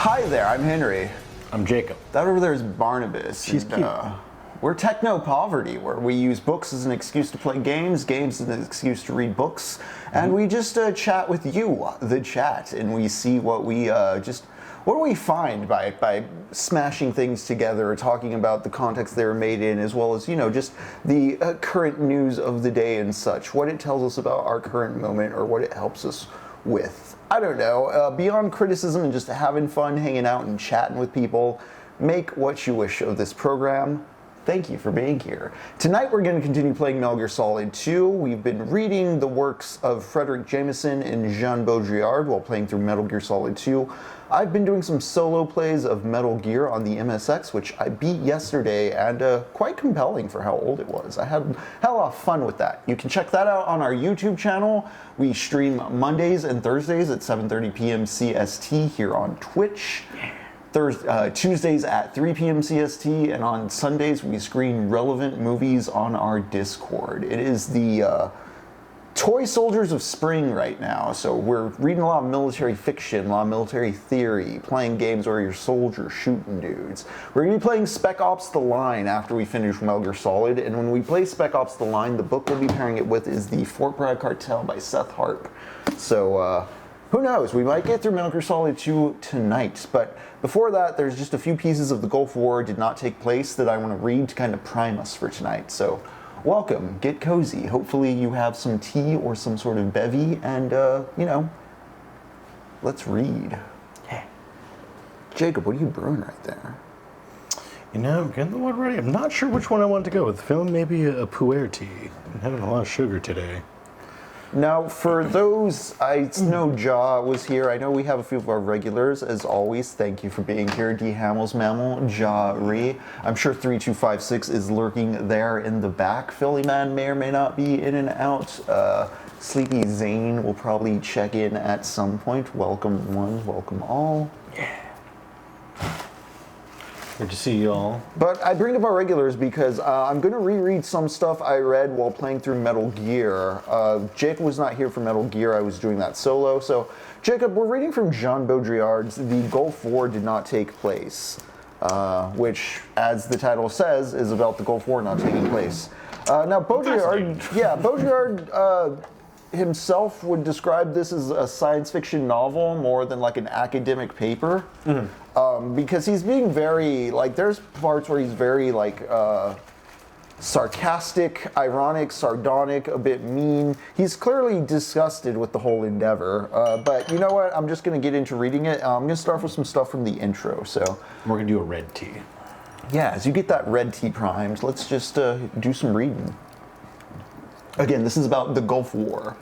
Hi there, I'm Henry. I'm Jacob. That over there is Barnabas. She's cute. We're Technopoverty, where we use books as an excuse to play games, games as an excuse to read books, and we just chat with you, the chat, and we see what we what do we find by smashing things together, or talking about the context they were made in, as well as, you know, just the current news of the day and such, what it tells us about our current moment, or what it helps us with. I don't know, beyond criticism and just having fun, hanging out and chatting with people, make what you wish of this program. Thank you for being here. Tonight we're going to continue playing Metal Gear Solid 2. We've been reading the works of Fredric, Jameson, and Jean Baudrillard while playing through Metal Gear Solid 2. I've been doing some solo plays of Metal Gear on the MSX, which I beat yesterday, and quite compelling for how old it was. I had a lot of fun with that. You can check that out on our YouTube channel. We stream Mondays and Thursdays at 7:30 p.m. CST here on Twitch. Tuesdays at 3 p.m. CST, and on Sundays we screen relevant movies on our Discord. It is the Toy Soldiers of Spring right now, so we're reading a lot of military fiction, a lot of military theory, playing games where you're soldiers shooting dudes. We're going to be playing SPEC OPS The Line after we finish Metal Gear Solid, and when we play SPEC OPS The Line, the book we'll be pairing it with is the Fort Bragg Cartel by Seth Harp. So, who knows, we might get through Metal Gear Solid 2 tonight, but before that, there's just a few pieces of the Gulf War did not take place that I want to read to kind of prime us for tonight. So, welcome, get cozy. Hopefully you have some tea or some sort of bevy, and, you know, let's read. Yeah. Jacob, what are you brewing right there? You know, I'm getting the one ready. I'm not sure which one I want to go with. Feeling maybe a pu'er tea. I'm having a lot of sugar today. Now, for those, I know Ja was here. I know we have a few of our regulars, as always. Thank you for being here, D. Hamels Mammal, Ja Ree. I'm sure 3256 is lurking there in the back. Philly Man may or may not be in and out. Sleepy Zane will probably check in at some point. Welcome one, welcome all. Yeah. Good to see you all. But I bring up our regulars because I'm going to reread some stuff I read while playing through Metal Gear. Jacob was not here for Metal Gear. I was doing that solo. So, Jacob, we're reading from Jean Baudrillard's The Gulf War Did Not Take Place, which, as the title says, is about the Gulf War not taking place. Now, Baudrillard, himself would describe this as a science fiction novel more than like an academic paper. Because he's being very, like, there's parts where he's very, like, sarcastic, ironic, sardonic, a bit mean. He's clearly disgusted with the whole endeavor. But you know what? I'm just going to get into reading it. I'm going to start with some stuff from the intro. So we're going to do a red tea. Yeah, as you get that red tea primed, let's just do some reading. Again, this is about the Gulf War.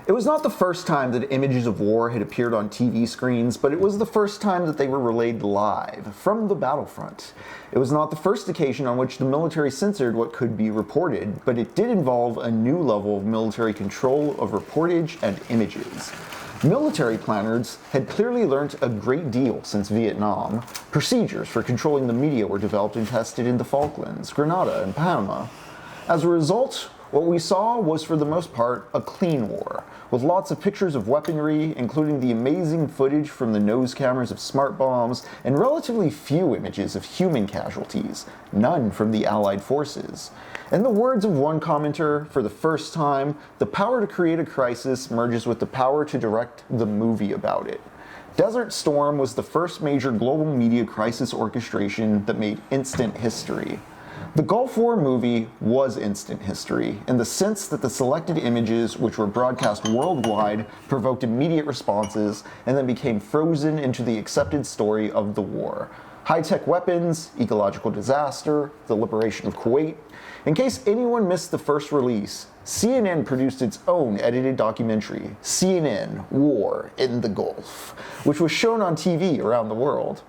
It was not the first time that images of war had appeared on TV screens, but it was the first time that they were relayed live, from the battlefront. It was not the first occasion on which the military censored what could be reported, but it did involve a new level of military control of reportage and images. Military planners had clearly learnt a great deal since Vietnam. Procedures for controlling the media were developed and tested in the Falklands, Grenada, and Panama. As a result, what we saw was, for the most part, a clean war, with lots of pictures of weaponry, including the amazing footage from the nose cameras of smart bombs, and relatively few images of human casualties, none from the Allied forces. In the words of one commenter, for the first time, the power to create a crisis merges with the power to direct the movie about it. Desert Storm was the first major global media crisis orchestration that made instant history. The Gulf War movie was instant history, in the sense that the selected images, which were broadcast worldwide, provoked immediate responses, and then became frozen into the accepted story of the war. High-tech weapons, ecological disaster, the liberation of Kuwait. In case anyone missed the first release, CNN produced its own edited documentary, CNN War in the Gulf, which was shown on TV around the world.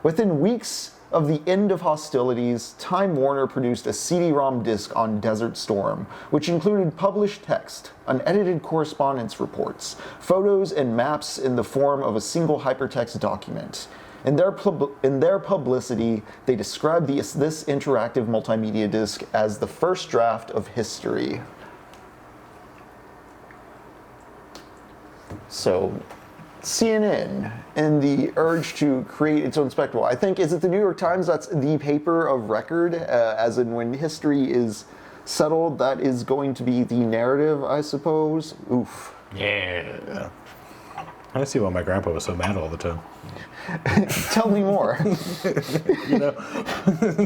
Within weeks of the end of hostilities, Time Warner produced a CD-ROM disc on Desert Storm, which included published text, unedited correspondence reports, photos, and maps in the form of a single hypertext document. In their publicity, they described this interactive multimedia disc as the first draft of history. So, CNN and the urge to create its own spectacle. I think, is it the New York Times that's the paper of record, as in when history is settled, that is going to be the narrative, I suppose? Oof. Yeah. I see why my grandpa was so mad all the time. Tell me more. You know,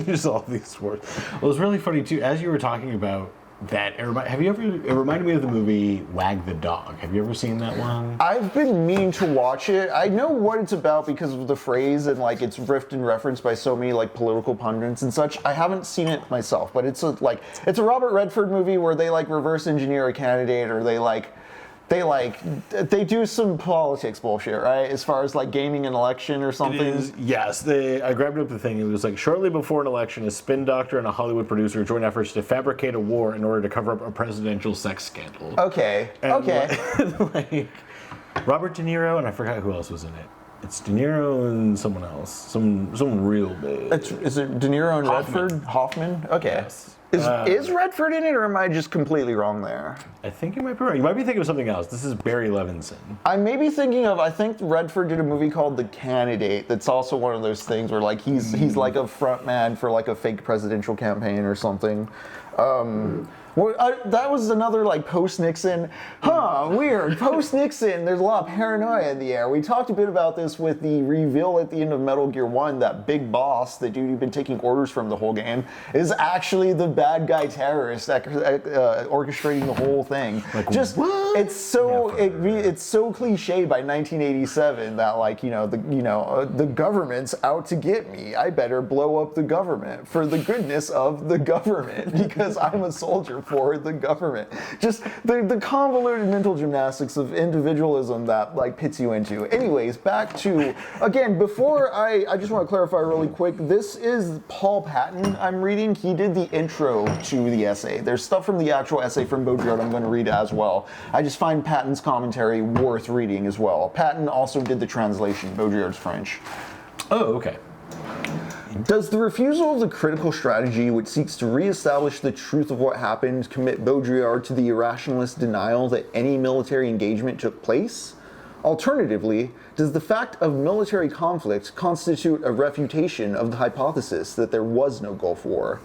just all these words. Well, it was really funny too. As you were talking about that, it reminded me of the movie Wag the Dog. Have you ever seen that one? I've been meaning to watch it. I know what it's about because of the phrase and like it's riffed and referenced by so many like political pundits and such. I haven't seen it myself, but it's a Robert Redford movie where they like reverse engineer a candidate, or they do some politics bullshit, right? As far as like gaming an election or something. It is, yes. I grabbed up the thing. It was like, shortly before an election, a spin doctor and a Hollywood producer joined efforts to fabricate a war in order to cover up a presidential sex scandal. Okay. And okay. Like Robert De Niro, and I forgot who else was in it. It's De Niro and someone else. Someone real big. Is it De Niro and Hoffman. Redford? Hoffman? Okay. Yes. Is Redford in it, or am I just completely wrong there? I think you might be right. You might be thinking of something else. This is Barry Levinson. I may be thinking of, I think Redford did a movie called The Candidate that's also one of those things where like he's like a front man for like a fake presidential campaign or something. That was another like post-Nixon, weird, post-Nixon, there's a lot of paranoia in the air. We talked a bit about this with the reveal at the end of Metal Gear 1, that big boss, the dude you've been taking orders from the whole game, is actually the bad guy terrorist orchestrating the whole thing. Like, just, what? it's so, it's so cliche by 1987 that like, the government's out to get me. I better blow up the government for the goodness of the government because I'm a soldier for the government. Just the convoluted mental gymnastics of individualism that like pits you into. Anyways, back to, again, before I just want to clarify really quick, this is Paul Patton I'm reading. He did the intro to the essay. There's stuff from the actual essay from Baudrillard I'm going to read as well. I just find Patton's commentary worth reading as well. Patton also did the translation, Baudrillard's French. Oh, okay. Does the refusal of the critical strategy which seeks to re-establish the truth of what happened commit Baudrillard to the irrationalist denial that any military engagement took place? Alternatively, does the fact of military conflict constitute a refutation of the hypothesis that there was no Gulf War?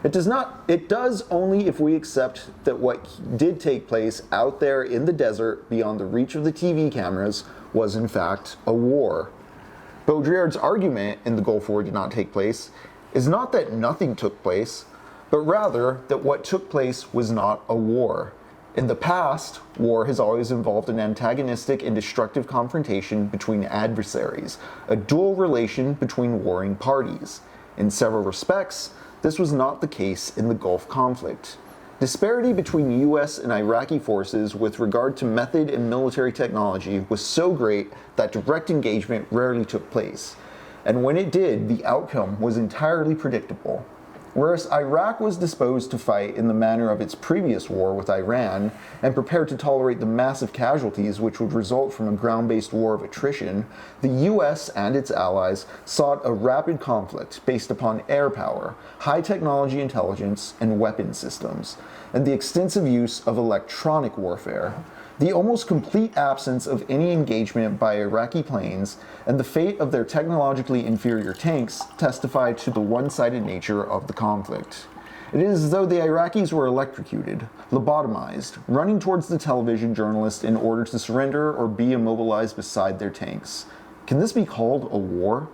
It does not. It does only if we accept that what did take place out there in the desert beyond the reach of the TV cameras was in fact a war. Baudrillard's argument in the Gulf War did not take place is not that nothing took place, but rather that what took place was not a war. In the past, war has always involved an antagonistic and destructive confrontation between adversaries, a dual relation between warring parties. In several respects, this was not the case in the Gulf conflict. Disparity between US and Iraqi forces with regard to method and military technology was so great that direct engagement rarely took place. And when it did, the outcome was entirely predictable. Whereas Iraq was disposed to fight in the manner of its previous war with Iran and prepared to tolerate the massive casualties which would result from a ground-based war of attrition, the US and its allies sought a rapid conflict based upon air power, high technology intelligence, and weapon systems, and the extensive use of electronic warfare. The almost complete absence of any engagement by Iraqi planes and the fate of their technologically inferior tanks testify to the one-sided nature of the conflict. It is as though the Iraqis were electrocuted, lobotomized, running towards the television journalist in order to surrender or be immobilized beside their tanks. Can this be called a war?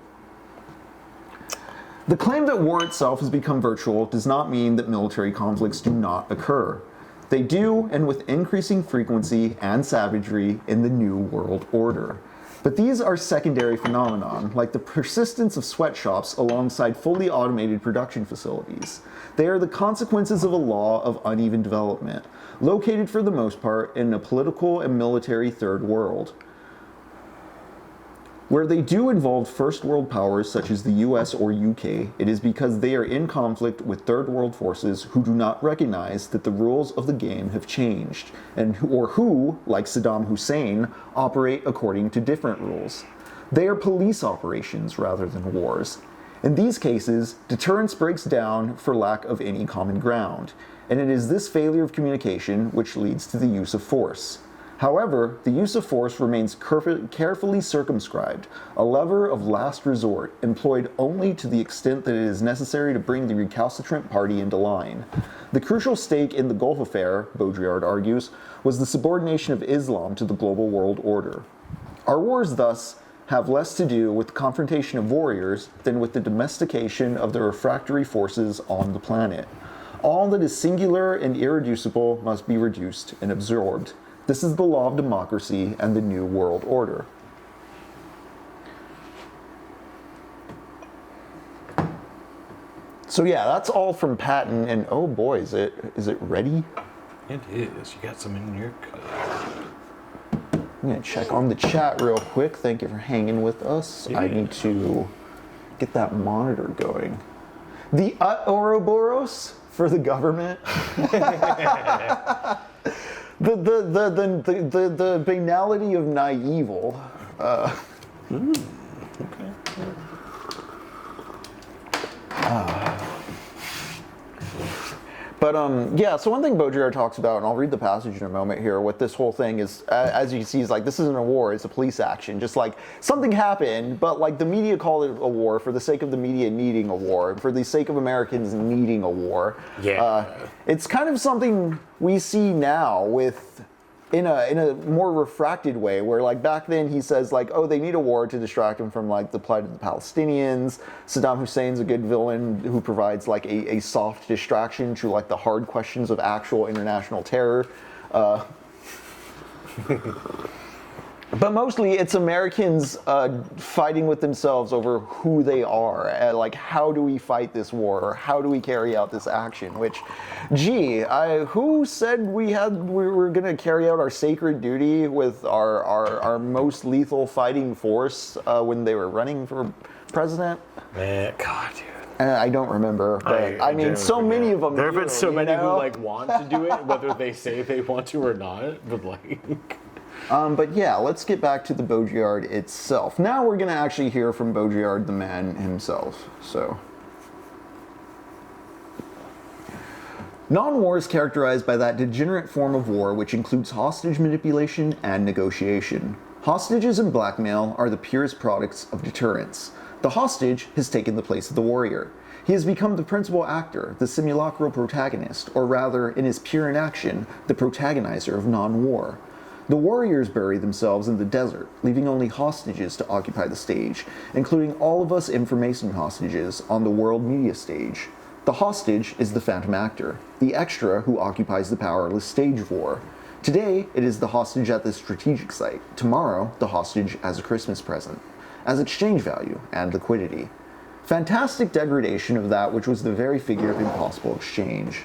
The claim that war itself has become virtual does not mean that military conflicts do not occur. They do, and with increasing frequency and savagery in the New World Order. But these are secondary phenomenon, like the persistence of sweatshops alongside fully automated production facilities. They are the consequences of a law of uneven development, located for the most part in a political and military third world. Where they do involve first world powers such as the US or UK, it is because they are in conflict with third world forces who do not recognize that the rules of the game have changed, or who, like Saddam Hussein, operate according to different rules. They are police operations rather than wars. In these cases, deterrence breaks down for lack of any common ground, and it is this failure of communication which leads to the use of force. However, the use of force remains carefully circumscribed, a lever of last resort, employed only to the extent that it is necessary to bring the recalcitrant party into line. The crucial stake in the Gulf affair, Baudrillard argues, was the subordination of Islam to the global world order. Our wars, thus, have less to do with the confrontation of warriors than with the domestication of the refractory forces on the planet. All that is singular and irreducible must be reduced and absorbed. This is the law of democracy and the new world order. So yeah, that's all from Patton, and oh boy, is it ready? It is. You got some in your cup. I'm gonna check on the chat real quick. Thank you for hanging with us. Yeah. I need to get that monitor going. The Ouroboros for the government. The banality of naive. Okay. But yeah, so one thing Baudrillard talks about, and I'll read the passage in a moment here, what this whole thing is, as you can see, is like, this isn't a war, it's a police action. Just like, something happened, but like the media call it a war for the sake of the media needing a war, for the sake of Americans needing a war. Yeah. It's kind of something we see now with, in a more refracted way, where like back then he says like, oh, they need a war to distract them from like the plight of the Palestinians. Saddam Hussein's a good villain who provides like a soft distraction to like the hard questions of actual international terror. But mostly it's Americans fighting with themselves over who they are. Like, how do we fight this war? Or how do we carry out this action? Which, gee, who said we were going to carry out our sacred duty with our most lethal fighting force when they were running for president? Man, God, dude. I don't remember, but I mean, so many of them. There have been so many who know? like want to do it, whether they say they want to or not. But like. But yeah, let's get back to the Baudrillard itself. Now we're going to actually hear from Baudrillard, the man himself. So, non-war is characterized by that degenerate form of war which includes hostage manipulation and negotiation. Hostages and blackmail are the purest products of deterrence. The hostage has taken the place of the warrior. He has become the principal actor, the simulacral protagonist, or rather, in his pure inaction, the protagonizer of non-war. The warriors bury themselves in the desert, leaving only hostages to occupy the stage, including all of us information hostages on the world media stage. The hostage is the phantom actor, the extra who occupies the powerless stage of war. Today, it is the hostage at the strategic site. Tomorrow, the hostage as a Christmas present, as exchange value and liquidity. Fantastic degradation of that which was the very figure of impossible exchange.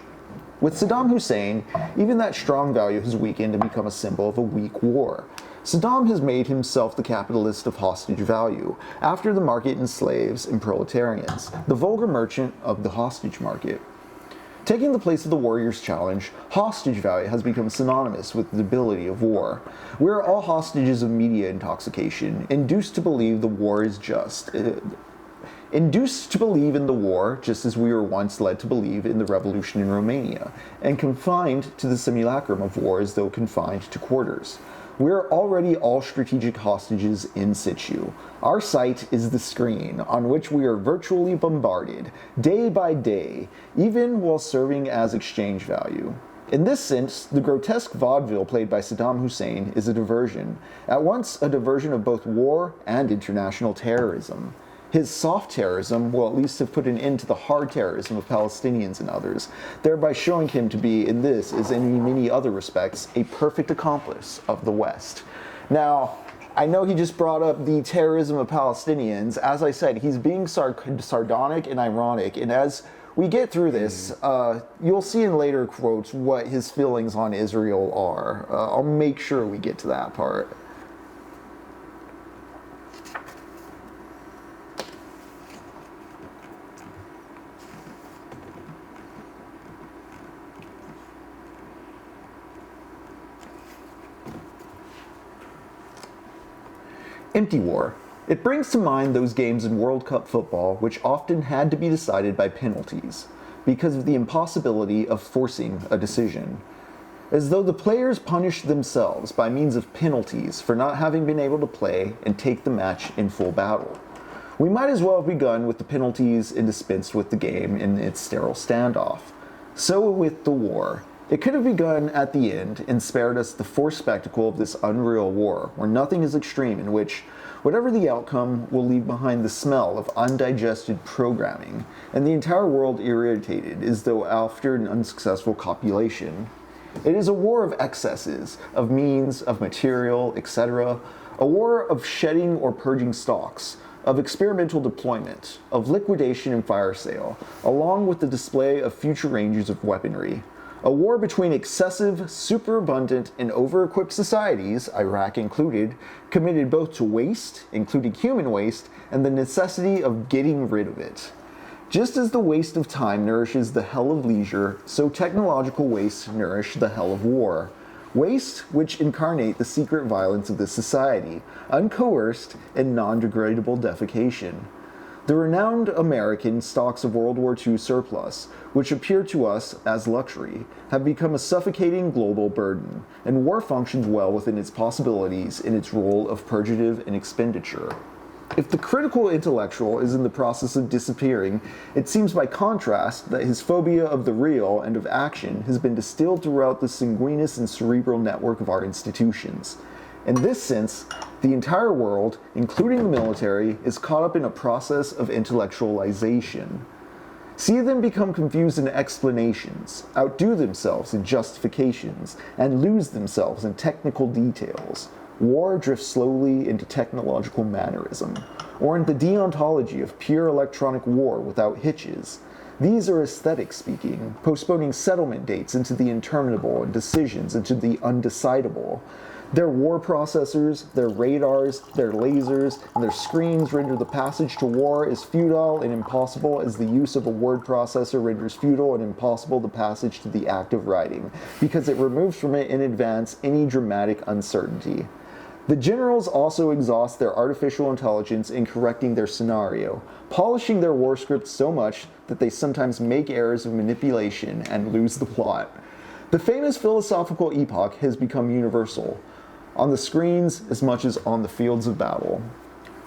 With Saddam Hussein, even that strong value has weakened and become a symbol of a weak war. Saddam has made himself the capitalist of hostage value, after the market in slaves and proletarians, the vulgar merchant of the hostage market. Taking the place of the warrior's challenge, hostage value has become synonymous with the debility of war. We are all hostages of media intoxication, induced to believe the war is just. Induced to believe in the war, just as we were once led to believe in the revolution in Romania, and confined to the simulacrum of war as though confined to quarters. We are already all strategic hostages in situ. Our sight is the screen, on which we are virtually bombarded, day by day, even while serving as exchange value. In this sense, the grotesque vaudeville played by Saddam Hussein is a diversion, at once a diversion of both war and international terrorism. His soft terrorism will at least have put an end to the hard terrorism of Palestinians and others, thereby showing him to be, in this as in many other respects, a perfect accomplice of the West. Now, I know he just brought up the terrorism of Palestinians. As I said, he's being sardonic and ironic, and as we get through this, you'll see in later quotes what his feelings on Israel are. I'll make sure we get to that part. Empty war. It brings to mind those games in World Cup football which often had to be decided by penalties, because of the impossibility of forcing a decision. as though the players punished themselves by means of penalties for not having been able to play and take the match in full battle. We might as well have begun with the penalties and dispensed with the game in its sterile standoff. So with the war. It could have begun at the end and spared us the forced spectacle of this unreal war, where nothing is extreme, in which, whatever the outcome, will leave behind the smell of undigested programming, and the entire world irritated as though after an unsuccessful copulation. It is a war of excesses, of means, of material, etc., a war of shedding or purging stocks, of experimental deployment, of liquidation and fire sale, along with the display of future ranges of weaponry. A war between excessive, superabundant, and over-equipped societies, Iraq included, committed both to waste, including human waste, and the necessity of getting rid of it. Just as the waste of time nourishes the hell of leisure, so technological wastes nourish the hell of war. Wastes which incarnate the secret violence of this society, uncoerced and non-degradable defecation. The renowned American stocks of World War II surplus, which appear to us as luxury, have become a suffocating global burden, and war functions well within its possibilities in its role of purgative and expenditure. If the critical intellectual is in the process of disappearing, it seems by contrast that his phobia of the real and of action has been distilled throughout the sanguineous and cerebral network of our institutions. In this sense, the entire world, including the military, is caught up in a process of intellectualization. See them become confused in explanations, outdo themselves in justifications, and lose themselves in technical details. War drifts slowly into technological mannerism, or into the deontology of pure electronic war without hitches. These are aesthetics speaking, postponing settlement dates into the interminable and decisions into the undecidable. Their war processors, their radars, their lasers, and their screens render the passage to war as futile and impossible as the use of a word processor renders futile and impossible the passage to the act of writing, because it removes from it in advance any dramatic uncertainty. The generals also exhaust their artificial intelligence in correcting their scenario, polishing their war scripts so much that they sometimes make errors of manipulation and lose the plot. The famous philosophical epoch has become universal, on the screens as much as on the fields of battle.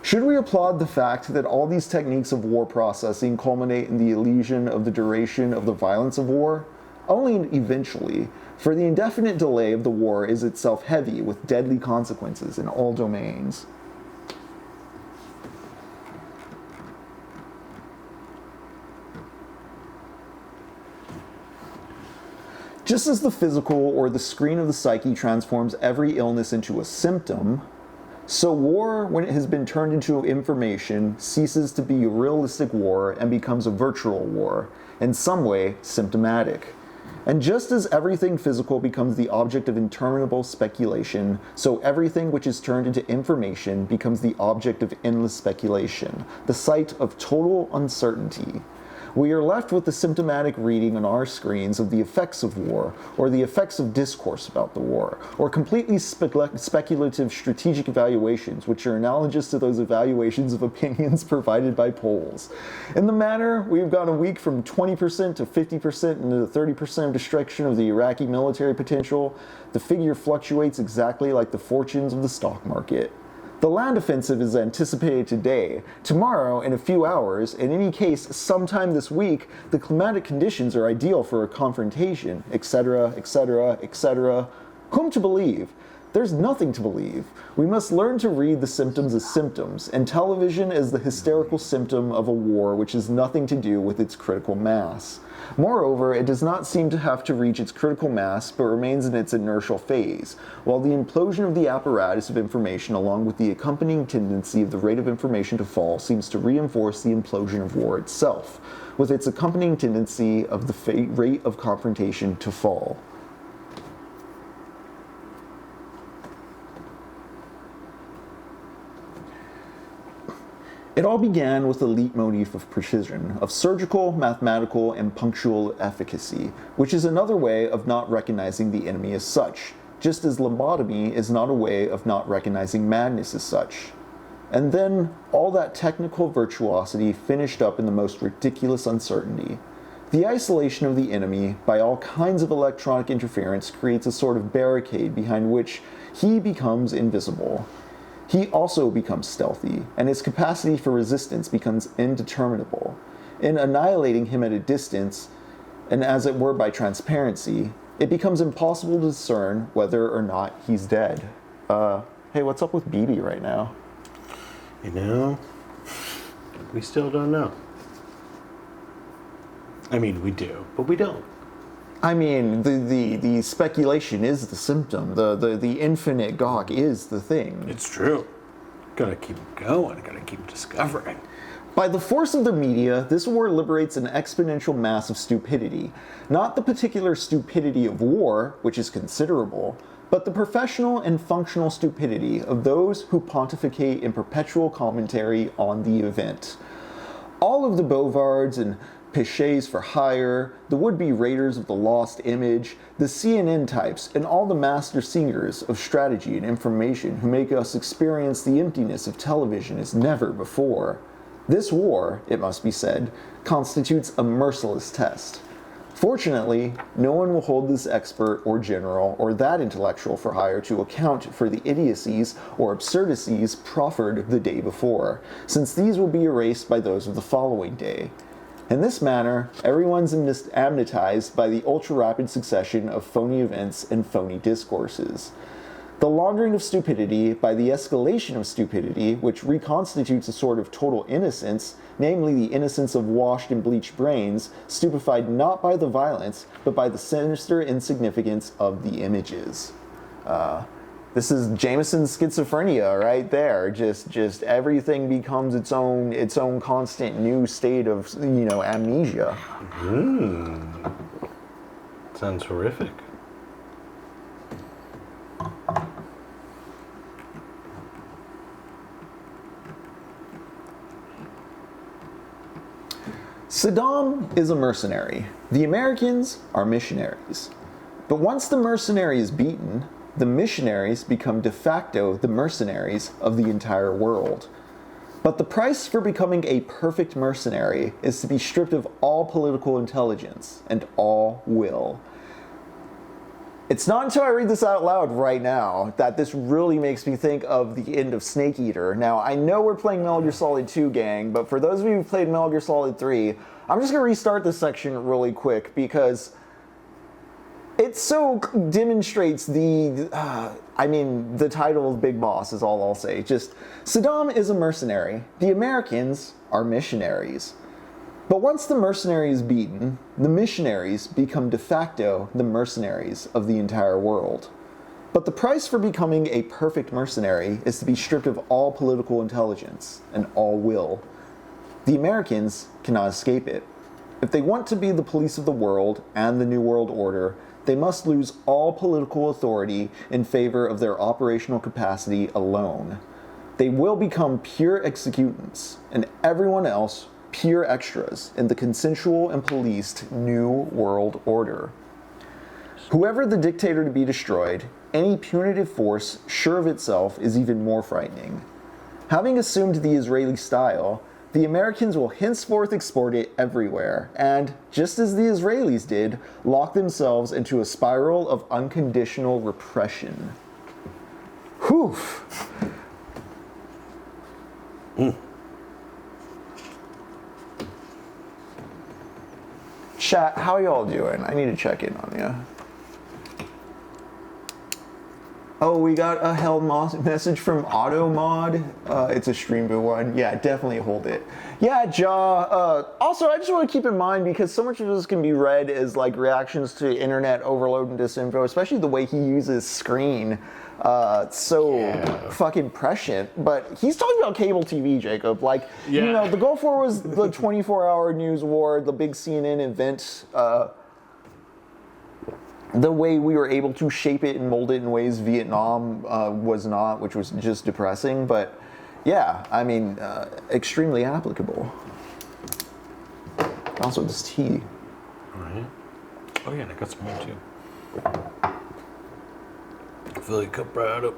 Should we applaud the fact that all these techniques of war processing culminate in the illusion of the duration of the violence of war? Only eventually, for the indefinite delay of the war is itself heavy with deadly consequences in all domains. Just as the physical or the screen of the psyche transforms every illness into a symptom, so war, when it has been turned into information, ceases to be a realistic war and becomes a virtual war, in some way symptomatic. And just as everything physical becomes the object of interminable speculation, so everything which is turned into information becomes the object of endless speculation, the site of total uncertainty. We are left with the symptomatic reading on our screens of the effects of war, or the effects of discourse about the war, or completely speculative strategic evaluations, which are analogous to those evaluations of opinions provided by polls. In the manner, we've gone a week from 20% to 50% into the 30% of destruction of the Iraqi military potential. The figure fluctuates exactly like the fortunes of the stock market. The land offensive is anticipated today. Tomorrow, in a few hours, in any case, sometime this week, the climatic conditions are ideal for a confrontation, etc., etc., etc. Whom to believe? There's nothing to believe. We must learn to read the symptoms as symptoms, and television as the hysterical symptom of a war which has nothing to do with its critical mass. Moreover, it does not seem to have to reach its critical mass, but remains in its inertial phase, while the implosion of the apparatus of information along with the accompanying tendency of the rate of information to fall seems to reinforce the implosion of war itself, with its accompanying tendency of the rate of confrontation to fall. It all began with the leitmotif of precision, of surgical, mathematical, and punctual efficacy, which is another way of not recognizing the enemy as such, just as lobotomy is not a way of not recognizing madness as such. And then, all that technical virtuosity finished up in the most ridiculous uncertainty. The isolation of the enemy by all kinds of electronic interference creates a sort of barricade behind which he becomes invisible. He also becomes stealthy, and his capacity for resistance becomes indeterminable. In annihilating him at a distance, and as it were by transparency, it becomes impossible to discern whether or not he's dead. Hey, what's up with BB right now? You know, we still don't know. I mean, we do, but we don't. I mean, the speculation is the symptom. The infinite gawk is the thing. It's true. Gotta keep going, gotta keep discovering. By the force of the media, this war liberates an exponential mass of stupidity. Not the particular stupidity of war, which is considerable, but the professional and functional stupidity of those who pontificate in perpetual commentary on the event. All of the Bovards and Pichets for hire, the would-be raiders of the lost image, the CNN types, and all the master singers of strategy and information who make us experience the emptiness of television as never before. This war, it must be said, constitutes a merciless test. Fortunately, no one will hold this expert or general or that intellectual for hire to account for the idiocies or absurdities proffered the day before, since these will be erased by those of the following day. In this manner, everyone's amnetized by the ultra-rapid succession of phony events and phony discourses. The laundering of stupidity by the escalation of stupidity, which reconstitutes a sort of total innocence, namely the innocence of washed and bleached brains, stupefied not by the violence, but by the sinister insignificance of the images. This is Jameson's schizophrenia right there. Just everything becomes its own constant new state of, amnesia. Sounds horrific. Saddam is a mercenary. The Americans are missionaries. But once the mercenary is beaten, the missionaries become de facto the mercenaries of the entire world. But the price for becoming a perfect mercenary is to be stripped of all political intelligence and all will. It's not until I read this out loud right now that this really makes me think of the end of Snake Eater. Now, I know we're playing Metal Gear Solid 2, gang, but for those of you who've played Metal Gear Solid 3, I'm just going to restart this section really quick because it so demonstrates the title of Big Boss is all I'll say. Just, Saddam is a mercenary. The Americans are missionaries. But once the mercenary is beaten, the missionaries become de facto the mercenaries of the entire world. But the price for becoming a perfect mercenary is to be stripped of all political intelligence and all will. The Americans cannot escape it. If they want to be the police of the world and the New World Order, they must lose all political authority in favor of their operational capacity alone. They will become pure executants, and everyone else pure extras in the consensual and policed New World Order. Whoever the dictator to be destroyed, any punitive force sure of itself is even more frightening. Having assumed the Israeli style, the Americans will henceforth export it everywhere, and, just as the Israelis did, lock themselves into a spiral of unconditional repression. Whew! Chat, how y'all doing? I need to check in on you. Oh, we got a hell message from AutoMod. It's a Streambo one. Yeah, definitely hold it. Yeah, Jaw. Also, I just want to keep in mind, because so much of this can be read as like reactions to internet overload and disinfo, especially the way he uses screen. Fucking prescient. But he's talking about cable TV, Jacob. Like, the Gulf War was the 24-hour news war, the big CNN event. The way we were able to shape it and mold it in ways Vietnam was not, which was just depressing. But yeah, I mean, extremely applicable. Also, this tea. All right. Oh yeah, and I got some more too. Fill your cup right up.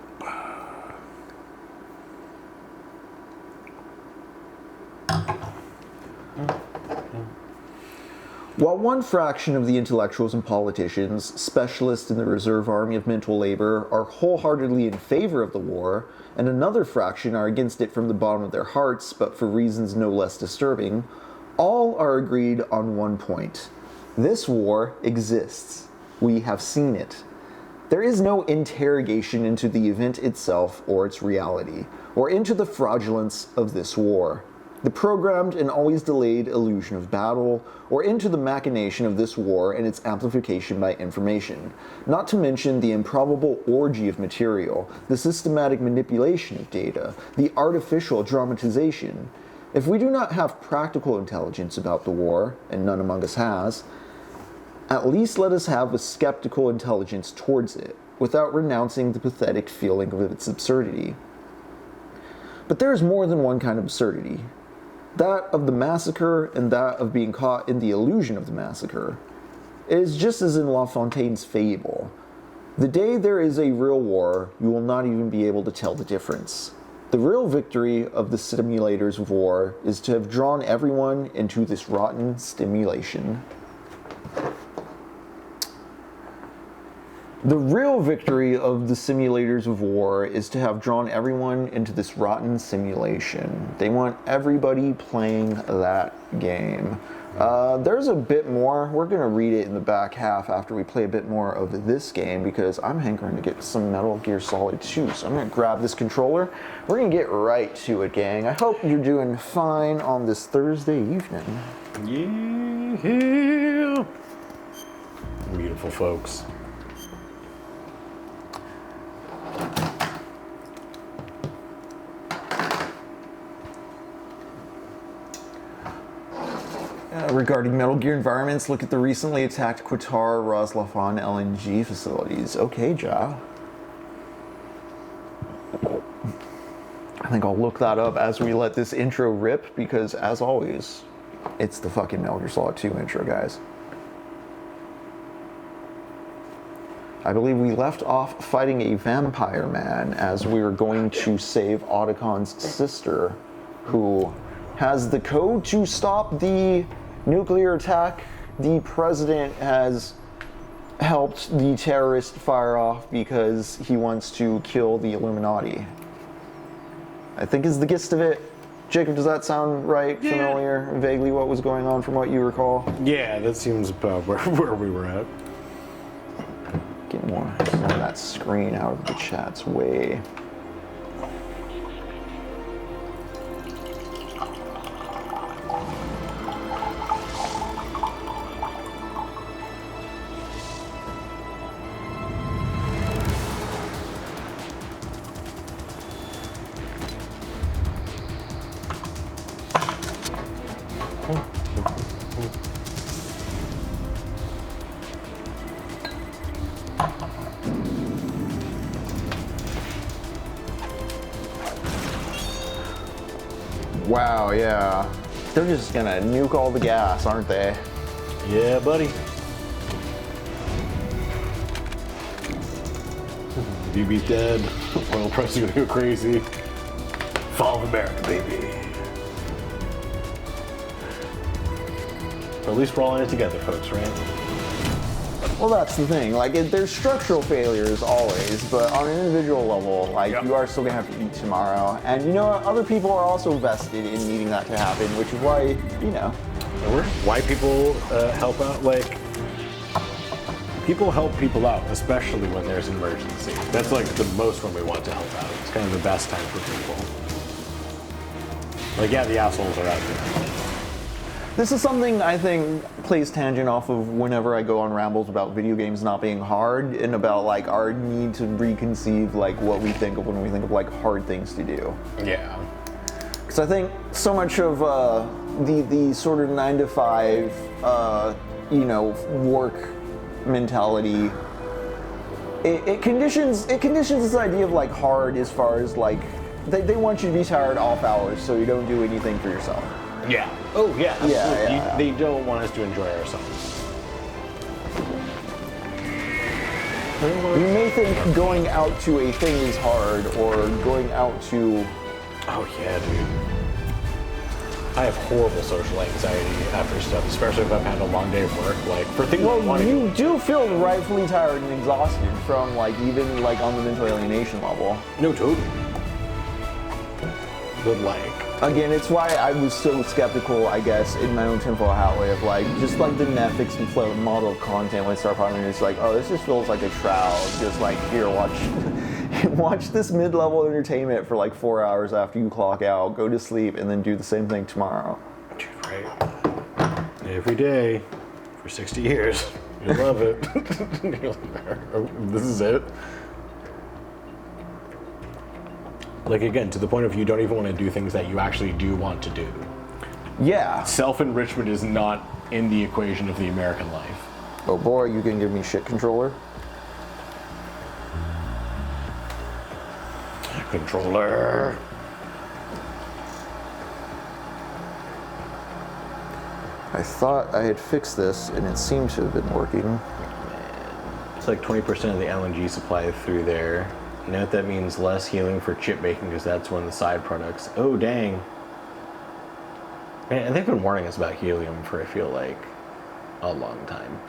While one fraction of the intellectuals and politicians, specialists in the reserve army of mental labor, are wholeheartedly in favor of the war, and another fraction are against it from the bottom of their hearts, but for reasons no less disturbing, all are agreed on one point. This war exists. We have seen it. There is no interrogation into the event itself or its reality, or into the fraudulence of this war, the programmed and always delayed illusion of battle, or into the machination of this war and its amplification by information, not to mention the improbable orgy of material, the systematic manipulation of data, the artificial dramatization. If we do not have practical intelligence about the war, and none among us has, at least let us have a skeptical intelligence towards it, without renouncing the pathetic feeling of its absurdity. But there is more than one kind of absurdity. That of the massacre and that of being caught in the illusion of the massacre. It is just as in La Fontaine's fable. The day there is a real war, you will not even be able to tell the difference. The real victory of the simulators of war is to have drawn everyone into this rotten stimulation. The real victory of the simulators of war is to have drawn everyone into this rotten simulation. They want everybody playing that game. There's a bit more. We're going to read it in the back half after we play a bit more of this game because I'm hankering to get some Metal Gear Solid 2. So I'm going to grab this controller. We're going to get right to it, gang. I hope you're doing fine on this Thursday evening. Yeah. Beautiful folks. Regarding Metal Gear environments, look at the recently attacked Qatar Roslafan LNG facilities. Okay, Ja. I think I'll look that up as we let this intro rip because, as always, it's the fucking Metal Gear Solid 2 intro, guys. I believe we left off fighting a vampire man as we were going to save Otacon's sister, who has the code to stop the nuclear attack. The president has helped the terrorist fire off because he wants to kill the Illuminati. I think is the gist of it. Jacob, does that sound right? Yeah. Familiar? Vaguely what was going on from what you recall? Yeah, that seems about where we were at. Get more of that screen out of the chat's way. Wow, yeah. They're just gonna nuke all the gas, aren't they? Yeah, buddy. BB's dead. Oil prices are gonna go crazy. Fall of America, baby. But at least we're all in it together, folks, right? Well, that's the thing. Like, there's structural failures always, but on an individual level, like, you are still gonna have to eat tomorrow. And you know what? Other people are also vested in needing that to happen, which is why, you know. Why people help out, like, people help people out, especially when there's an emergency. That's like the most when we want to help out. It's kind of the best time for people. Like, yeah, the assholes are out there. This is something I think plays tangent off of whenever I go on rambles about video games not being hard and about like our need to reconceive like what we think of when we think of like hard things to do. Yeah. Because I think so much of the sort of 9 to 5 you know, work mentality, it conditions this idea of like hard as far as like they want you to be tired off hours so you don't do anything for yourself. Yeah. Oh, yeah. Yeah. They don't want us to enjoy ourselves. You may think going out to a thing is hard, or going out to... Oh, yeah, dude. I have horrible social anxiety after stuff, especially if I've had a long day of work. Like for things I want Well, to do. you do feel rightfully tired and exhausted from like even like on the mental alienation level. No, totally. But like, Again, it's why I was so skeptical, I guess, in my own tinfoil hat way of like, just like the Netflix model of content when I start finding it's like, oh, this just feels like a shroud. Just like, here, watch this mid-level entertainment for like 4 hours after you clock out, go to sleep, and then do the same thing tomorrow. dude, right? Every day for 60 years. You'll love it. This is it. Like, again, to the point of you don't even want to do things that you actually do want to do. Yeah. Self-enrichment is not in the equation of the American life. Oh boy, you can give me shit controller? Controller. I thought I had fixed this, and it seemed to have been working. It's like 20% of the LNG supply through there. You know what that means? Less helium for chip making, because that's one of the side products. Oh, dang. Man, and they've been warning us about helium for, I feel like, a long time.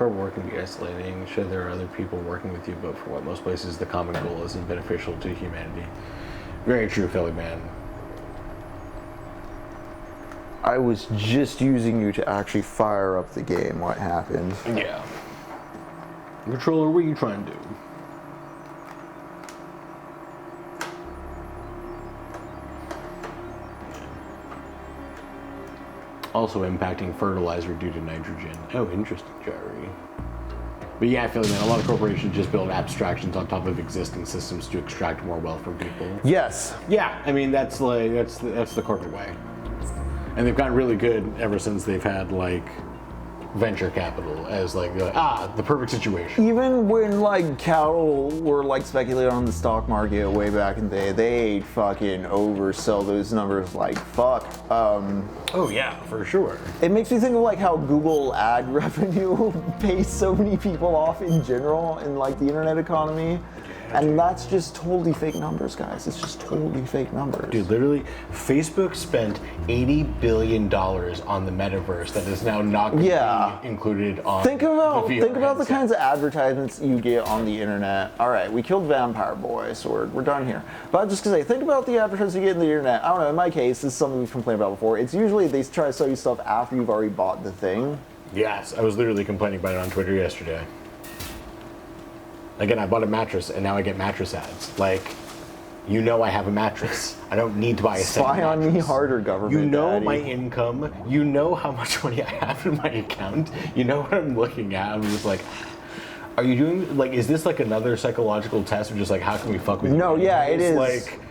Our work can be isolating. Sure, there are other people working with you, but for what most places, the common goal isn't beneficial to humanity. Very true, Philly man. I was just using you to actually fire up the game. What happened? Yeah. Controller, what are you trying to do? Also impacting fertilizer due to nitrogen. Oh, interesting, Jerry. But yeah, I feel like a lot of corporations just build abstractions on top of existing systems to extract more wealth from people. Yes. Yeah, I mean that's the corporate way, and they've gotten really good ever since they've had like venture capital as like the perfect situation. Even when like cattle were like speculated on the stock market way back in the day, they fucking oversell those numbers like fuck. Oh yeah, for sure. It makes me think of like how Google ad revenue pays so many people off in general in like the internet economy. And that's just totally fake numbers, guys. It's just totally fake numbers. Dude, literally, Facebook spent $80 billion on the metaverse that is now not going to be included on Think about the the kinds of advertisements you get on the internet. All right, we killed Vampire Boy, so we're done here. But I'm just gonna say, think about the advertisements you get on the internet. I don't know, in my case, this is something we've complained about before. It's usually they try to sell you stuff after you've already bought the thing. Yes, I was literally complaining about it on Twitter yesterday. Again, I bought a mattress, and now I get mattress ads. Like, you know I have a mattress. I don't need to buy a second Spy on mattress. me harder, government. You know daddy. my income. You know how much money I have in my account. You know what I'm looking at. I'm just like, are you doing, like, is this like another psychological test of just like, how can we fuck with you? No, yeah, it is. Like,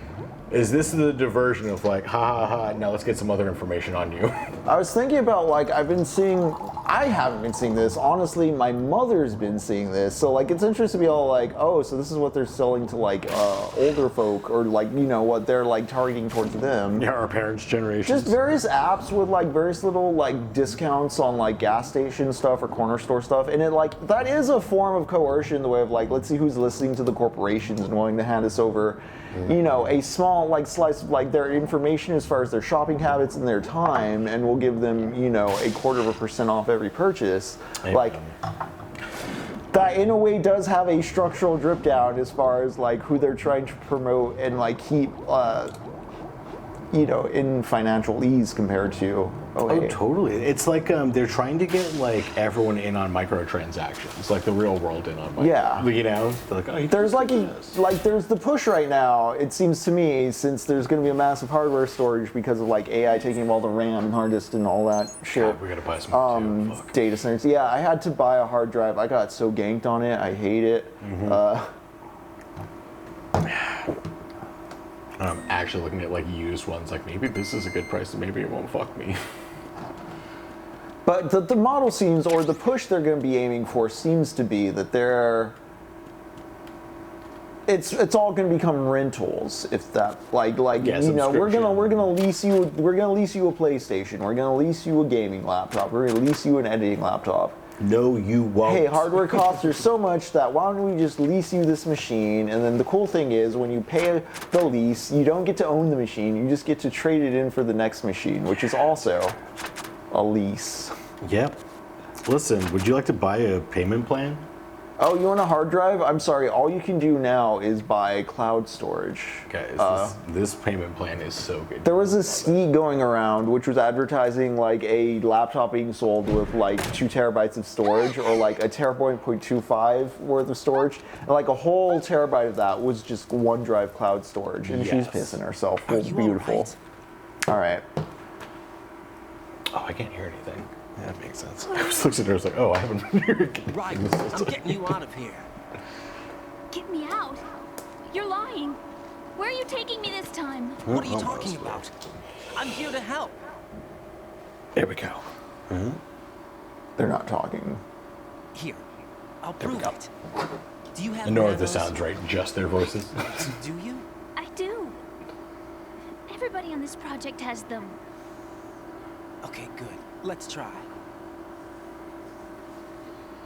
is this the diversion of like, ha ha ha, now let's get some other information on you? I was thinking about like, I haven't been seeing this. Honestly, my mother's been seeing this. So like, it's interesting to be all like, oh, so this is what they're selling to like older folk, or like, you know, what they're like targeting towards them. Yeah, our parents' generation. Just various apps with like various little like discounts on like gas station stuff or corner store stuff. And it like, that is a form of coercion, the way of like, let's see who's listening to the corporations and wanting to hand us over, you know, a small like slice of like their information as far as their shopping habits and their time, and we'll give them, you know, 0.25% off every purchase. Like, that in a way does have a structural drip down as far as like who they're trying to promote and like keep you know, in financial ease compared to Oh, totally. It's like they're trying to get like everyone in on microtransactions, like the real world in on. Yeah. You know, they're like, oh, there's like there's the push right now. It seems to me, since there's going to be a massive hardware storage because of like AI taking all the RAM and hard disk and all that shit. God, we gotta buy some too. Fuck. Data centers. Yeah, I had to buy a hard drive. I got so ganked on it. I hate it. I'm actually looking at like used ones. Like maybe this is a good price, and maybe it won't fuck me. But the model seems, or the push they're going to be aiming for seems to be that it's all going to become rentals. If that Yeah, you know, we're gonna lease you a PlayStation. We're gonna lease you a gaming laptop. We're gonna lease you an editing laptop. No, you won't. hey, hardware costs are so much that why don't we just lease you this machine? And then the cool thing is when you pay the lease, you don't get to own the machine, you just get to trade it in for the next machine, which is also a lease. Yep. Listen, would you like to buy a payment plan? Oh, you want a hard drive? I'm sorry, all you can do now is buy cloud storage. Guys, this payment plan is so good. There was a ski going around which was advertising like a laptop being sold with like 2 terabytes of storage or like a terabyte 0.25 worth of storage. And like a whole terabyte of that was just OneDrive cloud storage. And she's pissing herself. It was beautiful. All right. Oh, I can't hear anything. Yeah, that makes sense. I was looking at her, I was like, oh, I haven't been hearing anything. Right, I'm getting you out of here. Get me out. You're lying. Where are you taking me this time? What are you talking about? I'm here to help. There we go. They're not talking. Here, I'll prove it. Do you have And nor of the nanos? sounds right, just their voices. Do you? I do. Everybody on this project has them. Okay, good. Let's try.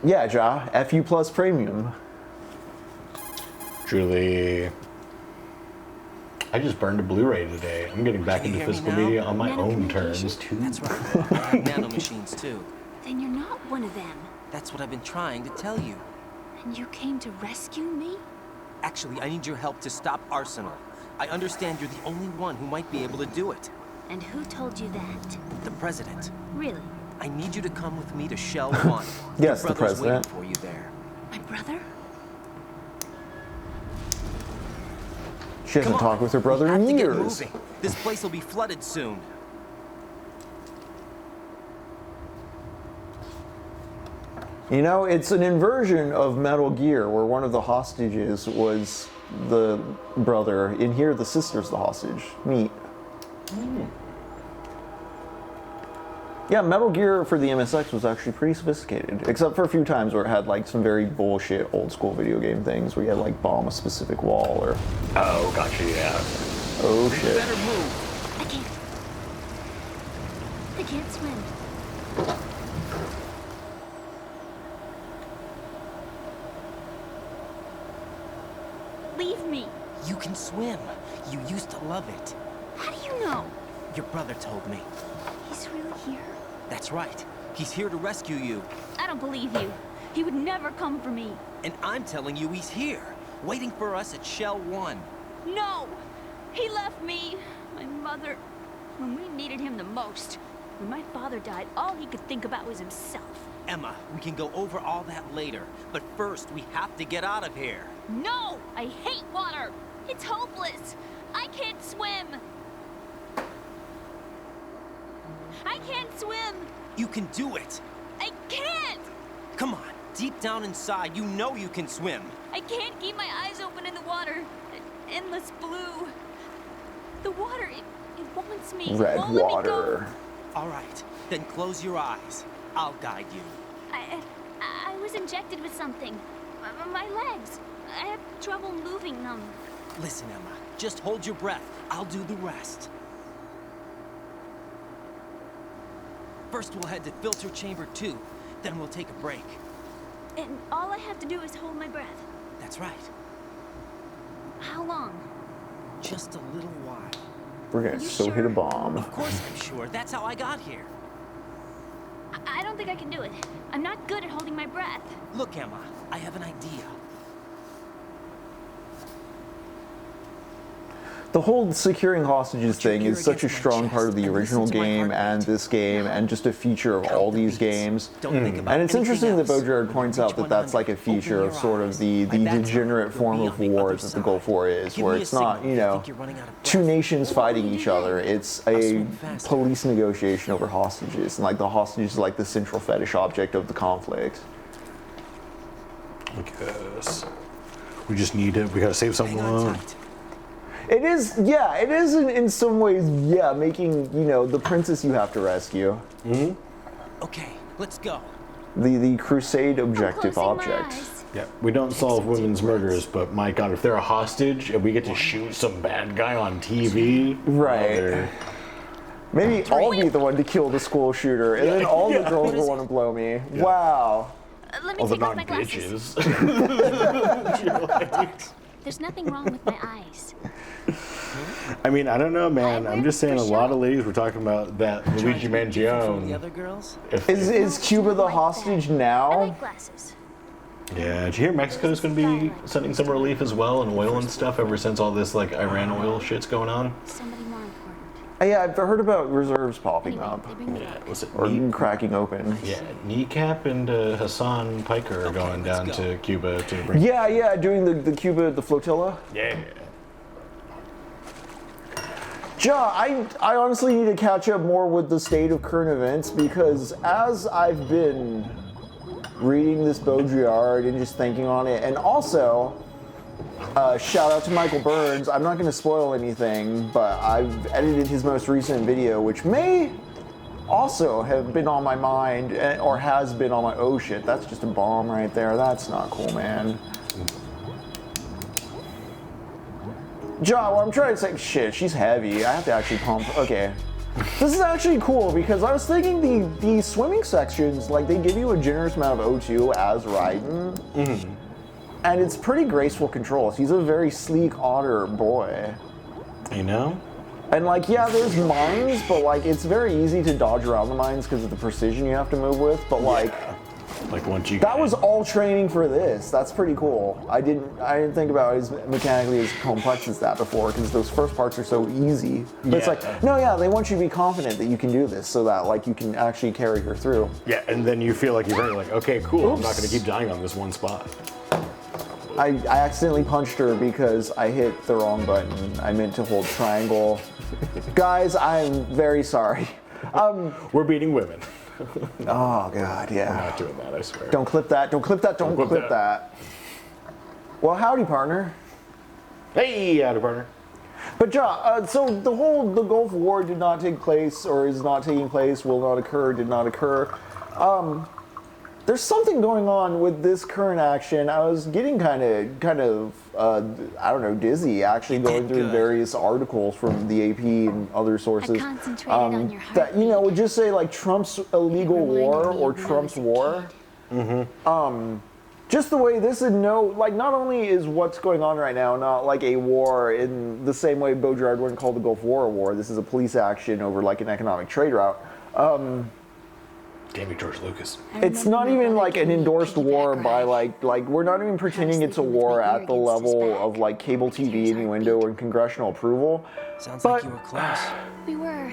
Yeah, Ja, FU plus premium. Truly. I just burned a Blu-ray today. I'm getting back Can you into hear me physical now? media on my own terms, Nanocommunications? too. That's right. I have nano machines too. Then you're not one of them. That's what I've been trying to tell you. And you came to rescue me? Actually, I need your help to stop Arsenal. I understand you're the only one who might be able to do it. And who told you that? The president. Really? I need you to come with me to Shell 1. Yes, Your the brother's waiting president. for you there. My brother? She hasn't Come on. talked with her brother We have in to get years. moving. This place will be flooded soon. You know, it's an inversion of Metal Gear where one of the hostages was the brother. In here, the sister's the hostage. Neat. Yeah, Metal Gear for the MSX was actually pretty sophisticated, except for a few times where it had like some very bullshit old school video game things where you had like bomb a specific wall or Oh, gotcha, yeah. oh You shit. better move. I can't. I can't swim. Leave me. You can swim. You used to love it. How do you know? Your brother told me. He's really here? That's right. He's here to rescue you. I don't believe you. He would never come for me. And I'm telling you he's here, waiting for us at Shell 1. No! He left me, my mother, when we needed him the most. When my father died, all he could think about was himself. Emma, we can go over all that later. But first, we have to get out of here. No! I hate water! It's hopeless! I can't swim! I can't swim! You can do it. I can't! Come on, deep down inside, you know you can swim. I can't keep my eyes open in the water. Endless blue. The water, it wants me. It Red won't let me water. go. All right, then close your eyes. I'll guide you. I was injected with something. My legs. I have trouble moving them. Listen, Emma, just hold your breath. I'll do the rest. First, we'll head to filter chamber 2. Then we'll take a break. And all I have to do is hold my breath. That's right. How long? Just a little while. We're gonna Are you so hit a sure? bomb. Of course I'm sure. That's how I got here. I don't think I can do it. I'm not good at holding my breath. Look, Emma, I have an idea. The whole securing hostages thing is such a strong part of the original game and this game and just a feature of all these games. Don't think about And it's anything interesting that else. Baudrillard points out that that's like a feature of sort of the degenerate form of war that the Gulf War is, where it's not, you know, two nations fighting each other. It's a police negotiation over hostages, and like the hostages is like the central fetish object of the conflict. Look at this. We just need to, we gotta save Hang on someone. tight. It is, yeah, it is in some ways, yeah, making, you know, the princess you have to rescue. Okay, let's go. The crusade objective Closing my object. eyes. Yeah, we don't solve women's murders, but my God, if they're a hostage and we get to shoot some bad guy on TV, Right. well, Maybe I'll be the one to kill the school shooter, and then all the girls will want to blow me. Yeah. Wow. Let me All the take off my glasses. non-bitches. There's nothing wrong with my eyes. I mean, I don't know, man. I'm just saying a lot of ladies were talking about that Luigi From the Mangione. other girls? Is Cuba the hostage I now? like glasses. Yeah, did you hear Mexico's going to be sending some relief as well, and oil and stuff ever since all this, like, Iran oil shit's going on? Somebody more important. Yeah, I've heard about reserves popping Anyway, up. they bring me Yeah, luck. was it Or cracking open. Yeah, Kneecap and Hassan Piker are going down to Cuba to bring... Yeah, doing the Cuba, the flotilla. Yeah. Ja, I honestly need to catch up more with the state of current events because as I've been reading this Baudrillard and just thinking on it, and also, shout out to Michael Burns, I'm not going to spoil anything, but I've edited his most recent video, which may also have been on my mind, or has been on my, oh shit, that's just a bomb right there, that's not cool, man. Ja, well, I'm trying to say, shit, she's heavy. I have to actually pump. Okay. This is actually cool because I was thinking the swimming sections, like, they give you a generous amount of O2 as riding. Mm-hmm. And it's pretty graceful controls. He's a very sleek otter boy. You know? And, like, yeah, there's mines, but, like, it's very easy to dodge around the mines because of the precision you have to move with. But, like... Yeah. Like once you... That was all training for this. That's pretty cool. I didn't think about it as mechanically as complex as that before because those first parts are so easy. But it's like, no, yeah, they want you to be confident that you can do this so that like you can actually carry her through. Yeah, and then you feel like you're very like, okay, cool, I'm not going to keep dying on this one spot. I accidentally punched her because I hit the wrong button. I meant to hold triangle. Guys, I'm very sorry. We're beating women. Oh god, yeah. I'm not doing that, I swear. Don't clip that, don't clip that, don't clip that. Well, howdy, partner. Hey, howdy, partner. But ja, so the Gulf War did not take place, or is not taking place, will not occur, did not occur. There's something going on with this current action. I was getting kind of, I don't know, dizzy actually going through various articles from the AP and other sources. Concentrated on your that, you know, would just say like Trump's illegal war or Trump's war. Mm-hmm. Just the way this is not only is what's going on right now not like a war in the same way Baudrillard wouldn't call the Gulf War a war. This is a police action over like an economic trade route. Damn you, George Lucas. It's not even like an endorsed war by like we're not even pretending it's a war at the level of like cable TV innuendo and congressional approval. Sounds But like you were close. We were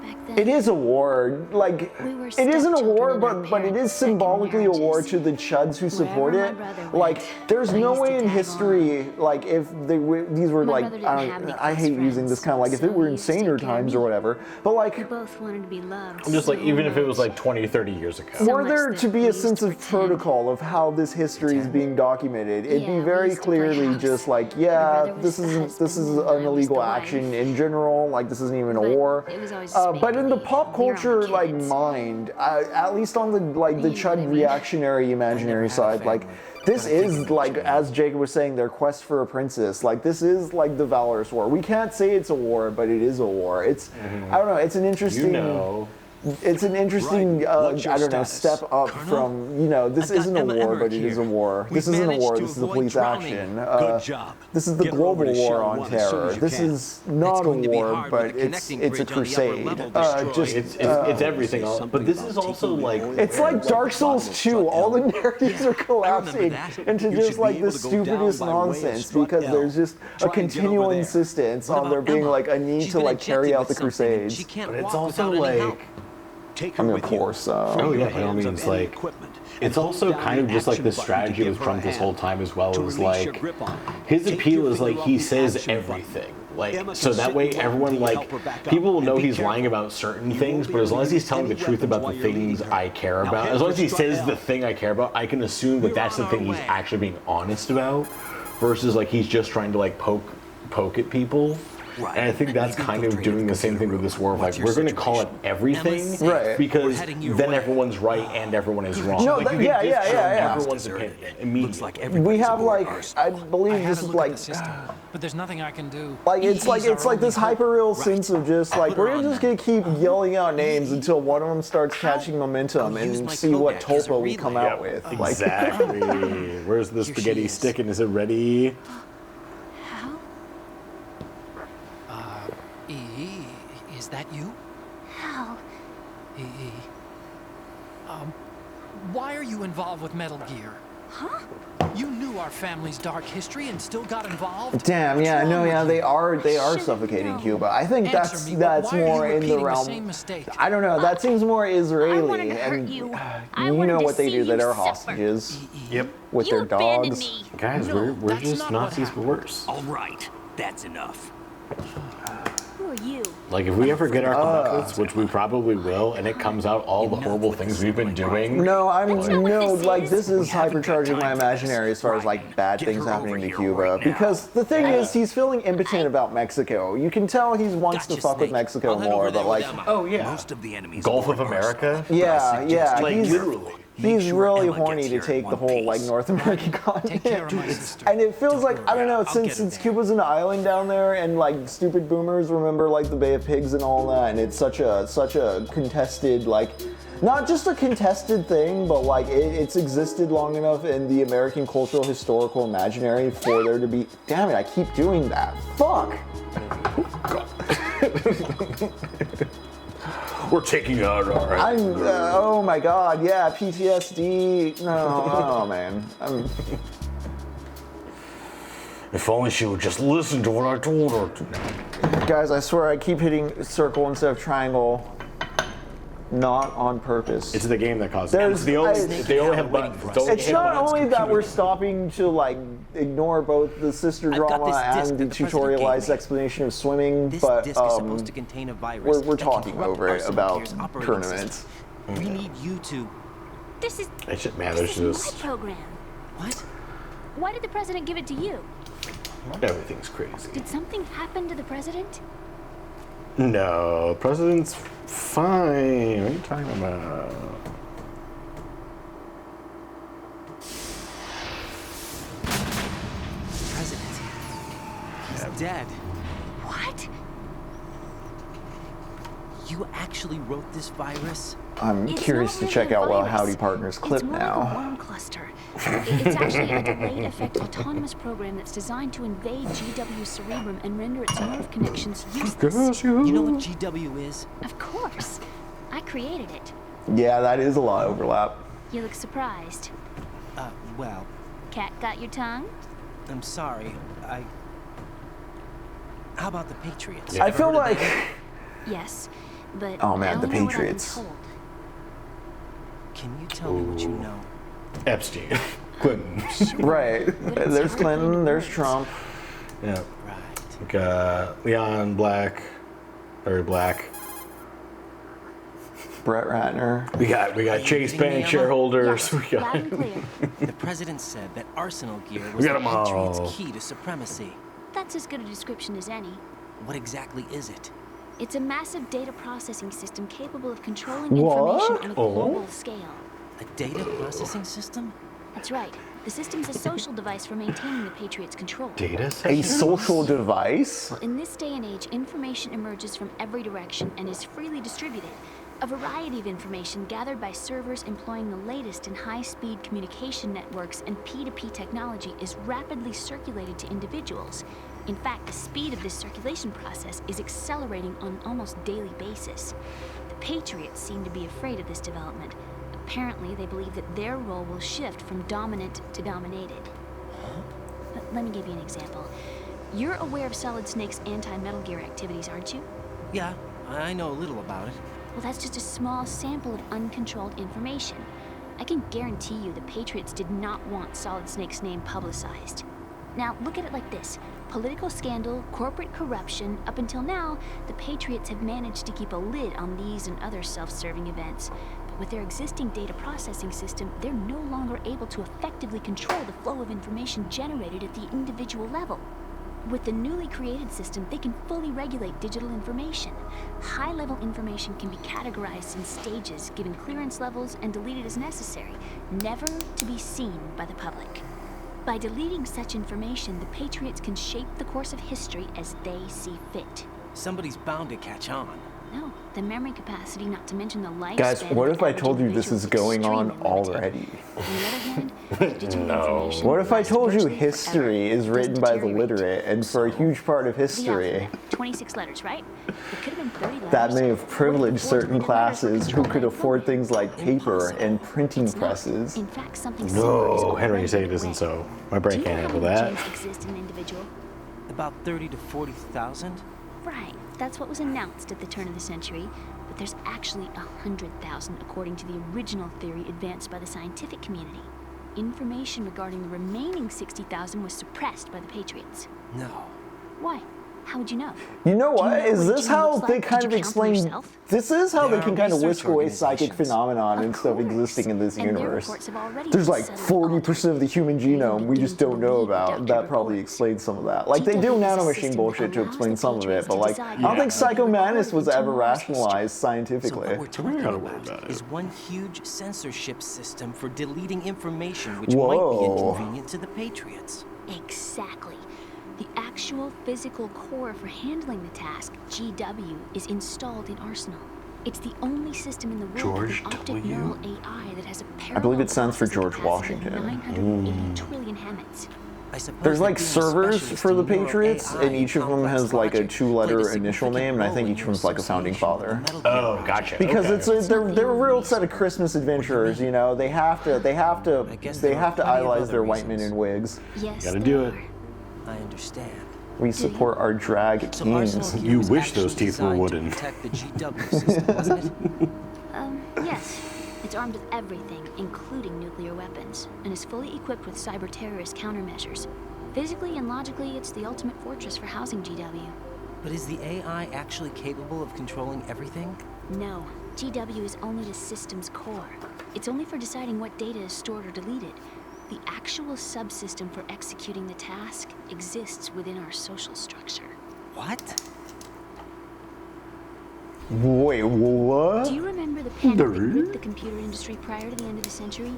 back then. it is a war. Like We were it isn't a war, stepchildren in our but it is parents' symbolically a second war marriages. to the chuds who support Wherever it. my brother Like went, there's I no used way to in tag history like if these were My like brother didn't have any I hate close using this friends, kind of like if so it were he used to insaner take care of times or me. whatever. But like We both wanted to be loved. I'm just like, so even if it was much. like 20, 30 years ago. So were much there that to be we a used sense to of pretend. protocol of how this history is being documented, it'd Yeah, be we very used to play clearly house. just like, My yeah, brother was this the is husband an and I was the illegal wife. action in general. Like this isn't even a But war. it was always But in the make-believe. pop We were culture only like kids. mind, at least on the like the You know what I chud mean? reactionary imaginary never had a side, like family, this but I think is it like was as Jacob was saying, their quest for a princess. Like this is like the valorous war. We can't say it's a war, but it is a war. It's I don't know. It's an interesting. You know. It's an interesting, Right. What's your I don't know, status? step up Colonel? from, you know, this I've got isn't a Emma war, but Erich it is a here. war. We've This isn't a managed war, to this is a avoid police drowning. action. Good job. This is the Get her over global to war Shell on 1 as soon terror. as you This can. is not a going to be war, hard but with the connecting it's a bridge on the upper crusade. level destroyed. It's everything. But this is also like... It's like Dark Souls 2. All the narratives are collapsing that. into You just should like be the able to go down stupidest by way of nonsense Strut because L. there's just Try a and get continual over there. insistence What on there about being Emma? like a need She's to been like carry injected out the with something and crusades. She can't But it's walk also without any like... help. Take her I mean, with of you. course. Oh, Free yeah, your by all hands of means, any like, equipment, and It's hold also down kind of just like action the button to strategy give of her Trump a this hand. whole time as well, To is release your like grip on her. his Take appeal your is like finger he off the says action button. everything. Like Emma so can that sit way and wait everyone until you like help her back up. people will And know be he's careful. lying about certain You things, won't but be as long as he's telling the any truth weapons about while the you're things leading her. I care Now about, head as long for as he Strut says L. the thing I care about, I can assume that We're that's the on thing our he's way. actually being honest about, versus like he's just trying to like poke at people. Right. And I think that's kind of doing the same thing with this war of like, we're going to call it everything, Right. because heading your then way. everyone's right and everyone is wrong. No, Like, that- you can yeah, yeah, discount yeah, yeah. everyone's opinion immediately. Looks like We everybody's have aboard like, Arsenal. I believe I this had is to look like, at the system, but there's nothing I can do. like it's like He's it's our like this only hope. hyper-real sense of just like Put her we're on just then. gonna keep yelling out names until one of them starts catching momentum I'll use and my see what Kodak as a topo we come relay. out with. Like, Exactly. Where's the Here spaghetti she is. sticking? Is it ready? Hal? Is that you? Hal? Why are you involved with Metal Gear? Huh? You knew our family's dark history and still got involved? damn, What's yeah, wrong no, with yeah, you? they are Should've suffocating known. Cuba. I think Answer me, that's why are you more in the repeating the realm. same mistake? I don't know. That seems more I Israeli, wanted to hurt and you. you I wanted know to what they see do. That you are suffer. hostages Yep. with You their abandoned dogs. me. Guys, No, we're that's just not what Nazis, but happened. worse. All right, that's enough. Who are you? Like, if we ever get our comeuppance, which we probably will, and it comes out all the horrible things we've been doing. No, I'm That's not what no this like is. this is haven't got hypercharging my time for imaginary this. as far as Right. like bad Get things her happening over to here Cuba. right now. Because the thing is, he's feeling impotent about Mexico. You can tell he wants to Gotcha, fuck with Snake. Mexico I'll head more, over there but like, without my- Oh, yeah. Most of the enemies Gulf aboard of America? Arsenal. yeah, But I suggest yeah, you Like, he's literally. Make he's sure really Emma horny gets to here in take the one whole like piece. North American Take care of my continent. sister. And it feels like I don't know I'll since get her there. Cuba's an island down there, and like stupid boomers remember like the Bay of Pigs and all that, and it's such a contested like. Not just a contested thing, but like it's existed long enough in the American cultural historical imaginary for there to be. Damn it! I keep doing that. Fuck. We're taking out our. I'm. Oh my God. Yeah. PTSD. No. Oh man. If only she would just listen to what I told her to. Guys, I swear I keep hitting circle instead of triangle. Not on purpose. It's the game that causes There's- it. They only, I- they only have buttons. It's not only that we're stopping to like ignore both the sister I've got drama this disc and the that the president tutorialized gave me. explanation of swimming, This but disc is supposed to contain a virus. we're that can talking corrupt over it Arsenal about Gear's operating tournaments. system. We need you to. This is It's just, man, this there's is just. my program. What? Why did the president give it to you? Everything's crazy. Did something happen to the president? No, president's fine. What are you talking about? President. He's dead. What? You actually wrote this virus? I'm It's curious not to really check a out Well virus. Howdy Partners clip It's more like a now. worm cluster. It's actually a delayed effect autonomous program that's designed to invade GW's cerebrum and render its nerve connections useless. You know what GW is? Of course. I created it. Yeah, that is a lot of overlap. You look surprised. Well, Cat got your tongue? I'm sorry. How about the Patriots? I Ever feel heard of like them? Yes, but Oh, man, I the only know what I've been Patriots. told. Can you tell me what you know? Epstein. Clinton. right. There's Clinton. There's Trump. Yeah. Right. Like, Leon Black. Larry Black. Brett Ratner. We got you Chase kidding me, Bank Emma? shareholders. Yes, We loud got. and clear. The president said that Arsenal Gear was got the 'em all. Patriots' key to supremacy. That's as good a description as any. What exactly is it? It's a massive data processing system capable of controlling What? information on a global scale. A data processing system? That's right. The system's a social device for maintaining the Patriots' control. Data A set? social device? In this day and age, information emerges from every direction and is freely distributed. A variety of information gathered by servers employing the latest in high-speed communication networks and P2P technology is rapidly circulated to individuals. In fact, the speed of this circulation process is accelerating on an almost daily basis. The Patriots seem to be afraid of this development. Apparently, they believe that their role will shift from dominant to dominated. Let me give you an example. You're aware of Solid Snake's anti-Metal Gear activities, aren't you? Yeah, I know a little about it. Well, that's just a small sample of uncontrolled information. I can guarantee you the Patriots did not want Solid Snake's name publicized. Now, look at it like this. Political scandal, corporate corruption, up until now, the Patriots have managed to keep a lid on these and other self-serving events. But with their existing data processing system, they're no longer able to effectively control the flow of information generated at the individual level. With the newly created system, they can fully regulate digital information. High-level information can be categorized in stages, given clearance levels, and deleted as necessary, never to be seen by the public. By deleting such information, the Patriots can shape the course of history as they see fit. Somebody's bound to catch on. No, the memory capacity, not to mention the lifespan. Guys, what of if I average told you this individuals is going on extremely limited. already? On the other hand, digital information What if I lasts told you virtually history forever, is written doesn't by the deteriorate. literate, and for a huge part of The history, alphabet, 26 letters, right? It could have been 30 letters. that may have What if privileged the certain board letters were classes who controlled could by afford code? things like paper Impossible. and printing It's not. presses. In fact, something similar is No, Henry already said it underway. isn't so. My brain Do you can't know handle how many that. genes exist in an individual? About 30 to 40,000? Right, that's what was announced at the turn of the century, but there's actually 100,000 according to the original theory advanced by the scientific community. Information regarding the remaining 60,000 was suppressed by the Patriots. No. Why? How would you know? You know Do you what? know Is what a this gene how looks they like? kind Did of you count them explain? yourself? This is how There they are can kind of research whisk away psychic organizations. phenomenon Of and stuff course. existing in this And their universe. reports have already There's been like subtly 40% of the human genome we just don't know about. That probably explains some of that. Like they do GW is a nanomachine system bullshit that to allows explain the some of it, Patriots but to like decide I don't think whether to psychomadness was record ever tomorrow's history. rationalized So scientifically. what we're talking kinda worried about about it. is one huge censorship system for deleting information which Whoa. might be inconvenient to the Patriots. Exactly. The actual physical core for handling the task, GW, is installed in Arsenal. It's the only system in the world George with an optic W? neural AI that has a parallel believe it stands for processing George capacity of Washington. 980 trillion Hammets. I suppose There's that like being a servers specialist for the in neural Patriots, AI and each of them complex has like a logic played two-letter initial significant name, and I role think in each of your them's like a founding association with father. the Metal Gear Oh, project. gotcha. Because Okay. they're a real set of Christmas adventurers, you know. They have to I guess there are plenty of idolize other their white men reasons. in wigs. Yes, Gotta there do it. are. I understand. We support our drag So Arsenal kings. here You was wish actually those teeth were designed wooden. to protect the GW system, wasn't it? Yes. It's armed with everything, including nuclear weapons, and is fully equipped with cyber-terrorist countermeasures. Physically and logically, it's the ultimate fortress for housing GW. But is the AI actually capable of controlling everything? No, GW is only the system's core. It's only for deciding what data is stored or deleted. The actual subsystem for executing the task exists within our social structure. What? Wait, what? Do you remember the panic that gripped the computer industry prior to the end of the century?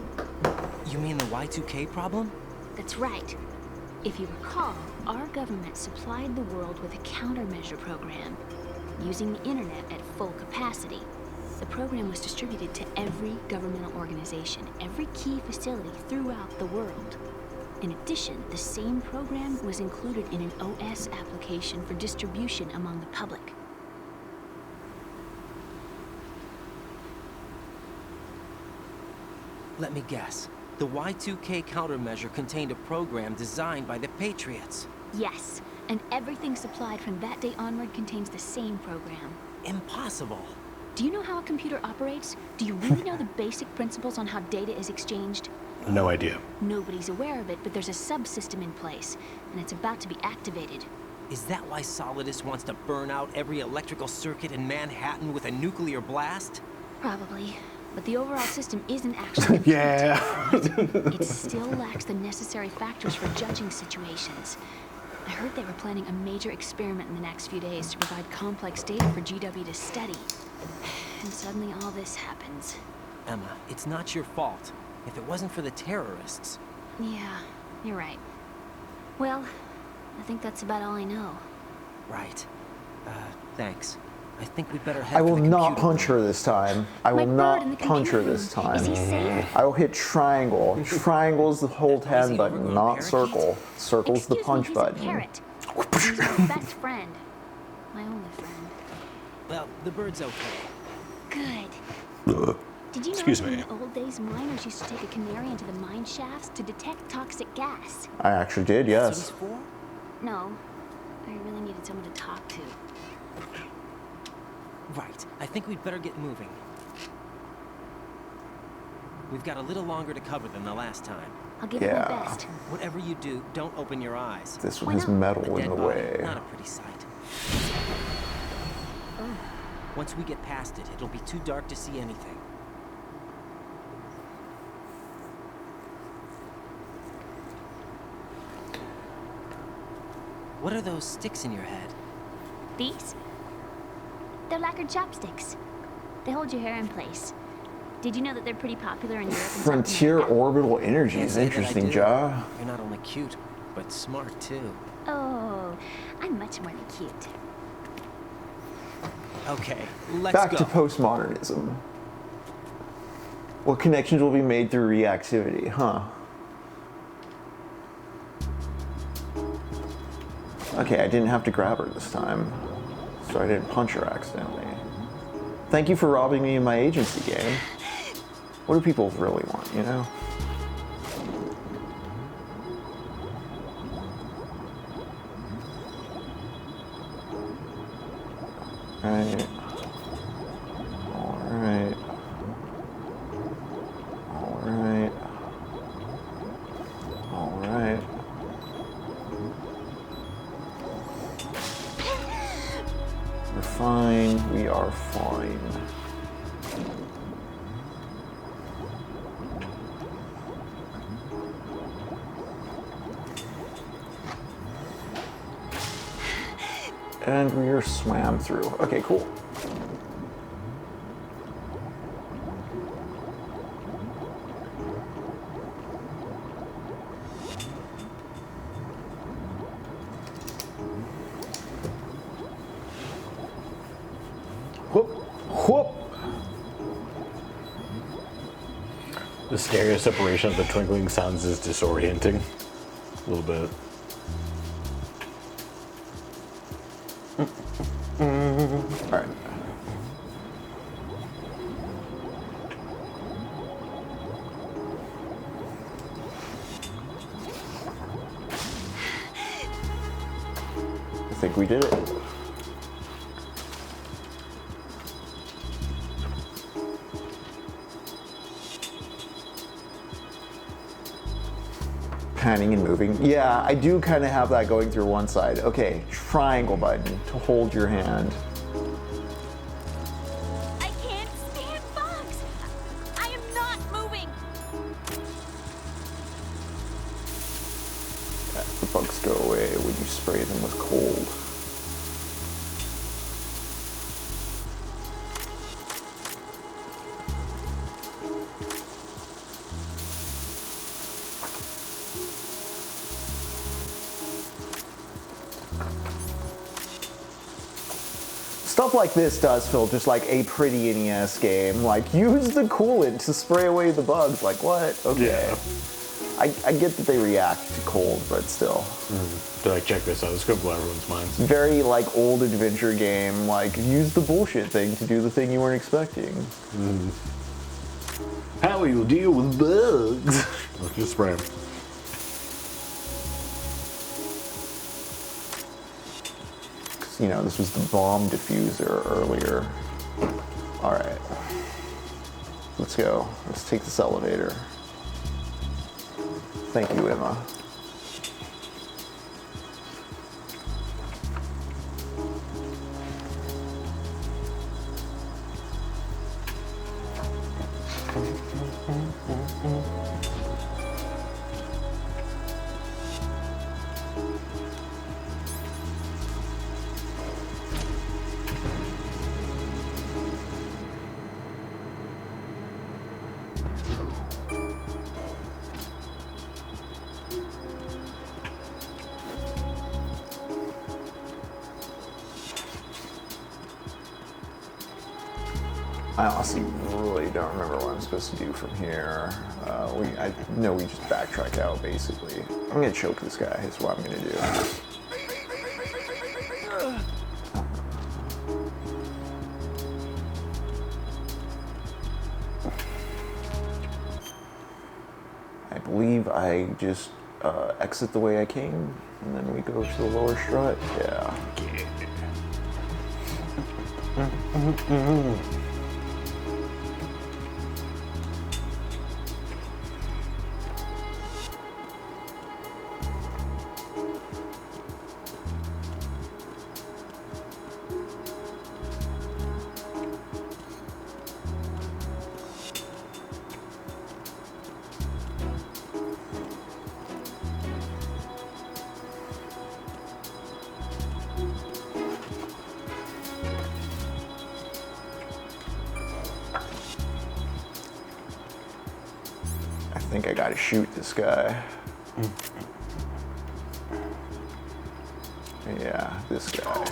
You mean the Y2K problem? That's right. If you recall, our government supplied the world with a countermeasure program, using the internet at full capacity. The program was distributed to every governmental organization, every key facility throughout the world. In addition, the same program was included in an OS application for distribution among the public. Let me guess. The Y2K countermeasure contained a program designed by the Patriots. Yes, and everything supplied from that day onward contains the same program. Impossible. Do you know how a computer operates? Do you really know the basic principles on how data is exchanged? No idea. Nobody's aware of it, but there's a subsystem in place, and it's about to be activated. Is that why Solidus wants to burn out every electrical circuit in Manhattan with a nuclear blast? Probably. But the overall system isn't actually complete. Yeah. It still lacks the necessary factors for judging situations. I heard they were planning a major experiment in the next few days to provide complex data for GW to study. And suddenly all this happens. Emma, it's not your fault. If it wasn't for the terrorists. Yeah, you're right. Well, I think that's about all I know. Right. Thanks. I think we'd better head I for will the not computer punch room. her this time. I My will bird in the not punch her computer this room. Is he time. safe? I will hit triangle. Triangle's the hold Is hand he button, overgrown not parakeet? circle. Circle's the Excuse punch me, he's button. a parrot. He's my best friend. My only friend. Well, the bird's okay. Good. Did you know Excuse that in me. the old days miners used to take a canary into the mine shafts to detect toxic gas? I actually did, That's yes. what he's for? No. I really needed someone to talk to. Right. I think we'd better get moving. We've got a little longer to cover than the last time. I'll give it Yeah. my best. Whatever you do, don't open your eyes. This Why one has not? metal A in dead the body, way. not a pretty sight. Once we get past it, it'll be too dark to see anything. What are those sticks in your head? These? They're lacquered chopsticks. They hold your hair in place. Did you know that they're pretty popular in Europe and South Frontier America? orbital energy Can't is say that I interesting, do. Ja. You're not only cute, but smart too. Oh, I'm much more than cute. Okay, let's Back go. to postmodernism. What connections will be made through reactivity, huh? Okay, I didn't have to grab her this time, so I didn't punch her accidentally. Thank you for robbing me of my agency game. What do people really want, you know? Right. Alright. Alright. Alright. We're fine. We are fine. And we are swam through. Okay, cool. Whoop, whoop. The stereo separation of the twinkling sounds is disorienting. A little bit. All right. I think we did it. Panning and moving. Yeah, I do kind of have that going through one side. Okay, triangle button to hold your hand. I can't stand bugs! I am not moving! The bugs go away when you spray them with cold. Stuff like this does feel just like a pretty NES game. Like, use the coolant to spray away the bugs. Like, what? Okay. Yeah. I get that they react to cold, but still. They're like, check this out. This could blow everyone's minds. Very, like, old adventure game. Like, use the bullshit thing to do the thing you weren't expecting. How will you deal with bugs? Let's just spray them. You know, this was the bomb diffuser earlier. All right. Let's go. Let's take this elevator. Thank you, Emma. I honestly really don't remember what I'm supposed to do from here. I know we just backtrack out, basically. I'm gonna choke this guy, is what I'm gonna do. I believe I just exit the way I came, and then we go to the lower strut. Yeah. think I gotta shoot this guy. Yeah, this guy.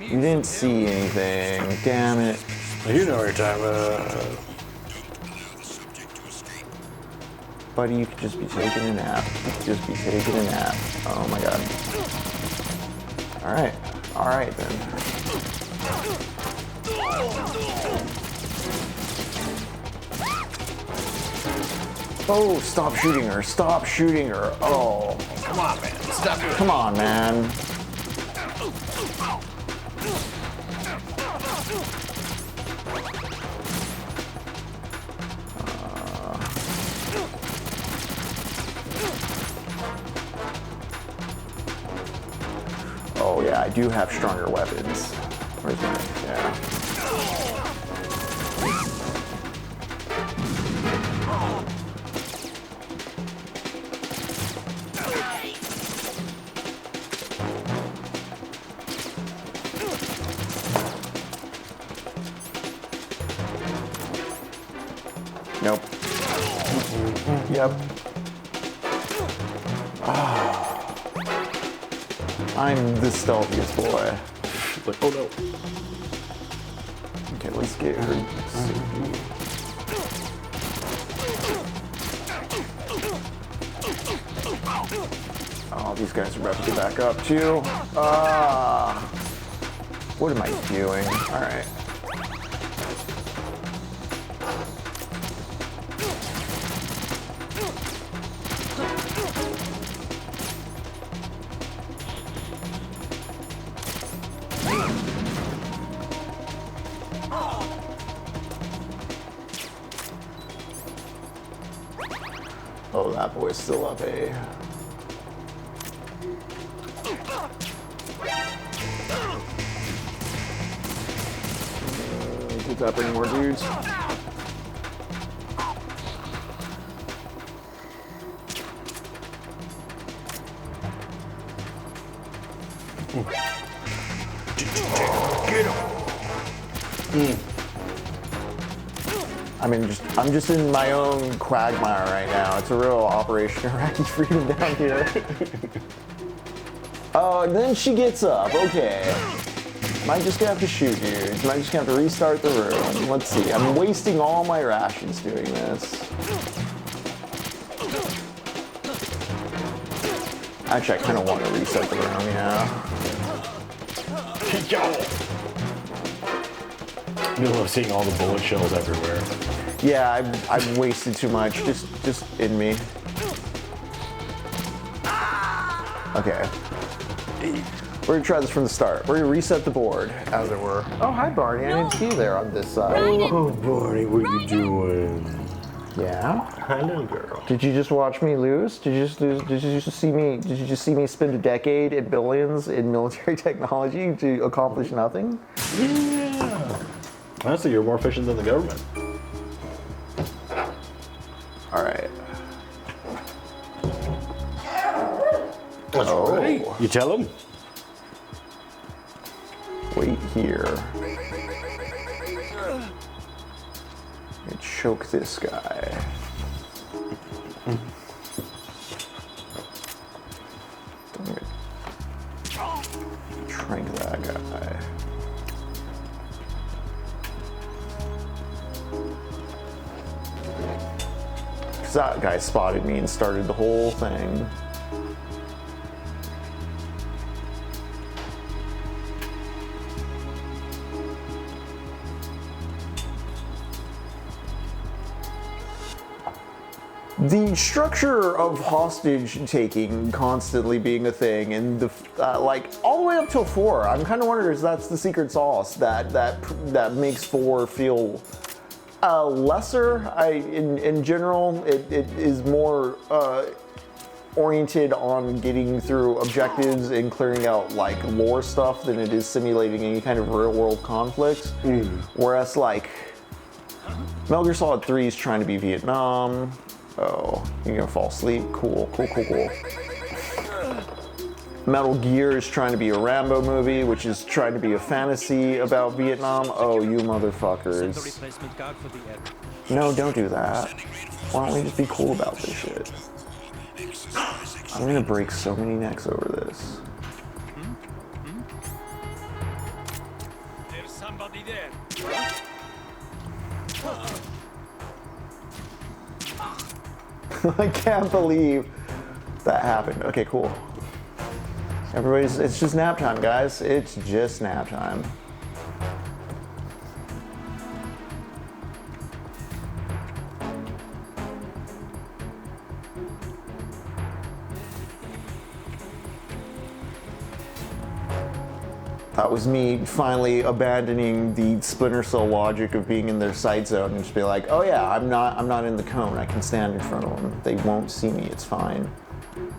You didn't see anything. Damn it. You know what you're talking about. Buddy, you could just be taking a nap. You could just be taking a nap. Oh my god. Alright. Alright then. Oh, stop shooting her. Stop shooting her. Oh. Come on, man. Stop it. Come on, man. Oh yeah, I do have stronger weapons. Where's my, yeah. Nope. Yep. I'm the stealthiest boy. Like, oh no. Okay, let's get her. Oh, these guys are about to get back up too. What am I doing? All right. Oh, that boy's still up, eh? Keep up any more dudes. Get him. I'm just in my own quagmire right now. It's a real Operation Iraqi Freedom down here. Oh, and then she gets up. Okay. Might just gonna have to shoot, dude. Might just gonna have to restart the room. Let's see. I'm wasting all my rations doing this. Actually, I kind of want to reset the room, yeah. You love seeing all the bullet shells everywhere. Yeah, I've wasted too much. Just in me. Okay. We're gonna try this from the start. We're gonna reset the board, as it were. Oh, hi, Barney. I didn't see you there on this side. Oh, Barney, what are you doing? Yeah. Hi, little girl. Did you just watch me lose? Did you just lose? Did you just see me? Did you just see me spend a decade and billions in military technology to accomplish nothing? Yeah. Honestly, you're more efficient than the government. All right. That's right. You tell him. Wait here. And choke this guy. Trank that guy. Because that guy spotted me and started the whole thing. The structure of hostage taking constantly being a thing, and the like all the way up till 4, I'm kind of wondering if that's the secret sauce that makes 4 feel lesser. In general, it is more oriented on getting through objectives and clearing out like lore stuff than it is simulating any kind of real world conflict. Whereas like Metal Gear Solid 3 is trying to be Vietnam. Oh, you're gonna fall asleep? Cool. Metal Gear is trying to be a Rambo movie, which is trying to be a fantasy about Vietnam. Oh, you motherfuckers. No, don't do that. Why don't we just be cool about this shit? I'm gonna break so many necks over this. There's somebody there. I can't believe that happened. Okay, cool. It's just nap time, guys. It's just nap time. That was me finally abandoning the splinter cell logic of being in their sight zone and just be like, oh yeah, I'm not in the cone. I can stand in front of them. They won't see me. It's fine.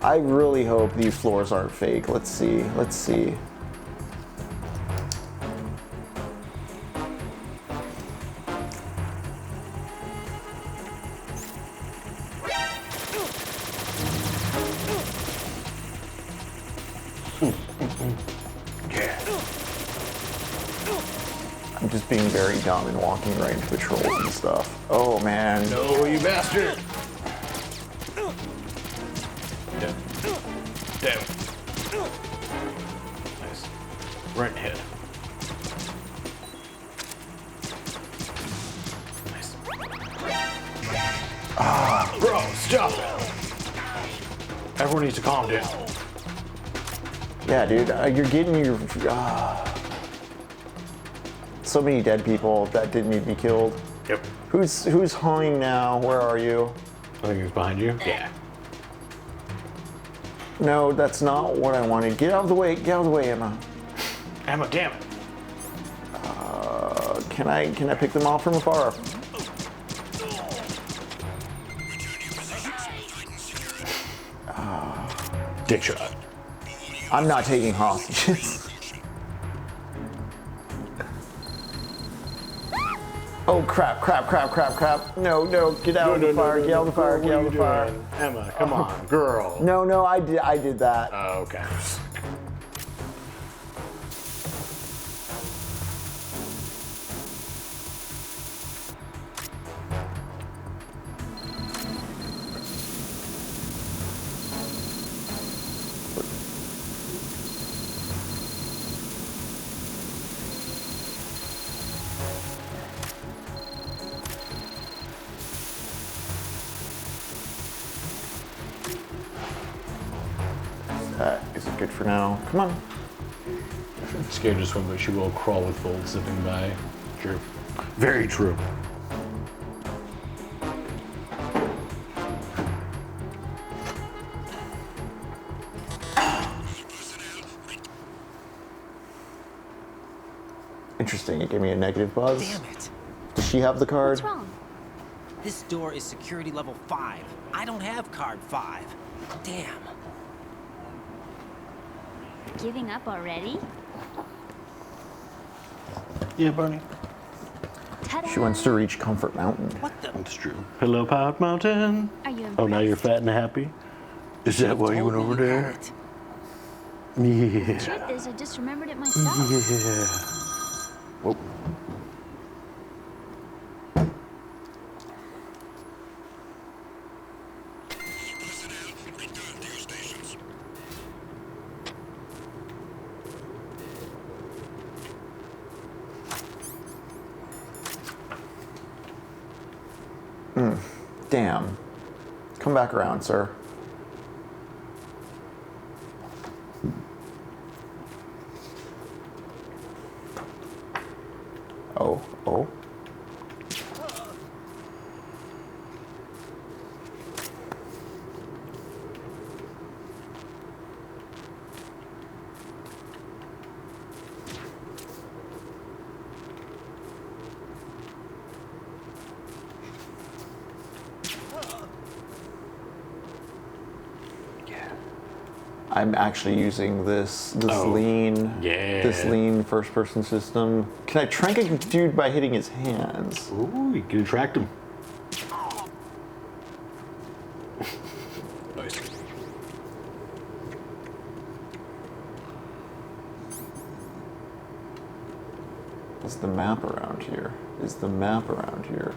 I really hope these floors aren't fake. Let's see. Let's see. I'm just being very dumb and walking right into patrols and stuff. Oh man. No, you bastard! Down. Down. Nice. Right in the head. Nice. Ah, bro, stop it! Everyone needs to calm down. Yeah, dude, you're getting your... So many dead people that didn't need to be killed. Yep. Who's hawing now? Where are you? I think he's behind you. Yeah. No, that's not what I wanted. Get out of the way. Get out of the way, Emma. Emma, damn it. Can I pick them off from afar? Dick shot. I'm not taking hostages. Oh crap, crap, crap, crap, crap. No, no, get out of the fire, get out of the fire, get out of the fire. Emma, come on, girl. No, no, I did that. Oh, okay. Is it good for now? Come on. Scared to swim, but she will crawl with fold zipping by. True. Very true. Interesting, it gave me a negative buzz. Damn it. Does she have the card? What's wrong? This door is security level 5. I don't have card 5. Damn. Giving up already? Yeah, Barney. Ta-da! She wants to reach Comfort Mountain. What the? That's true. Hello, Pout Mountain. Are you Oh, now you're impressed? fat and happy? Is that why you went over Totally there? had it. Yeah. Truth is, I just remembered it myself. Yeah. Whoa. Damn. Come back around, sir. Oh, oh. I'm actually using this lean first-person system. Can I trank a dude by hitting his hands? Ooh, you can attract him. Nice. Is the map around here? Is the map around here?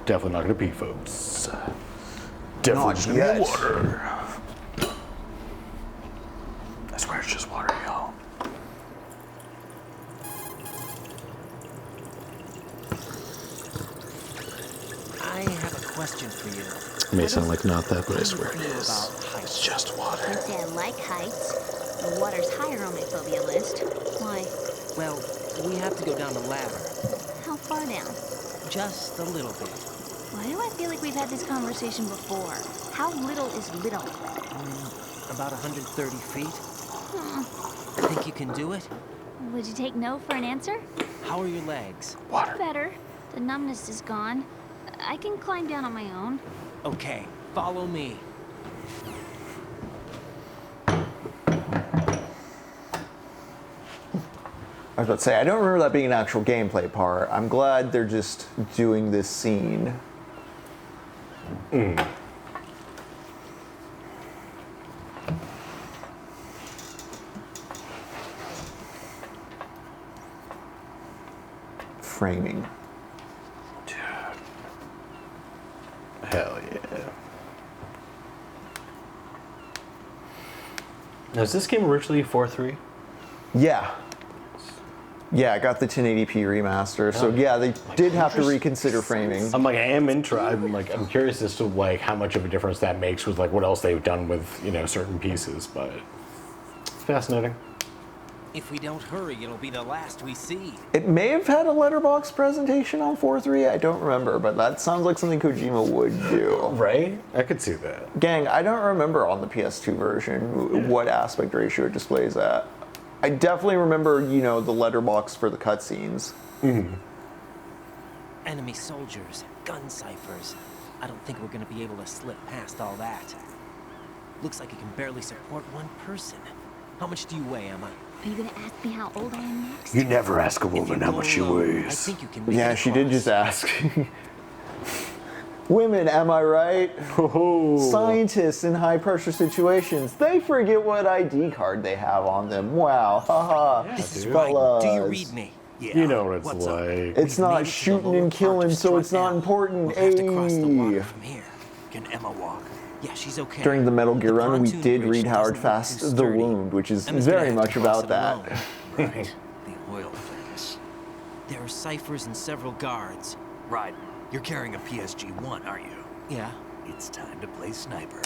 Definitely not gonna pee, folks. Definitely Not just gonna be yet. water. I swear it's just water, y'all. I have a question for you. It may sound like not that, but I How do swear you it feel is. about heights? It's just water. Can't say I like heights. The water's higher on my phobia list. Why? Well, we have to go down the ladder. How far down? Just a little bit. Why do I feel like we've had this conversation before? How little is little? About 130 feet. Think you can do it? Would you take no for an answer? How are your legs? Water. Better. The numbness is gone. I can climb down on my own. Okay, follow me. I was about to say, I don't remember that being an actual gameplay part. I'm glad they're just doing this scene. Framing. Hell yeah. Now, is this game originally 4.3? Yeah. Yeah, I got the 1080p remaster. So yeah, they did have to reconsider framing. I'm I'm curious as to like how much of a difference that makes with like what else they've done with, you know, certain pieces, but it's fascinating. If we don't hurry, it'll be the last we see. It may have had a letterbox presentation on 4.3, I don't remember, but that sounds like something Kojima would do. Right? I could see that. Gang, I don't remember on the PS2 version what aspect ratio it displays at. I definitely remember, you know, the letterbox for the cutscenes. Enemy soldiers, gun ciphers. I don't think we're gonna be able to slip past all that. Looks like it can barely support one person. How much do you weigh, Emma? Are you gonna ask me how old I am next? You never ask a If woman you how go much she alone, I weighs. think you can make Yeah, it she did across. just ask. Women, am I right? Scientists in high pressure situations, they forget what ID card they have on them. Wow, haha. This is dude. right. Do you Fellas. read me? Yeah. You know what it's What's up? like. It's We've not made it to the shooting lower and part killing, of so it's not Strut L. important. We'll have to cross the water Ayy. from here. Can Emma walk? Yeah, she's okay. During the Metal Gear The run, we pontoon did bridge read Howard doesn't look Fast too The sturdy. Wound, which is Emma's gonna very have to much cross about it that. alone. Right. The oil things. There are ciphers and several guards. Right. You're carrying a PSG-1, aren't you? Yeah. It's time to play sniper.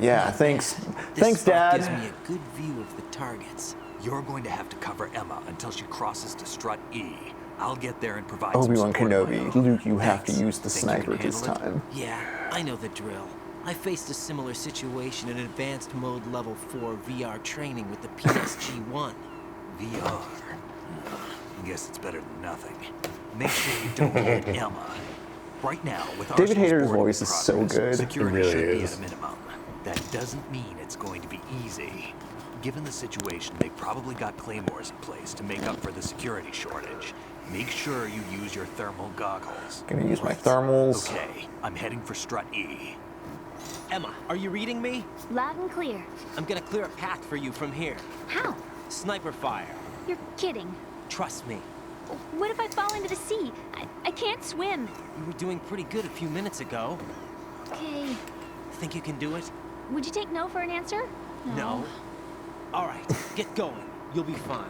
Yeah, thanks. This Thanks, spot gives Dad. me a good view of the targets. You're going to have to cover Emma until she crosses to strut E. I'll get there and provide Obi-Wan some support of my Kenobi, own. Luke, you have to Thanks. use the Think you sniper can this handle it? time. Yeah, I know the drill. I faced a similar situation in advanced mode level 4 VR training with the PSG-1. VR. I guess it's better than nothing. Make sure you don't hit Emma. Right now, with David Arsenal's Hayter's boarding voice is so progress, good. Security It really should be is. at a minimum. That doesn't mean it's going to be easy. Given the situation, they probably got claymores in place to make up for the security shortage. Make sure you use your thermal goggles. Gonna use my thermals. Okay, I'm heading for strut E. Emma, are you reading me? Loud and clear. I'm gonna clear a path for you from here. How? Sniper fire. You're kidding. Trust me. What if I fall into the sea? I can't swim. You were doing pretty good a few minutes ago. Okay. Think you can do it? Would you take no for an answer? No. All right, get going. You'll be fine.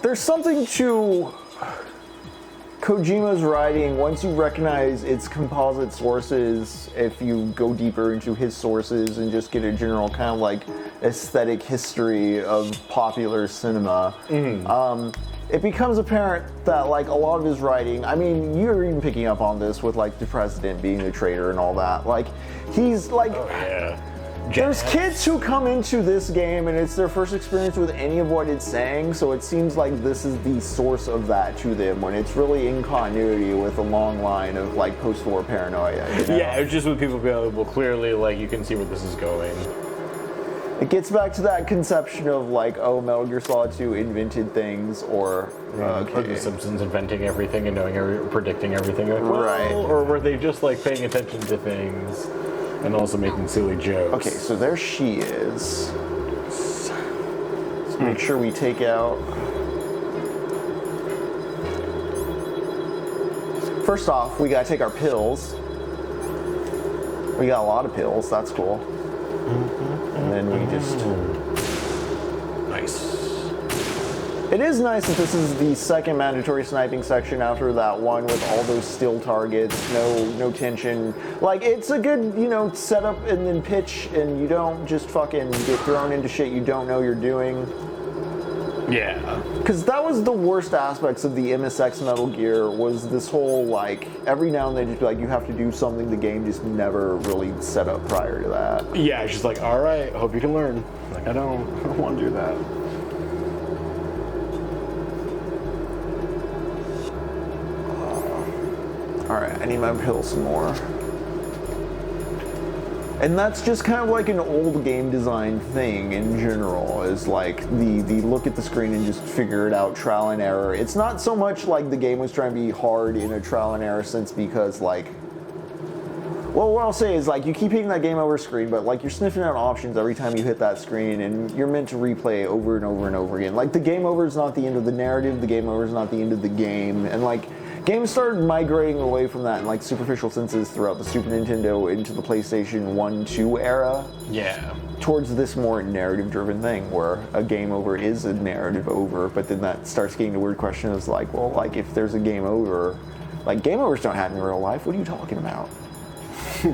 There's something to Kojima's writing, once you recognize its composite sources, if you go deeper into his sources and just get a general kind of like aesthetic history of popular cinema, it becomes apparent that like a lot of his writing, I mean, you're even picking up on this with like the president being a traitor and all that. Like, he's like, Yeah. there's kids who come into this game and it's their first experience with any of what it's saying, so it seems like this is the source of that to them when it's really in continuity with a long line of like post-war paranoia. You know? Yeah, it's just with people being like, well, clearly, like, you can see where this is going. It gets back to that conception of like, oh, Metal Gear Solid 2 invented things, or Or the Simpsons inventing everything and knowing predicting everything. Like, well, Right. Or were they just like paying attention to things and also making silly jokes? Okay, so there she is. Let's make sure we take out. First off, we gotta take our pills. We got a lot of pills, that's cool. And then we just... Nice. It is nice that this is the second mandatory sniping section after that one with all those still targets, no tension. Like, it's a good, you know, setup and then pitch, and you don't just fucking get thrown into shit you don't know you're doing. Yeah. Because that was the worst aspects of the MSX Metal Gear, was this whole, like, every now and then just be like, you have to do something the game just never really set up prior to that. Yeah, it's just like, all right, hope you can learn. Like, I don't want to do that. Alright, I need my pills some more. And that's just kind of like an old game design thing in general, is like the look at the screen and just figure it out, trial and error. It's not so much like the game was trying to be hard in a trial and error sense, because like, well, what I'll say is like, you keep hitting that game over screen, but like you're sniffing out options every time you hit that screen, and you're meant to replay over and over and over again. Like, the game over is not the end of the narrative, the game over is not the end of the game, and like, games started migrating away from that in like superficial senses throughout the Super Nintendo into the PlayStation 1-2 era. Yeah. Towards this more narrative-driven thing, where a game over is a narrative over, but then that starts getting the weird question of like, well, like if there's a game over, like game overs don't happen in real life. What are you talking about?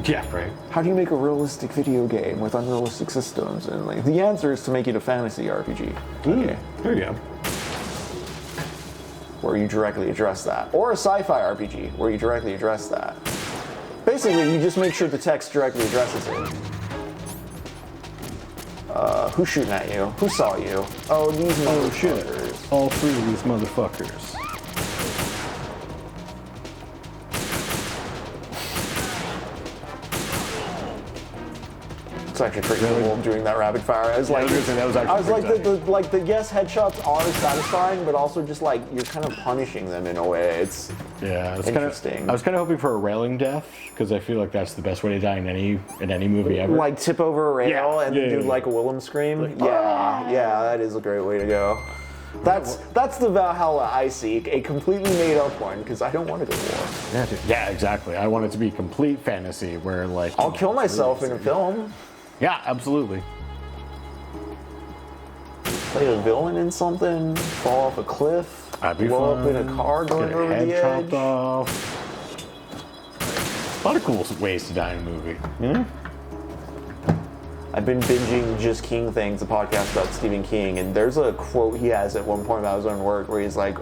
Yeah, right. How do you make a realistic video game with unrealistic systems? And like, the answer is to make it a fantasy RPG. Okay. There you go. Where you directly address that. Or a sci-fi RPG, where you directly address that. Basically, you just make sure the text directly addresses it. Who's shooting at you? Who saw you? Oh, these motherfuckers. All three of these motherfuckers. It's actually pretty cool doing that rapid fire. I was like, that was actually I was like, pretty the yes headshots are satisfying, but also just like you're kind of punishing them in a way. It's interesting. I was kind of hoping for a railing death, because I feel like that's the best way to die in any movie ever. Like tip over a rail and Yeah, do yeah. like a Willem scream. Like, yeah, that is a great way to go. That's the Valhalla I seek, a completely made up one, because I don't want to go to war. Yeah, dude. Yeah, exactly. I want it to be complete fantasy, where like I'll kill myself in a film. Yeah, absolutely. Play a villain in something, fall off a cliff, That'd be blow fun. up in a car going Get a over head the edge. chopped off. A lot of cool ways to die in a movie. I've been binging Just King Things, a podcast about Stephen King, and there's a quote he has at one point about his own work where he's like,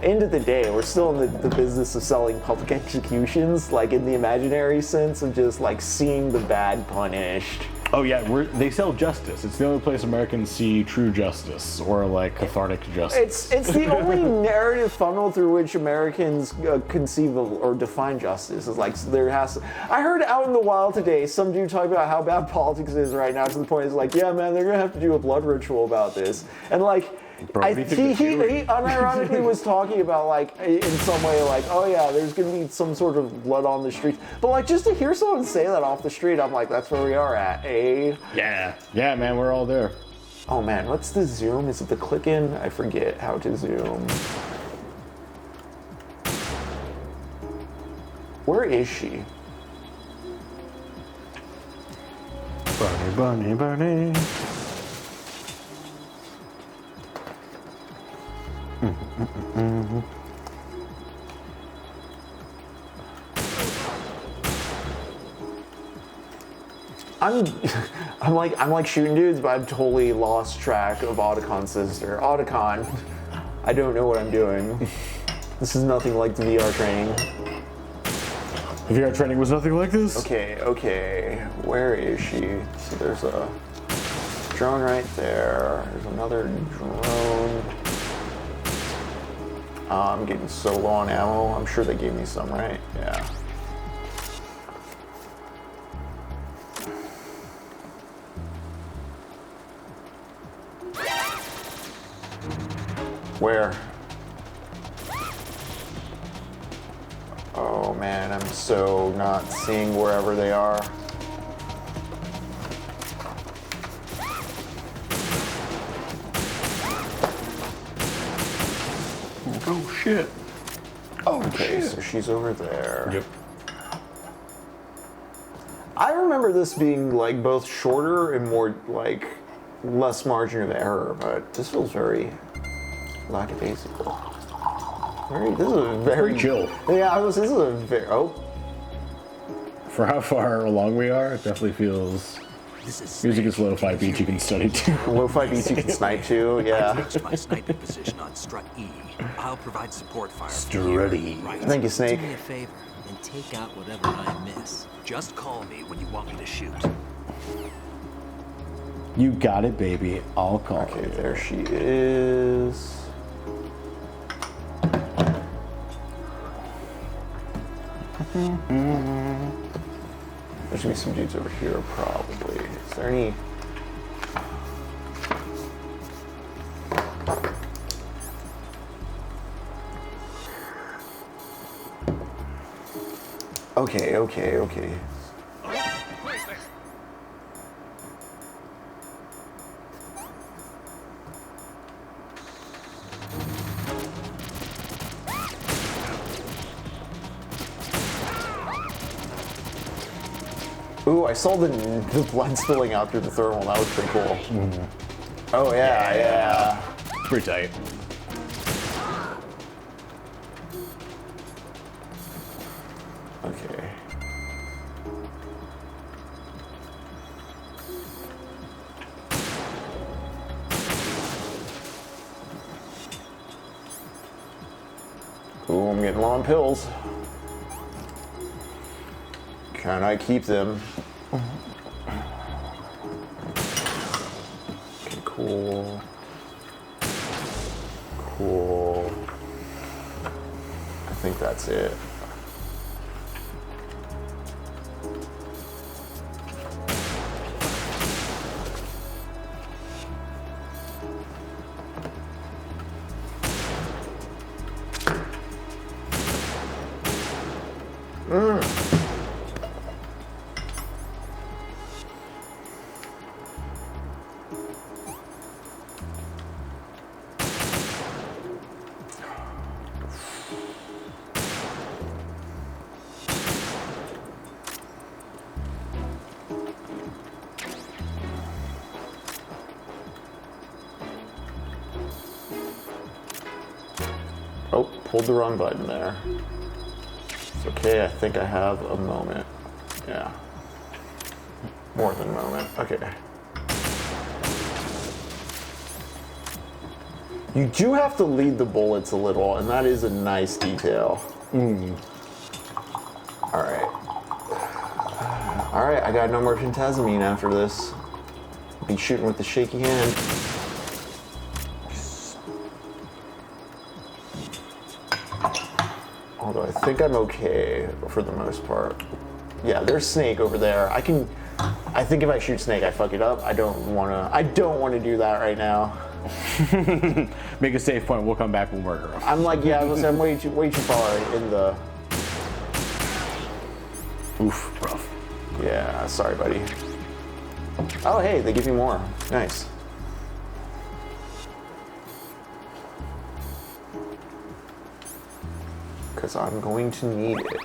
end of the day, we're still in the business of selling public executions, like in the imaginary sense of just like seeing the bad punished. Oh yeah, they sell justice. It's the only place Americans see true justice, or like cathartic justice. It's the only narrative funnel through which Americans conceive of or define justice. It's like there has to, I heard out in the wild today some dude talking about how bad politics is right now, to the point it's like, yeah man, they're gonna have to do a blood ritual about this. And like, Bro, he unironically was talking about like, in some way, like, oh yeah, there's gonna be some sort of blood on the street. But like, just to hear someone say that off the street, I'm like, that's where we are at, eh? Yeah, man, we're all there. Oh man, what's the zoom? Is it the click in? I forget how to zoom. Where is she? Bunny. I'm like shooting dudes, but I've totally lost track of Otacon's sister. Otacon, I don't know what I'm doing. This is nothing like the VR training. The VR training was nothing like this. Okay, where is she? So there's a drone right there. There's another drone. I'm getting so low on ammo. I'm sure they gave me some, right? Yeah. Where? Oh man, I'm so not seeing wherever they are. Oh shit. Okay, so she's over there. Yep. I remember this being like both shorter and more like less margin of error, but this feels very lackadaisical. This is a very chill. Yeah, this is a very For how far along we are, it definitely feels. This is Music is lo-fi beats you can study too. lo-fi beats you can snipe too. I Yeah. fixed my sniping position on strut E. I'll provide support fire. from Strut here. E. Right. Thank you, Snake. Do me a favor and take out whatever I miss. Just call me when you want me to shoot. You got it, baby. I'll call Okay, it. there she is. There's gonna be some dudes over here, probably. Is there any? Okay. Ooh, I saw the blood spilling out through the thermal. That was pretty cool. Oh yeah. Pretty tight. Okay. Ooh, I'm getting low on pills. Can I keep them? Okay, cool. Cool. I think that's it. Oh, pulled the wrong button there. It's okay, I think I have a moment. Yeah. More than a moment. Okay. You do have to lead the bullets a little, and that is a nice detail. Alright. Alright, I got no more phantasmine after this. Be shooting with the shaky hand. Although I think I'm okay for the most part. Yeah, there's Snake over there. I think if I shoot Snake, I fuck it up. I don't wanna do that right now. Make a safe point. We'll come back. We'll murder him. I'm like, yeah, listen, I'm way too far in the. Oof, rough. Yeah, sorry, buddy. Oh, hey, they give you more. Nice. Because I'm going to need it.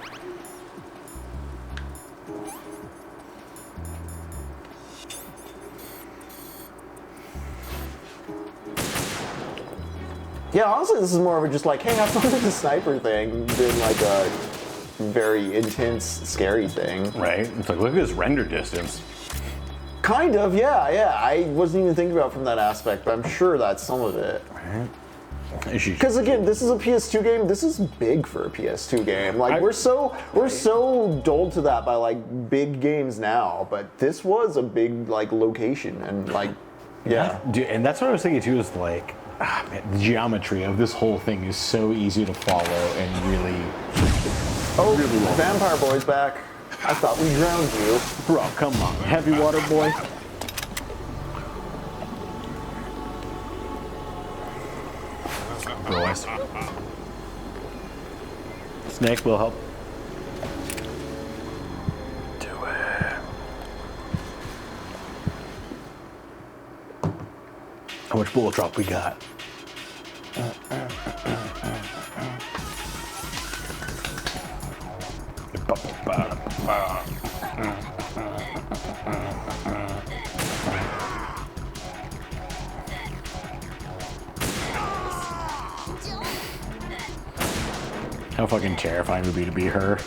Yeah, honestly, this is more of a just like, hey, have fun with the sniper thing than like a very intense, scary thing. Right? It's like, look at this render distance. Kind of, yeah. I wasn't even thinking about it from that aspect, but I'm sure that's some of it. Right? Because again, this is a PS2 game. This is big for a PS2 game. Like we're so dulled to that by like big games now, but this was a big like location and like, yeah. Dude, and that's what I was thinking too. Is like, man, the geometry of this whole thing is so easy to follow and really. Oh, really well. Vampire Boy's back. I thought we drowned you. Bro, come on, heavy water boy. otherwise. Snake will help. Do it. How much bullet drop we got? How fucking terrifying would it be to be her?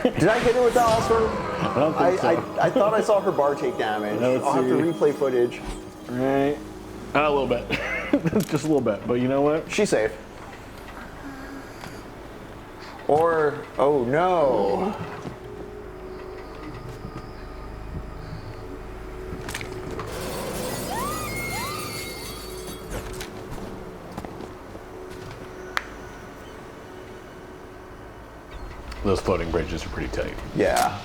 Did I hit her with that last one? I don't think so. I thought I saw her bar take damage. Let's I'll have to see. replay footage. Right. A little bit. Just a little bit. But you know what? She's safe. Or, oh no. Those floating bridges are pretty tight. Yeah.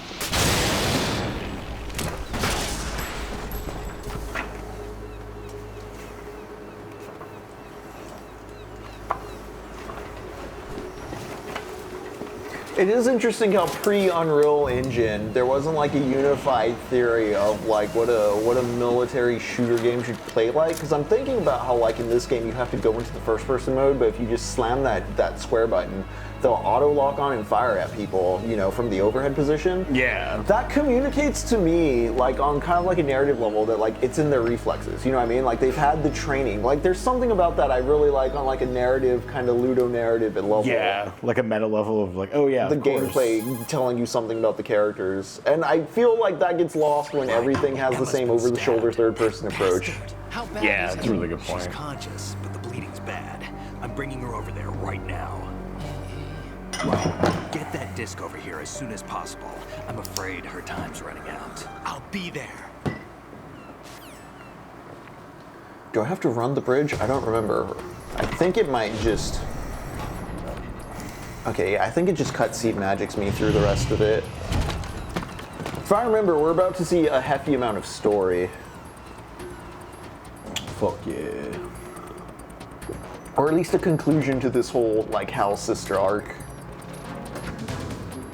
It is interesting how pre-Unreal Engine, there wasn't like a unified theory of like what a military shooter game should play like. Because I'm thinking about how like in this game you have to go into the first-person mode, but if you just slam that square button, they'll auto-lock on and fire at people, you know, from the overhead position. Yeah. That communicates to me, like, on kind of like a narrative level that, like, it's in their reflexes, you know what I mean? Like, they've had the training. Like, there's something about that I really like on, like, a narrative, kind of ludo-narrative level. Yeah, like a meta level of like, oh yeah, The of course. gameplay telling you something about the characters. And I feel like that gets lost when everything has the Emma's same been over-the-shoulder stabbed. third-person approach. How bad Yeah, is that's it? a really good She's point. conscious, but the bleeding's bad. I'm bringing her over there right now. Get that disc over here as soon as possible. I'm afraid her time's running out. I'll be there. Do I have to run the bridge? I don't remember. I think it might just... Okay, yeah, I think it just cutscene magics me through the rest of it. If I remember, we're about to see a hefty amount of story. Fuck yeah. Or at least a conclusion to this whole, like, Hal's sister arc.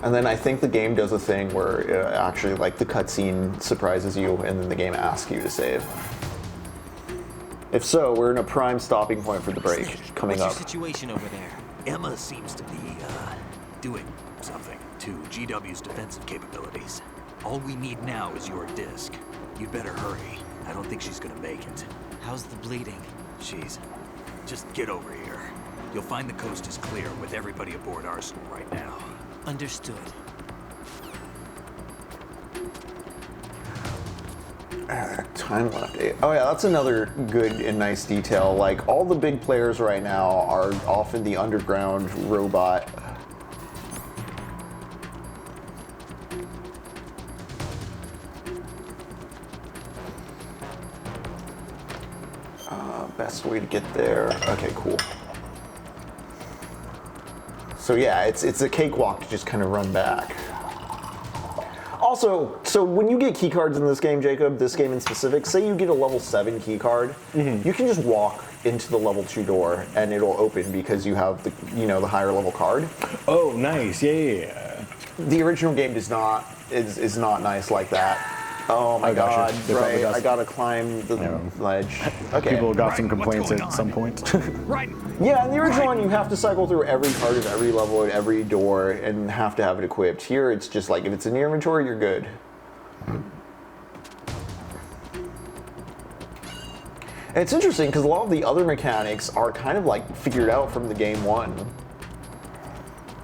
And then I think the game does a thing where actually, like, the cutscene surprises you and then the game asks you to save. If so, we're in a prime stopping point for the break coming What's up. your situation over there? Emma seems to be, doing something to GW's defensive capabilities. All we need now is your disc. You'd better hurry. I don't think she's gonna make it. How's the bleeding? Just get over here. You'll find the coast is clear with everybody aboard Arsenal right now. Understood. Time left. Oh yeah, that's another good and nice detail. Like, all the big players right now are off in the underground robot. Best way to get there. Okay, cool. So yeah, it's a cakewalk to just kind of run back. Also, so when you get keycards in this game, Jacob, this game in specific, say you get a level 7 keycard, you can just walk into the level 2 door and it'll open because you have the, you know, the higher level card. Oh, nice. Yeah. The original game does not is not nice like that. Oh my I gotcha. god, They probably right, got I gotta climb the Yeah. ledge. Okay. People got some Right, what's complaints going at on? some point. Right. Yeah, in the original one, you have to cycle through every card of every level at every door and have to have it equipped. Here, it's just like, if it's in your inventory, you're good. And it's interesting because a lot of the other mechanics are kind of like figured out from the game one.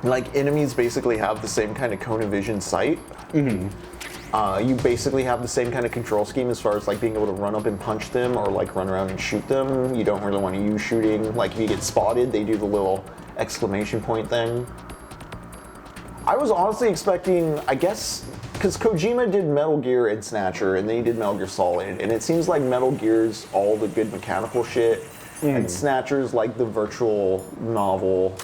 Like, enemies basically have the same kind of cone of vision sight. You basically have the same kind of control scheme as far as like being able to run up and punch them or like run around and shoot them. You don't really want to use shooting. Like, if you get spotted, they do the little exclamation point thing. I was honestly expecting, I guess, because Kojima did Metal Gear and Snatcher, and then he did Metal Gear Solid, and it seems like Metal Gear's all the good mechanical shit, and Snatcher's like the virtual novel,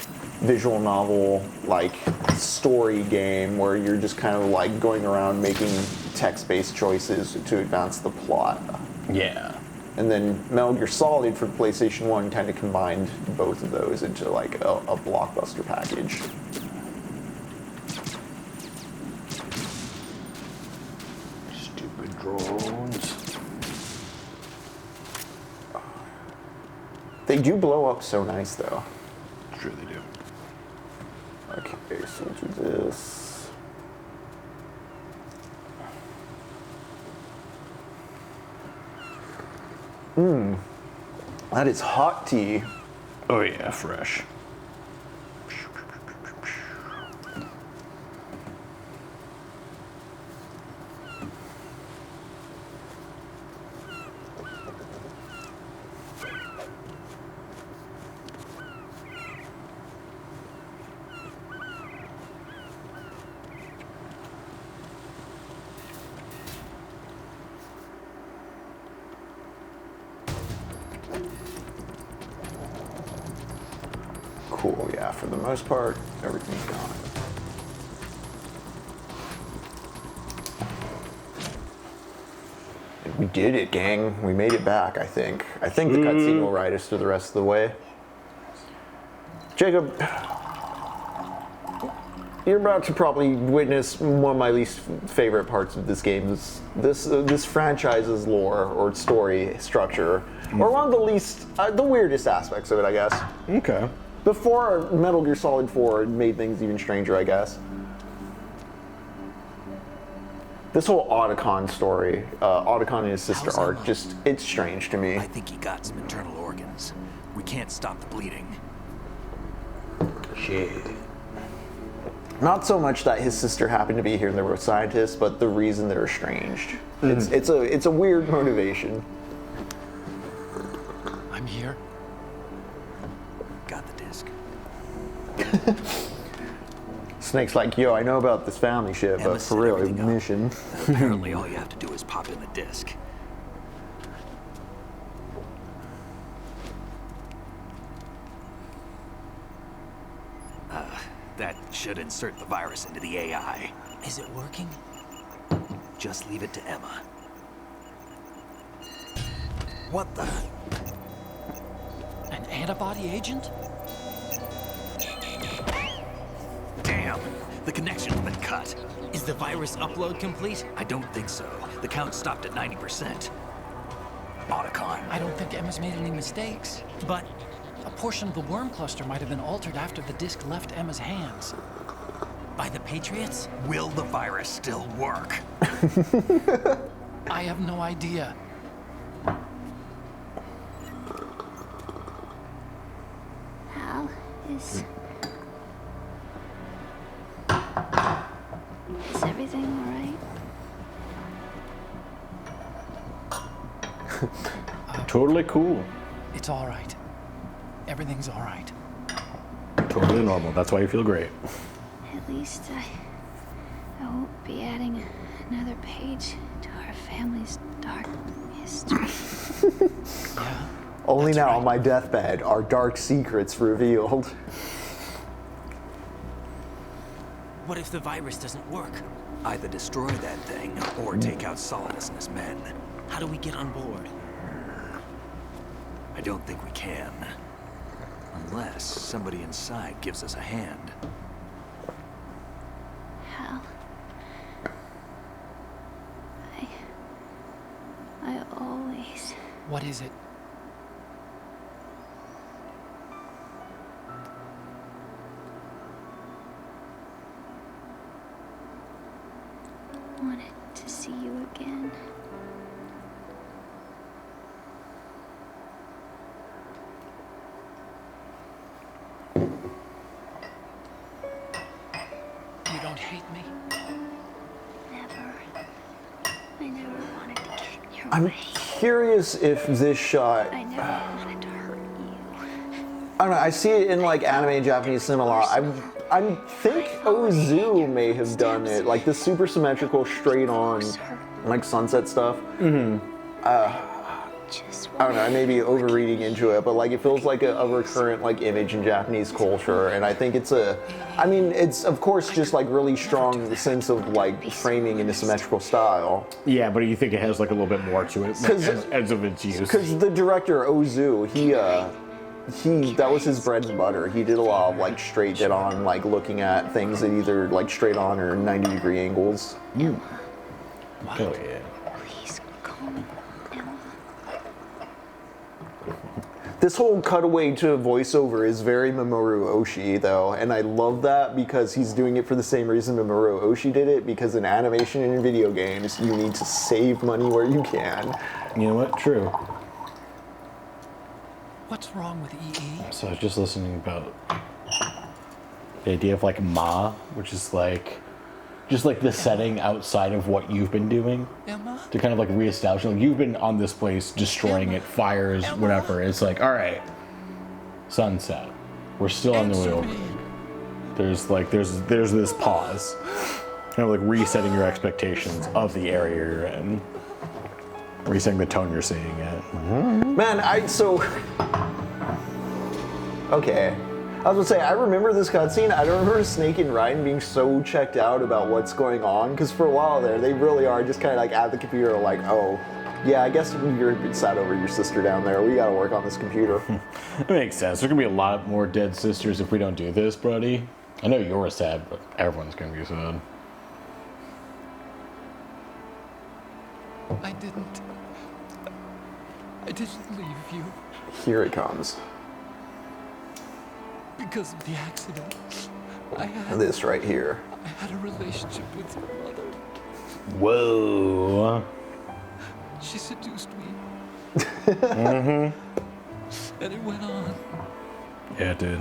visual novel, like story game where you're just kind of like going around making text-based choices to advance the plot. Yeah. And then Metal Gear Solid for the PlayStation 1 kind of combined both of those into like a blockbuster package. Stupid drones. They do blow up so nice though. Sure they do. Okay, so we'll do this. That is hot tea. Oh yeah, fresh. Cool, yeah, for the most part, everything's gone. And we did it, gang. We made it back, I think. I think the cutscene will ride us through the rest of the way. Jacob, you're about to probably witness one of my least favorite parts of this game. This franchise's lore or story structure, or one of the least, the weirdest aspects of it, I guess. Okay. Before Metal Gear Solid 4 made things even stranger, I guess. This whole Otacon story, Otacon and his sister Arc, just, it's strange to me. I think he got some internal organs. We can't stop the bleeding. Shit. Not so much that his sister happened to be here and they were scientists, but the reason they're estranged. It's a weird motivation. I'm here. Got the disc. Snake's like, yo, I know about this family shit, but Emma for set real, everything up. mission. Apparently all you have to do is pop in the disc. That should insert the virus into the AI. Is it working? Just leave it to Emma. What the? An antibody agent? Damn! The connection's been cut. Is the virus upload complete? I don't think so. The count stopped at 90%. Otacon. I don't think Emma's made any mistakes. But A portion of the worm cluster might have been altered after the disc left Emma's hands. by the Patriots? Will the virus still work? I have no idea. Hal, is everything all right? Totally cool. It's all right. Everything's all right. Totally normal. That's why you feel great. At least I won't be adding another page to our family's dark history. Yeah. Only That's now right. on my deathbed are dark secrets revealed. What if the virus doesn't work? Either destroy that thing or take out Solidus and his men. How do we get on board? I don't think we can. Unless somebody inside gives us a hand. Hal, I always... What is it? wanted to see you again. You don't hate me? Never. I never wanted to get in your I'm way. curious if this shot, I never wanted to hurt you. I don't know, I see it in like anime and Japanese cinema a lot. I think Ozu may have done it, like the super symmetrical, straight on, like sunset stuff. I don't know, I may be overreading into it, but like it feels like a recurrent like image in Japanese culture, and I think it's it's of course just like really strong sense of like framing in a symmetrical style. Yeah, but you think it has like a little bit more to it as of its use? Because the director Ozu, he that was his bread and butter. He did a lot of like straight dead on, like looking at things at either like straight on or 90-degree angles. Oh yeah. Please calm Emma. This whole cutaway to voiceover is very Mamoru Oshii, though, and I love that because he's doing it for the same reason Mamoru Oshii did it, because in animation and in video games, you need to save money where you can. You know what? True. What's wrong with EE? So I was just listening about the idea of like Ma, which is like just like the setting outside of what you've been doing. Emma? To kind of like reestablish, like you've been on this place, destroying it, fires, whatever. It's like, all right, sunset. We're still on the wheel. There's this pause, kind of like resetting your expectations of the area you're in, resetting the tone you're seeing it. Man, okay. I was gonna say, I remember this cutscene. I don't remember Snake and Ryan being so checked out about what's going on, because for a while there, they really are just kind of like at the computer, like, oh, yeah, I guess you're sad over your sister down there. We gotta work on this computer. It makes sense. There's gonna be a lot more dead sisters if we don't do this, buddy. I know you're sad, but everyone's gonna be sad. I didn't leave you Here it comes. because of the accident. I had This right here. a relationship with your mother. Whoa. She seduced me. And it went on. Yeah, it did.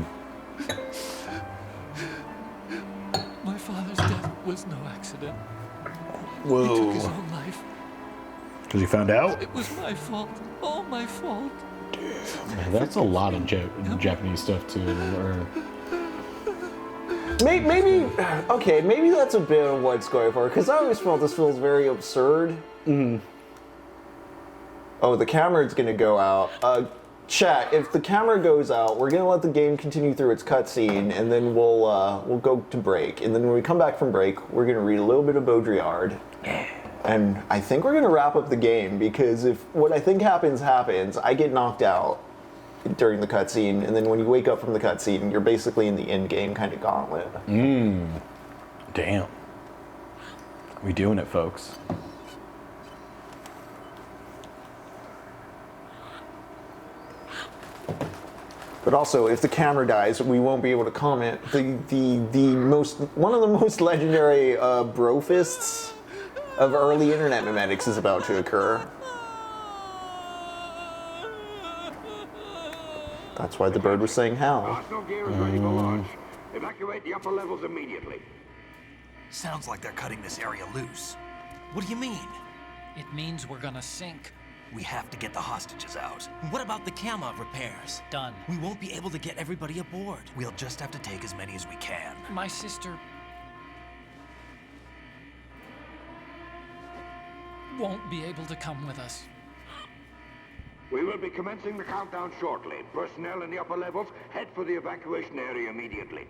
My father's death was no accident. Whoa. He took his own life. Because you found out? It was my fault. All my fault. Man, that's a lot of Japanese stuff too. Maybe, okay, maybe that's a bit of what's going for, because I always felt this feels very absurd. Oh, the camera's gonna go out. Chat, if the camera goes out, we're gonna let the game continue through its cutscene, and then we'll go to break. And then when we come back from break, we're gonna read a little bit of Baudrillard. And I think we're gonna wrap up the game, because if what I think happens, I get knocked out during the cutscene, and then when you wake up from the cutscene, you're basically in the end game kind of gauntlet. Damn. We doing it, folks. But also, if the camera dies, we won't be able to comment. One of the most legendary brofists of early internet memetics is about to occur. That's why the bird was saying how. Arsenal gear is ready for launch. Evacuate the upper levels immediately. Sounds like they're cutting this area loose. What do you mean? It means we're gonna sink. We have to get the hostages out. What about the camo repairs? Done. We won't be able to get everybody aboard. We'll just have to take as many as we can. My sister won't be able to come with us. We will be commencing the countdown shortly. Personnel in the upper levels, head for the evacuation area immediately.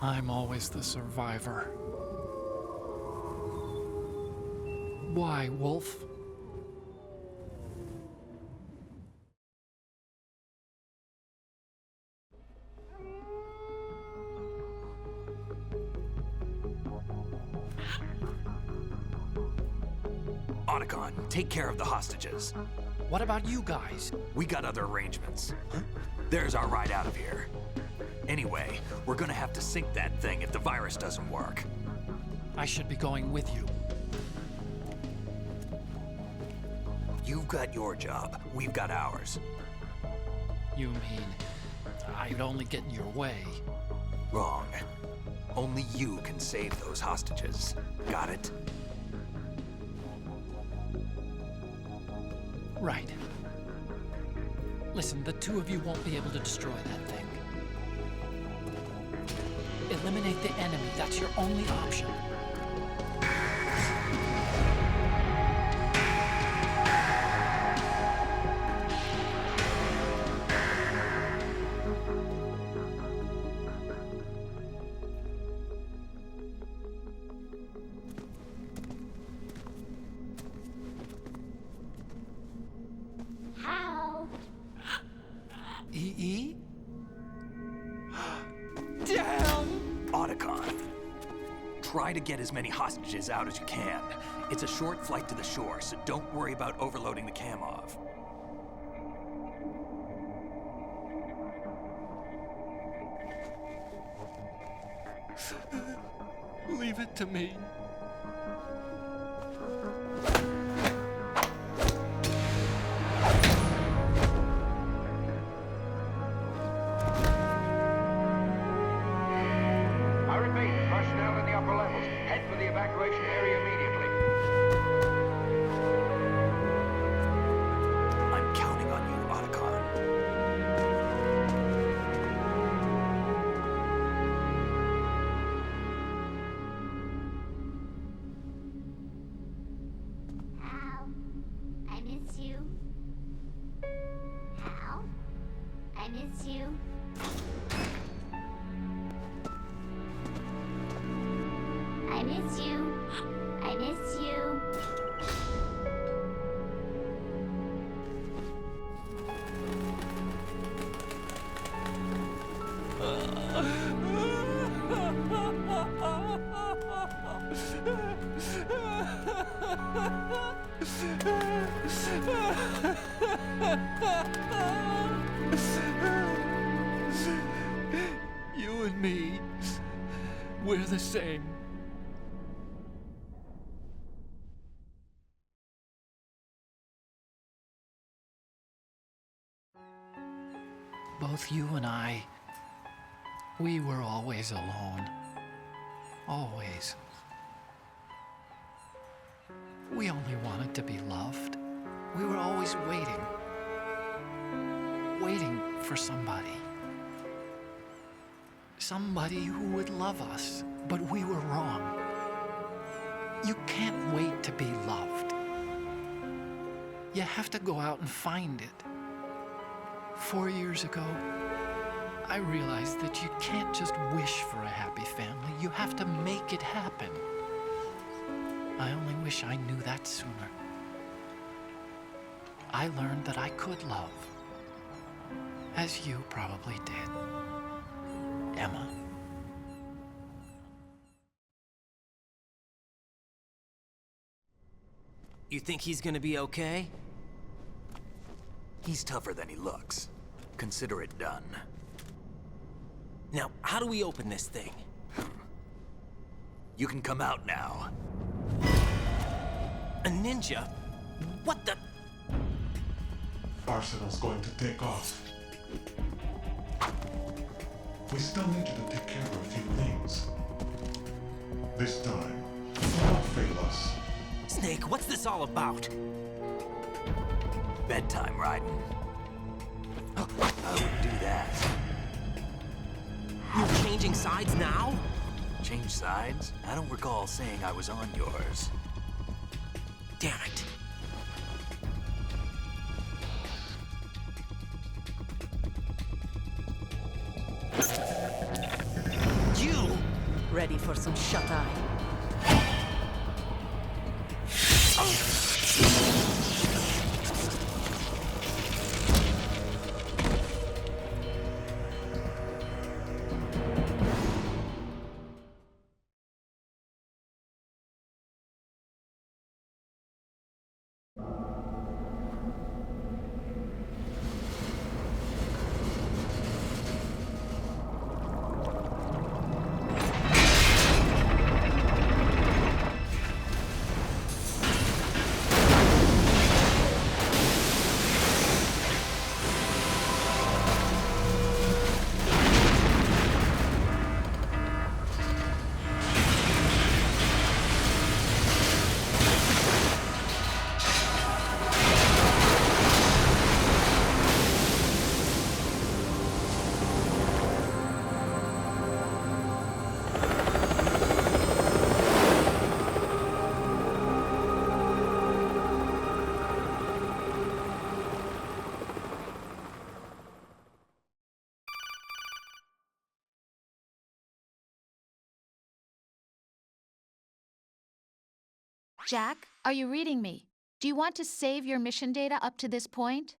I'm always the survivor. Why, Wolf? Otacon, take care of the hostages. What about you guys? We got other arrangements. There's our ride out of here. Anyway, we're gonna have to sink that thing if the virus doesn't work. I should be going with you. You've got your job, we've got ours. You mean I'd only get in your way? Wrong. Only you can save those hostages. Got it? Right. Listen, the two of you won't be able to destroy that thing. Eliminate the enemy. That's your only option. E? Damn! Otacon. Try to get as many hostages out as you can. It's a short flight to the shore, so don't worry about overloading the Kamov. Leave it to me. I repeat, personnel in the upper levels, head for the evacuation area immediately. I'm counting on you, Otacon. Hal, I miss you. Hal, I miss you. I miss you. I miss you. You and me, we're the same. Both you and I, we were always alone. Always. We only wanted to be loved. We were always waiting. Waiting for somebody. Somebody who would love us, but we were wrong. You can't wait to be loved. You have to go out and find it. 4 years ago, I realized that you can't just wish for a happy family. You have to make it happen. I only wish I knew that sooner. I learned that I could love, as you probably did, Emma. You think he's gonna be okay? He's tougher than he looks. Consider it done. Now, how do we open this thing? You can come out now. A ninja? What the? Arsenal's going to take off. We still need you to take care of a few things. This time, don't fail us. Snake, what's this all about? Bedtime, Raiden. I wouldn't do that. You're changing sides now? Change sides? I don't recall saying I was on yours. Damn it. You! Ready for some shut-eye? Jack, are you reading me? Do you want to save your mission data up to this point?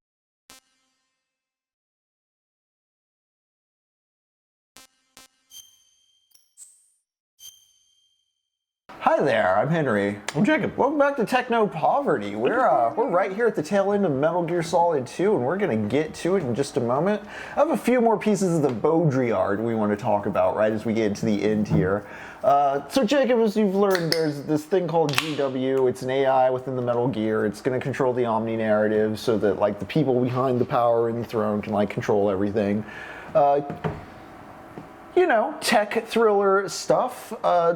Hi there, I'm Henry. I'm Jacob. Welcome back to TECHNOPOVERTY. We're right here at the tail end of Metal Gear Solid 2, and we're going to get to it in just a moment. I have a few more pieces of the Baudrillard we want to talk about right as we get to the end here. So Jacob, as you've learned, there's this thing called GW. It's an AI within the Metal Gear. It's going to control the Omni narrative so that like the people behind the power and the throne can like control everything. You know, tech thriller stuff,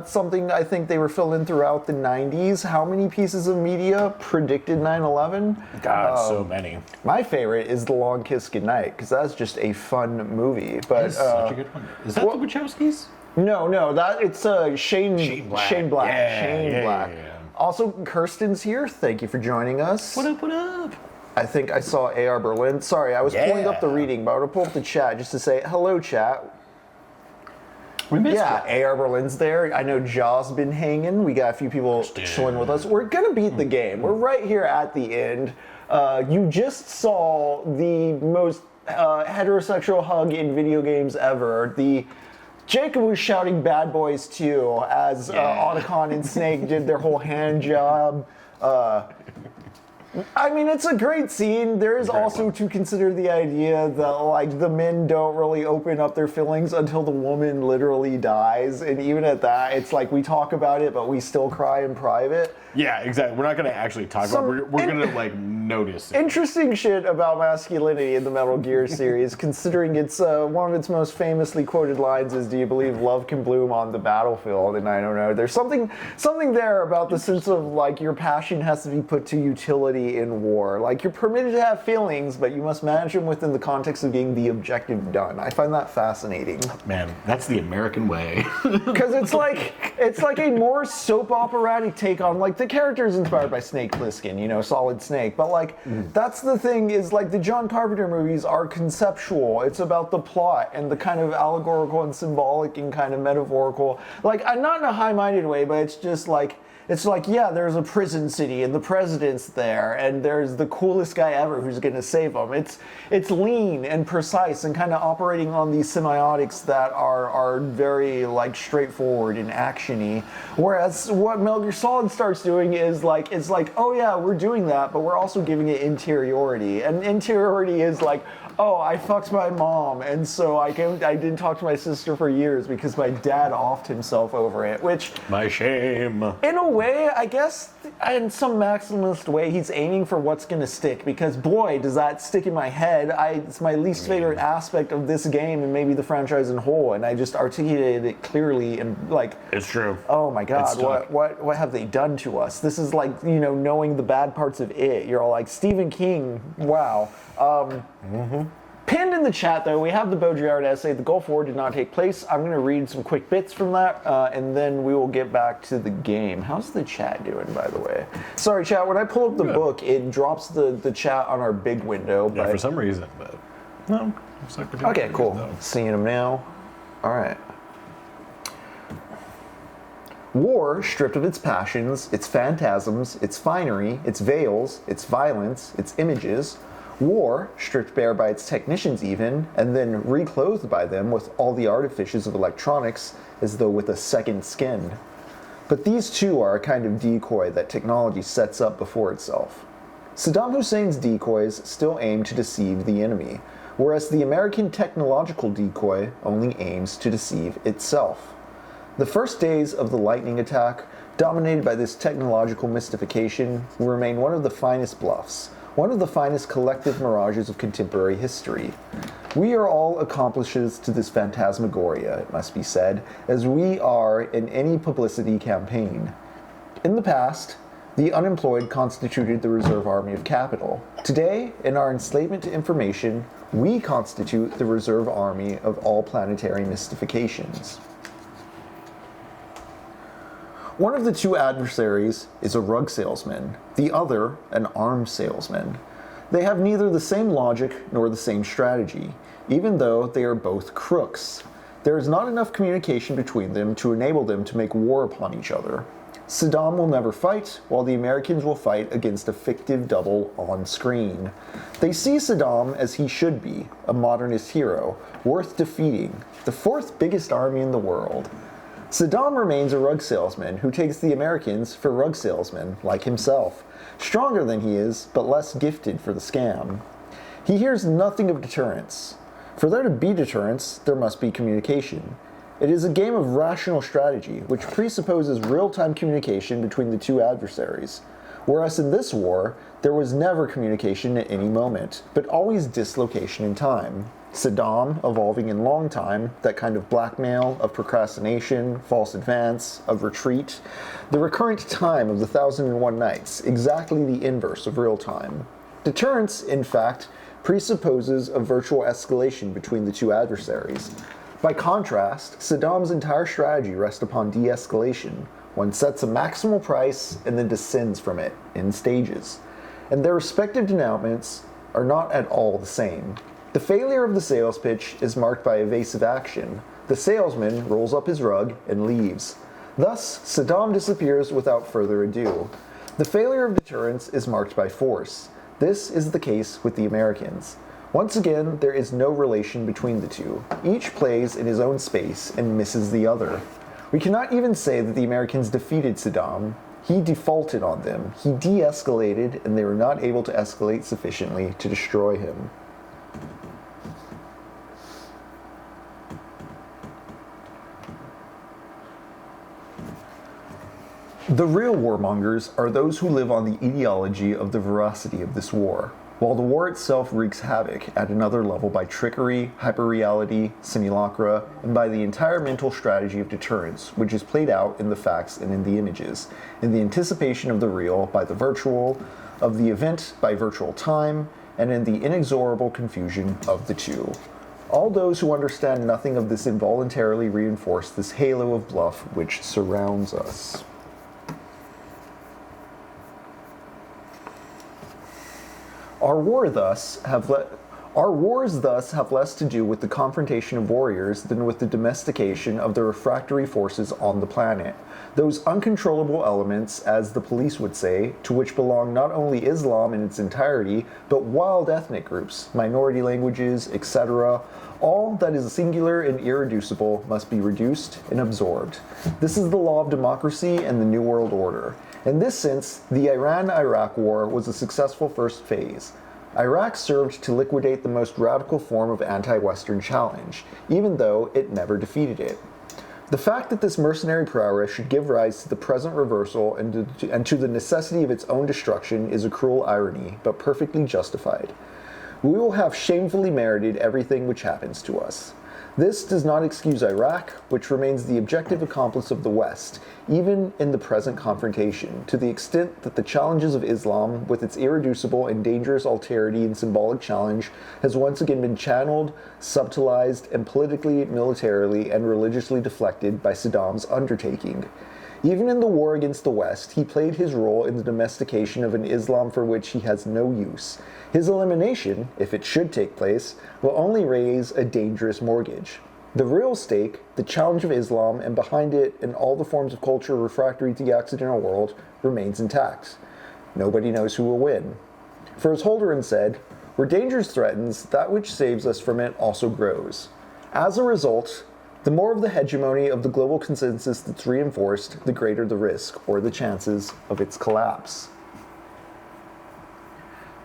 something I think they were filling throughout the 90s. How many pieces of media predicted 9/11? God, so many. My favorite is The Long Kiss Goodnight, because that's just a fun movie. But That's such a good one. Is that the Wachowskis? No, it's Shane Black. Shane Black. Yeah. Also, Kirsten's here. Thank you for joining us. What up? I think I saw AR Berlin. Sorry, I was pulling up the reading, but I'm going to pull up the chat just to say, hello, chat. We missed it. AR Berlin's there. I know Jaw's been hanging. We got a few people chilling with us. We're going to beat the game. We're right here at the end. You just saw the most heterosexual hug in video games ever. Jacob was shouting Bad Boys 2 as Otacon and Snake did their whole hand job. I mean, it's a great scene. There is also to consider the idea that, like, the men don't really open up their feelings until the woman literally dies. And even at that, it's like we talk about it, but we still cry in private. Yeah, exactly. We're not going to actually talk about it. We're going to, like, notice it. Interesting shit about masculinity in the Metal Gear series, considering it's one of its most famously quoted lines is, do you believe love can bloom on the battlefield? And I don't know. There's something there about the sense of, like, your passion has to be put to utility in war. Like, you're permitted to have feelings, but you must manage them within the context of getting the objective done. I find that fascinating. Man, that's the American way. Because it's like a more soap operatic take on, like, the character is inspired by Snake Plissken, you know, Solid Snake. But, like, that's the thing is, like, the John Carpenter movies are conceptual. It's about the plot and the kind of allegorical and symbolic and kind of metaphorical. Like, not in a high-minded way, but it's just like, yeah, there's a prison city and the president's there and there's the coolest guy ever who's going to save them. It's lean and precise and kind of operating on these semiotics that are very like straightforward and actiony. Whereas what Metal Gear Solid starts doing is like, it's like, oh yeah, we're doing that, but we're also giving it interiority. And interiority is like, oh, I fucked my mom, and so I didn't talk to my sister for years because my dad offed himself over it, which... My shame. In a way, I guess, in some maximalist way, he's aiming for what's going to stick, because boy, does that stick in my head. It's my least favorite aspect of this game and maybe the franchise in whole, and I just articulated it clearly and like... It's true. Oh my god, what have they done to us? This is like, you know, knowing the bad parts of it. You're all like, Stephen King, wow. Pinned in the chat, though, we have the Baudrillard essay. The Gulf War did not take place. I'm going to read some quick bits from that, and then we will get back to the game. How's the chat doing, by the way? Sorry, chat, when I pull up the book, it drops the chat on our big window. Yeah, for some reason, but no. Looks like we're doing okay, cool. good, Seeing them now. All right. War, stripped of its passions, its phantasms, its finery, its veils, its violence, its images. War, stripped bare by its technicians even, and then reclothed by them with all the artifices of electronics as though with a second skin. But these too are a kind of decoy that technology sets up before itself. Saddam Hussein's decoys still aim to deceive the enemy, whereas the American technological decoy only aims to deceive itself. The first days of the lightning attack, dominated by this technological mystification, will remain one of the finest bluffs, one of the finest collective mirages of contemporary history. We are all accomplices to this phantasmagoria, it must be said, as we are in any publicity campaign. In the past, the unemployed constituted the reserve army of capital. Today, in our enslavement to information, we constitute the reserve army of all planetary mystifications. One of the two adversaries is a rug salesman, the other an arms salesman. They have neither the same logic nor the same strategy, even though they are both crooks. There is not enough communication between them to enable them to make war upon each other. Saddam will never fight, while the Americans will fight against a fictive double on screen. They see Saddam as he should be, a modernist hero, worth defeating, the fourth biggest army in the world. Saddam remains a rug salesman who takes the Americans for rug salesmen, like himself, stronger than he is, but less gifted for the scam. He hears nothing of deterrence. For there to be deterrence, there must be communication. It is a game of rational strategy, which presupposes real-time communication between the two adversaries. Whereas in this war, there was never communication at any moment, but always dislocation in time. Saddam evolving in long time, that kind of blackmail, of procrastination, false advance, of retreat. The recurrent time of the 1001 Nights, exactly the inverse of real time. Deterrence, in fact, presupposes a virtual escalation between the two adversaries. By contrast, Saddam's entire strategy rests upon de-escalation. One sets a maximal price and then descends from it in stages. And their respective denouements are not at all the same. The failure of the sales pitch is marked by evasive action. The salesman rolls up his rug and leaves. Thus, Saddam disappears without further ado. The failure of deterrence is marked by force. This is the case with the Americans. Once again, there is no relation between the two. Each plays in his own space and misses the other. We cannot even say that the Americans defeated Saddam. He defaulted on them. He de-escalated, and they were not able to escalate sufficiently to destroy him. The real warmongers are those who live on the ideology of the veracity of this war, while the war itself wreaks havoc at another level by trickery, hyperreality, simulacra, and by the entire mental strategy of deterrence, which is played out in the facts and in the images, in the anticipation of the real by the virtual, of the event by virtual time, and in the inexorable confusion of the two. All those who understand nothing of this involuntarily reinforce this halo of bluff which surrounds us. Our wars thus have less to do with the confrontation of warriors than with the domestication of the refractory forces on the planet. Those uncontrollable elements, as the police would say, to which belong not only Islam in its entirety, but wild ethnic groups, minority languages, etc. All that is singular and irreducible must be reduced and absorbed. This is the law of democracy and the New World Order. In this sense, the Iran-Iraq War was a successful first phase. Iraq served to liquidate the most radical form of anti-Western challenge, even though it never defeated it. The fact that this mercenary prowess should give rise to the present reversal and to the necessity of its own destruction is a cruel irony, but perfectly justified. We will have shamefully merited everything which happens to us. This does not excuse Iraq, which remains the objective accomplice of the West, even in the present confrontation, to the extent that the challenges of Islam, with its irreducible and dangerous alterity and symbolic challenge, has once again been channeled, subtilized, and politically, militarily, and religiously deflected by Saddam's undertaking. Even in the war against the West, he played his role in the domestication of an Islam for which he has no use. His elimination, if it should take place, will only raise a dangerous mortgage. The real stake, the challenge of Islam, and behind it and all the forms of culture refractory to the Occidental world, remains intact. Nobody knows who will win. For as Holderman said, where danger threatens, that which saves us from it also grows. As a result, the more of the hegemony of the global consensus that's reinforced, the greater the risk, or the chances, of its collapse.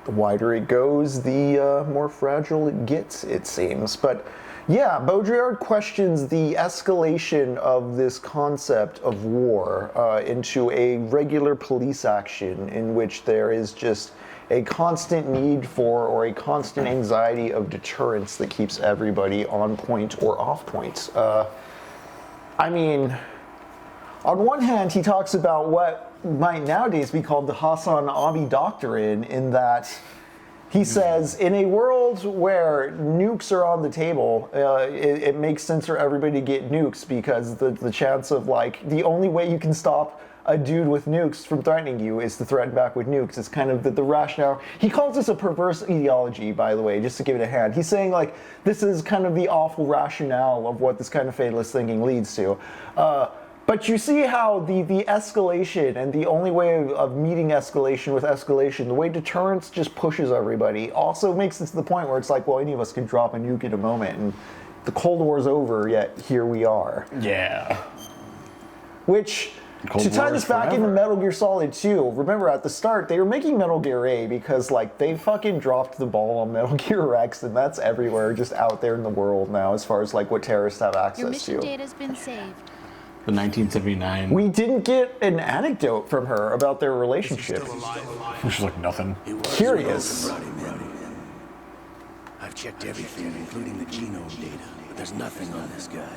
The wider it goes, the more fragile it gets, it seems. But yeah, Baudrillard questions the escalation of this concept of war into a regular police action in which there is just a constant need for or a constant anxiety of deterrence that keeps everybody on point or off point. I mean, on one hand, he talks about what might nowadays be called the Hassan Abi doctrine, in that he says, in a world where nukes are on the table, it makes sense for everybody to get nukes, because the chance of, like, the only way you can stop a dude with nukes from threatening you is to threaten back with nukes. It's kind of the rationale. He calls this a perverse ideology, by the way, just to give it a hand. He's saying, like, this is kind of the awful rationale of what this kind of fatalist thinking leads to. But you see how the escalation and the only way of meeting escalation with escalation, the way deterrence just pushes everybody, also makes it to the point where it's like, well, any of us can drop a nuke in a moment, and the Cold War's over, yet here we are. Yeah. Which, Cold to tie War this is back forever. into Metal Gear Solid 2, remember at the start, they were making Metal Gear A because, like, they fucking dropped the ball on Metal Gear Rex, and that's everywhere, just out there in the world now, as far as, like, what terrorists have Your access mission to. data's been saved. The 1979. We didn't get an anecdote from her about their relationship. She's like nothing. Curious. I've checked everything, including the genome data, but there's nothing on this guy.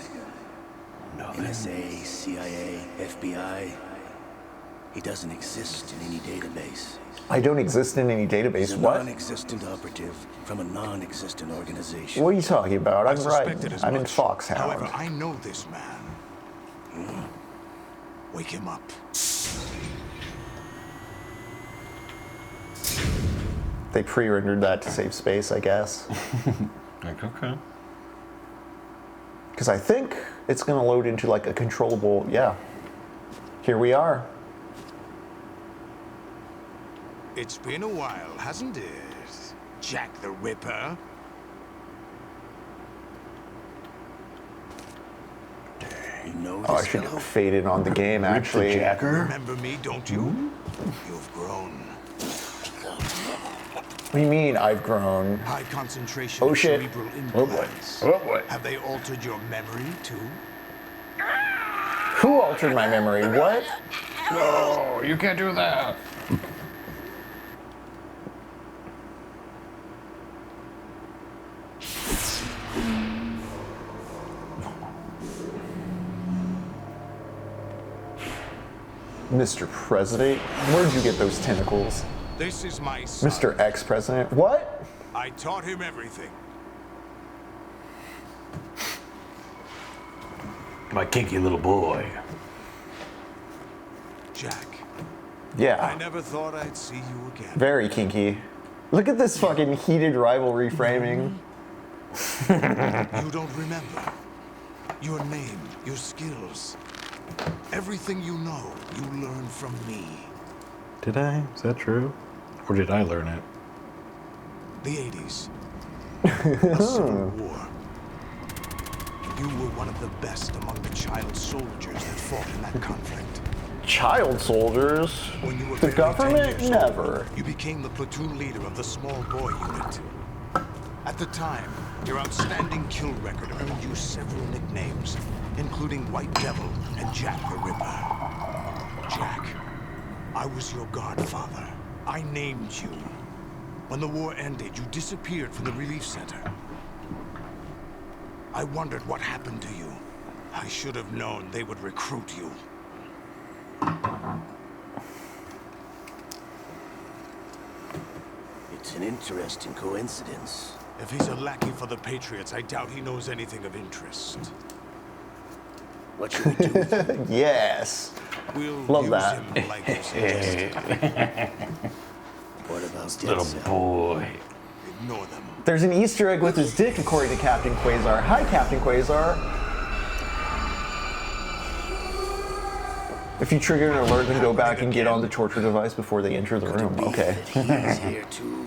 NSA, CIA, FBI. He doesn't exist in any database. I don't exist in any database. He's a What? non-existent operative from a non-existent organization. What are you talking about? I'm suspected right. as I'm in much. Foxhound. However, I know this man. Wake him up. They pre-rendered that to save space, I guess. Like, okay. Because I think it's going to load into like a controllable, yeah. Here we are. It's been a while, hasn't it? Jack the Ripper. You know Oh, I this should fellow? fade in on the game, actually. Remember me, don't you? You've grown. What do you mean, I've grown? High concentration Oh, of shit. cerebral Oh, boy. implants. Oh, boy. Have they altered your memory, too? Who altered my memory? What? No, you can't do that. Mr. President? Where'd you get those tentacles? This is my son. Mr. Ex-President? What? I taught him everything. My kinky little boy. Jack, I Yeah. never thought I'd see you again. Very kinky. Look at this fucking heated rivalry framing. You don't remember. Your name, your skills. Everything you know, you learn from me. Did I? Is that true? Or did I learn it? The 80s. A civil war. You were one of the best among the child soldiers that fought in that conflict. Child soldiers? When you were The barely 10 government? years Never. old, you became the platoon leader of the small boy unit. At the time, your outstanding kill record earned you several nicknames, including White Devil and Jack the Ripper. Jack, I was your godfather. I named you. When the war ended, you disappeared from the relief center. I wondered what happened to you. I should have known they would recruit you. It's an interesting coincidence. If he's a lackey for the Patriots, I doubt he knows anything of interest. What should we do with him? Yes. We'll Love use that. him like you suggested. What about Little Denzel? boy. Ignore them. There's an Easter egg with his dick, according to Captain Quasar. Hi, Captain Quasar. If you trigger an alert, then go back and get on the torture device before they enter the room. Okay. He's here too.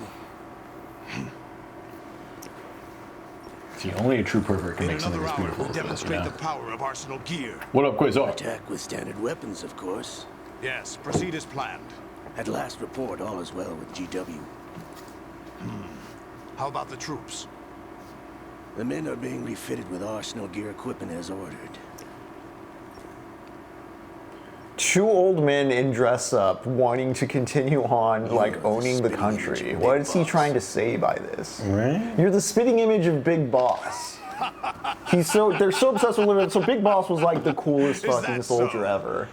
See, only a true pervert can In make something another this hour, beautiful. we'll demonstrate Yeah. the power of Arsenal gear. What up, Quasar? Attack with standard weapons, of course. Yes, proceed as planned. At last report, all is well with GW. How about the troops? The men are being refitted with Arsenal gear equipment as ordered. Two old men in dress up wanting to continue on, like, owning the country. What is he trying to say by this? Right? You're the spitting image of Big Boss. They're so obsessed with living. So Big Boss was like the coolest Is fucking that soldier so? ever.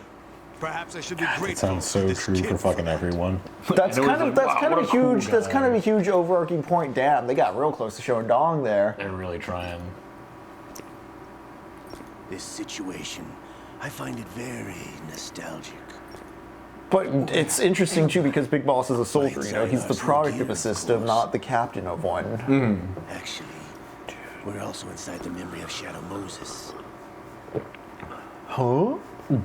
Perhaps I should be It grateful sounds to so this true kid for fucking that. everyone. That's And it kind was of like, that's wow, kind of what a cool huge that's guy. kind of a huge overarching point. Damn, they got real close to showing dong there. They're really trying. This situation, I find it very nostalgic. But it's interesting too because Big Boss is a soldier. You know, he's the product of a system, not the captain of one. Actually, we're also inside the memory of Shadow Moses. Huh? I'll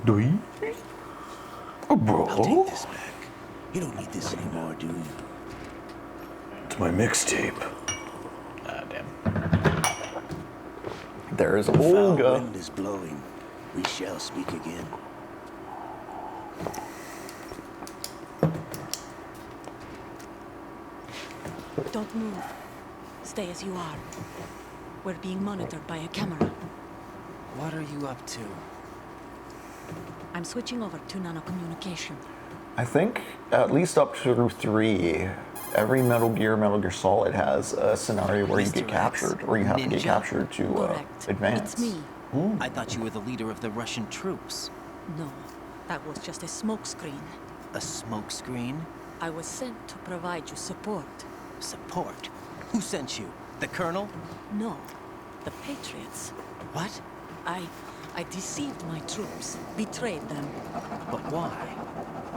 take this back. You don't need this anymore, do you? It's my mixtape. Ah, damn. There's The foul Olga. wind is blowing. We shall speak again. Don't move. Stay as you are. We're being monitored by a camera. What are you up to? I'm switching over to nanocommunication. I think at least up through 3, every Metal Gear Solid has a scenario where you get Mr. X, captured, or you have to get ninja? captured to Correct. advance. It's me. I thought you were the leader of the Russian troops. No, that was just a smokescreen. A smokescreen? I was sent to provide you support. Support? Who sent you? The Colonel? No, the Patriots. What? I deceived my troops, betrayed them. But why?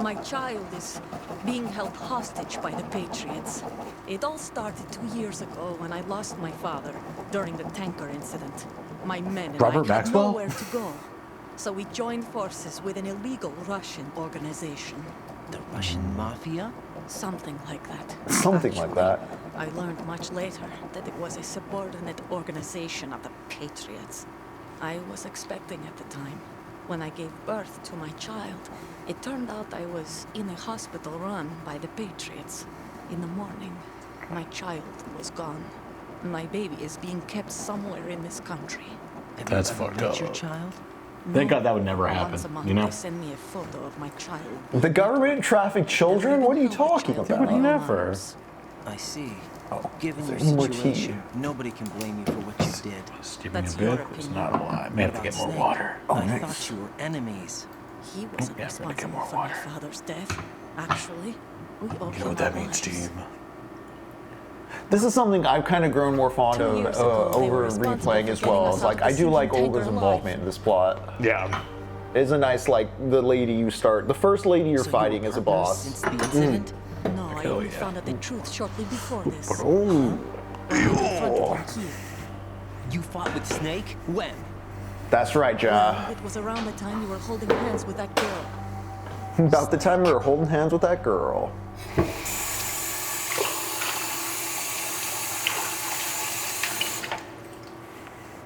My child is being held hostage by the Patriots. It all started 2 years ago when I lost my father during the tanker incident. My men and Robert I had Maxwell? nowhere to go. So we joined forces with an illegal Russian organization. The Russian Mafia? Something like that. Something like that. I learned much later that it was a subordinate organization of the Patriots. I was expecting at the time. When I gave birth to my child, it turned out I was in a hospital run by the Patriots. In the morning, my child was gone. My baby is being kept somewhere in this country. Have That's you ever fucked met up. your child? Thank God that would never Once a happen, month, you know? they send me a photo of my child. The government trafficked children? What are you talking about? Never. I see. Oh, Given your there's more tea. situation, nobody can blame you for what you did. Just give me a That's your bit. It's opinion. not a lot. May have to get more water. Oh, I nice. thought you were enemies. He wasn't Yeah, I'm gonna get responsible more for my water. father's death. Actually, we owe You know what him that our means, lives. team? This is something I've kind of grown more fond 2 of years ago, they were over responsible replaying for as getting well. us It's out like of I the do like sinking Olga's tanker involvement alive. in this plot. Yeah. It's a nice, like, the lady you start, the first lady you're So you fighting were as a partners boss. Since the incident? No, I Hell only yeah. found out the truth shortly before this. Oh. When I confronted him here. You fought with Snake? When? That's right, Ja. Well, it was around the time you were holding hands with that girl. About the time we were holding hands with that girl.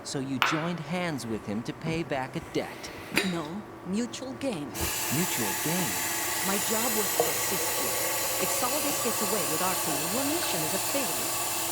So you joined hands with him to pay back a debt. No, mutual gain. Mutual gain. My job was to assist you. If Solidus gets away with our tool, your mission is a failure.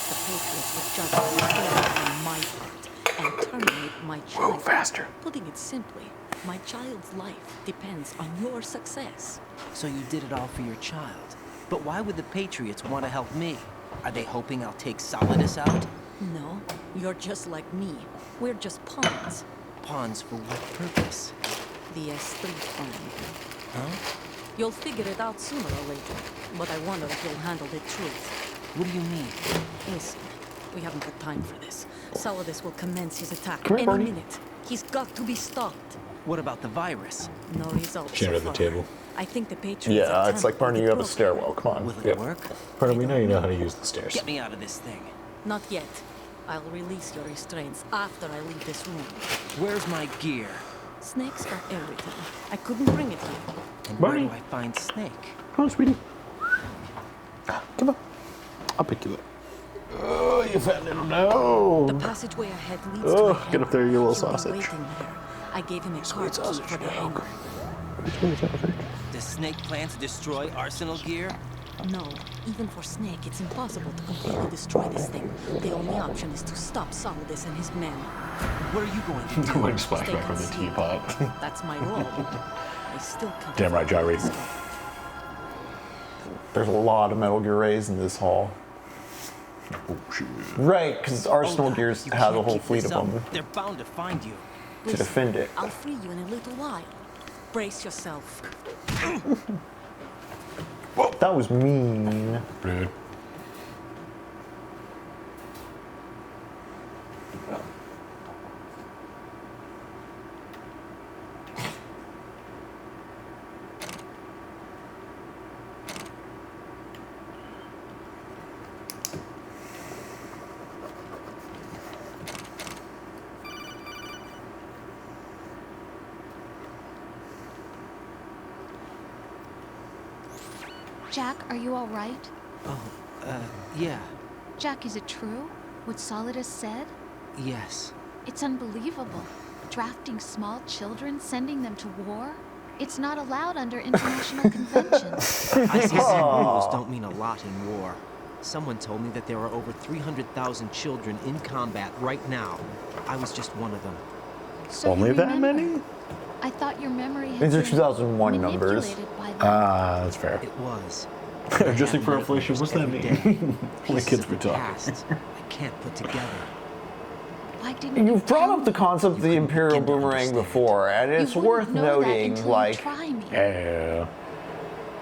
The Patriots would judge my failure on my part and terminate my child. Move faster. Putting it simply, my child's life depends on your success. So you did it all for your child. But why would the Patriots want to help me? Are they hoping I'll take Solidus out? No, you're just like me. We're just pawns. Pawns for what purpose? The S3 plan. Huh? You'll figure it out sooner or later, but I wonder if you'll handle the truth. What do you mean? Listen, we haven't got time for this. Solidus will commence his attack Come here, any Barney. minute. He's got to be stopped. What about the virus? No results She so under the far. table. I think the Patriots Yeah, it's attempt like, Barney, the you have a program. stairwell. Come on. Will it Yep. work? Pardon, we know you know how to use the stairs. Get me out of this thing. Not yet. I'll release your restraints after I leave this room. Where's my gear? Snake's got everything. I couldn't bring it here. And where Barney. do I find Snake? Come on, sweetie. Come on. I'll pick you up. Oh, you fat little no. The passageway ahead leads Oh, to a get hangar. up there, you little He'll be sausage. waiting there. I gave him a card key sausage for the dog. hangar. Does Snake plan to destroy Arsenal gear? No, even for Snake, it's impossible to completely destroy this thing. The only option is to stop Solidus and his men. What are you going to do? Like splashback from the Stay teapot. That's my role. I still can't. Damn right, Gyri. There's a lot of Metal Gear Rays in this hall. Oh, shit. Right, because Arsenal Olga, Gears you has a can't whole keep fleet this of up. them They're bound to find you. to Listen, defend it. I'll free you in a little while. Brace yourself. That was mean. Rude. Jack, are you all right? Oh, yeah. Jack, is it true? What Solidus said? Yes. It's unbelievable. Drafting small children, sending them to war? It's not allowed under international conventions. ICC rules don't mean a lot in war. Someone told me that there are over 300,000 children in combat right now. I was just one of them. So Only you that remember. many? I thought your memory had These are been 2001 numbers. manipulated by them. That's fair. It was. Adjusting for inflation, what's that mean? How many kids we talking? I can't put together. Why didn't You've brought up the concept of the Imperial Boomerang before, and it's worth noting, like, Yeah.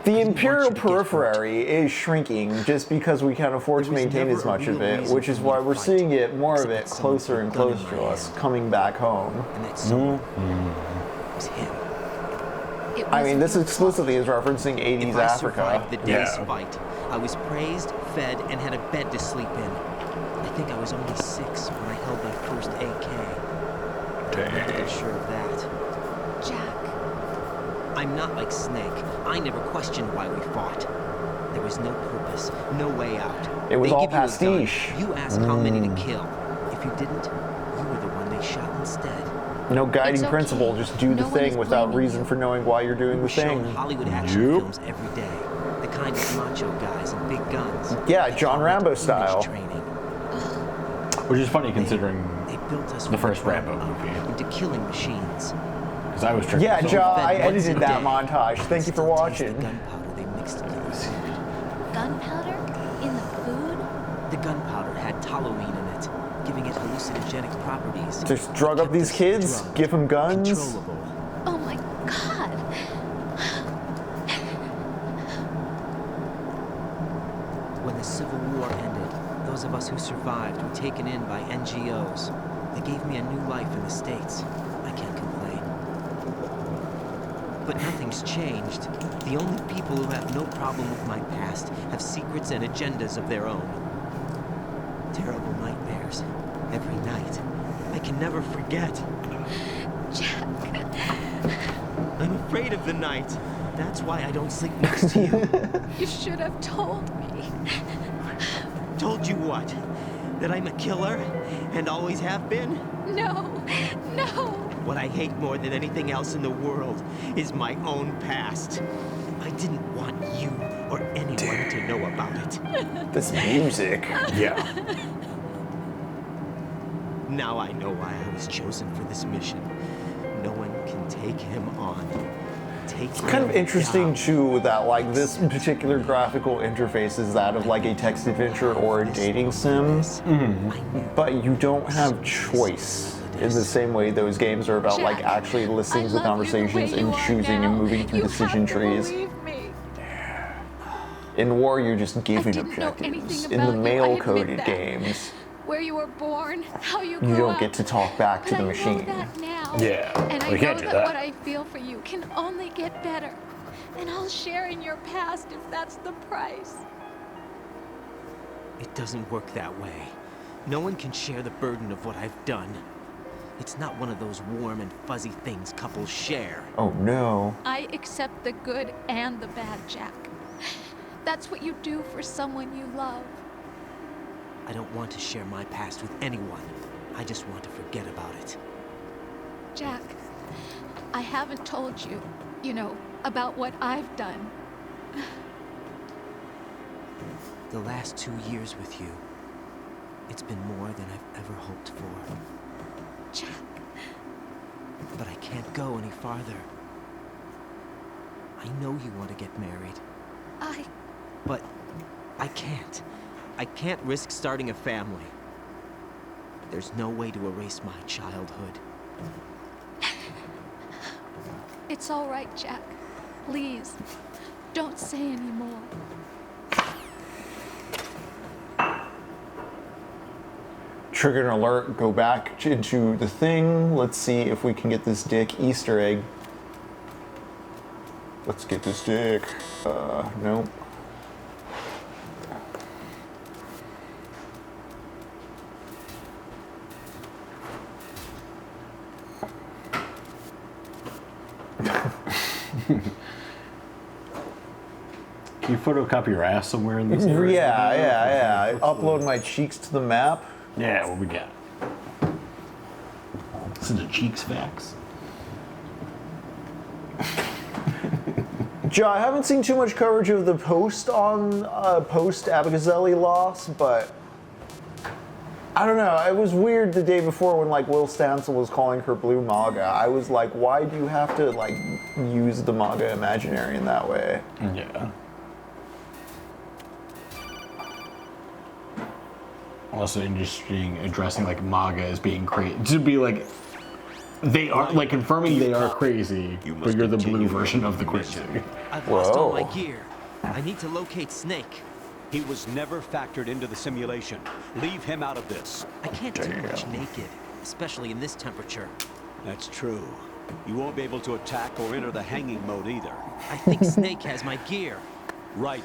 the Imperial Periphery is shrinking just because we can't afford to maintain as much of it, which is why we're seeing it, more of it, closer and closer to us, coming back home. And that someone was him. I mean, this explicitly is referencing 80s If I Africa. survived the day's fight, I was praised, fed, and had a bed to sleep in. I think I was only 6 when I held my first AK. I've never been sure of that. Jack. I'm not like Snake. I never questioned why we fought. There was no purpose, no way out. It was They all give you a gun. pastiche. You ask how many to kill. If you didn't, you were the one they shot instead. No guiding It's okay. principle, just do the No one is thing without blaming reason you. for knowing why you're doing the We're shown thing. Hollywood action films every day. The kind of macho guys and big guns. Yeah, They John call it Rambo image style. Training. Which is funny considering They built us the from first ground Rambo up movie. into killing machines. Because I was tricked. Yeah, so John, fed I once edited a that day. montage. Thank you for Still taste the watching. gunpowder they mixed into the food. Gunpowder? In the food? The gunpowder had toluene in it, giving it hallucinogenic properties. Just drug It up these kept us kids, drugged, give them guns. Controllable. Oh my god. When the Civil War ended, those of us who survived were taken in by NGOs. They gave me a new life in the States. I can't complain. But nothing's changed. The only people who have no problem with my past have secrets and agendas of their own. Terrible nightmares. Every night. I can never forget. Jack. I'm afraid of the night. That's why I don't sleep next to you. You should have told me. Told you what? That I'm a killer and always have been? No. No. What I hate more than anything else in the world is my own past. I didn't want you or anyone to know about it. This music. Yeah. Now I know why I was chosen for this mission. No one can take him on. It's kind of interesting too that like this particular graphical interface is that of like a text adventure or a dating sim, but you don't have choice in the same way those games are about like actually listening to conversations and choosing and moving through decision trees. In war, you're just given objectives. In the mail-coded games, Where you were born, how you you grew don't up. get to talk back to But the I machine. know that now. Yeah, And I we know can't do that that. what I feel for you can only get better. And I'll share in your past if that's the price. It doesn't work that way. No one can share the burden of what I've done. It's not one of those warm and fuzzy things couples share. Oh no. I accept the good and the bad, Jack. That's what you do for someone you love. I don't want to share my past with anyone. I just want to forget about it. Jack, I haven't told you, about what I've done. The last 2 years with you, it's been more than I've ever hoped for. Jack. But I can't go any farther. I know you want to get married. But I can't. I can't risk starting a family. There's no way to erase my childhood. It's all right, Jack. Please, don't say any more. Trigger an alert, go back into the thing. Let's see if we can get this dick Easter egg. Let's get this dick. Nope. Can you photocopy your ass somewhere in this Yeah, area? yeah. Upload my cheeks to the map. Yeah, what we got? Listen to cheeks facts. Joe, I haven't seen too much coverage of the post on post-Abigazelli loss, but I don't know. It was weird the day before when like Will Stancil was calling her Blue MAGA. I was like, why do you have to like use the MAGA imaginary in that way? Yeah. Also interesting addressing like MAGA as being crazy. To be like, they are like confirming they are crazy, but you're the blue version of the crazy. I've lost all my gear. I need to locate Snake. He was never factored into the simulation. Leave him out of this. I can't do much naked, especially in this temperature. That's true. You won't be able to attack or enter the hanging mode either. I think Snake has my gear. Right.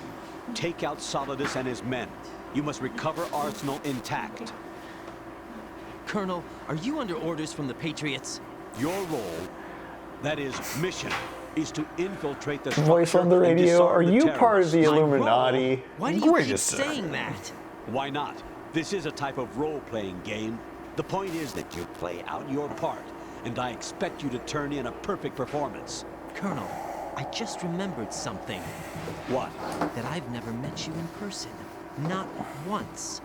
Take out Solidus and his men. You must recover Arsenal intact. Colonel, are you under orders from the Patriots? Your role, that is mission, is to infiltrate the Voice on the structure and radio. disarm Are the you terrorists. part of the My Illuminati? role? Why do you keep saying that? Why not? This is a type of role-playing game. The point is that you play out your part, and I expect you to turn in a perfect performance. Colonel, I just remembered something. What? That I've never met you in person. Not once.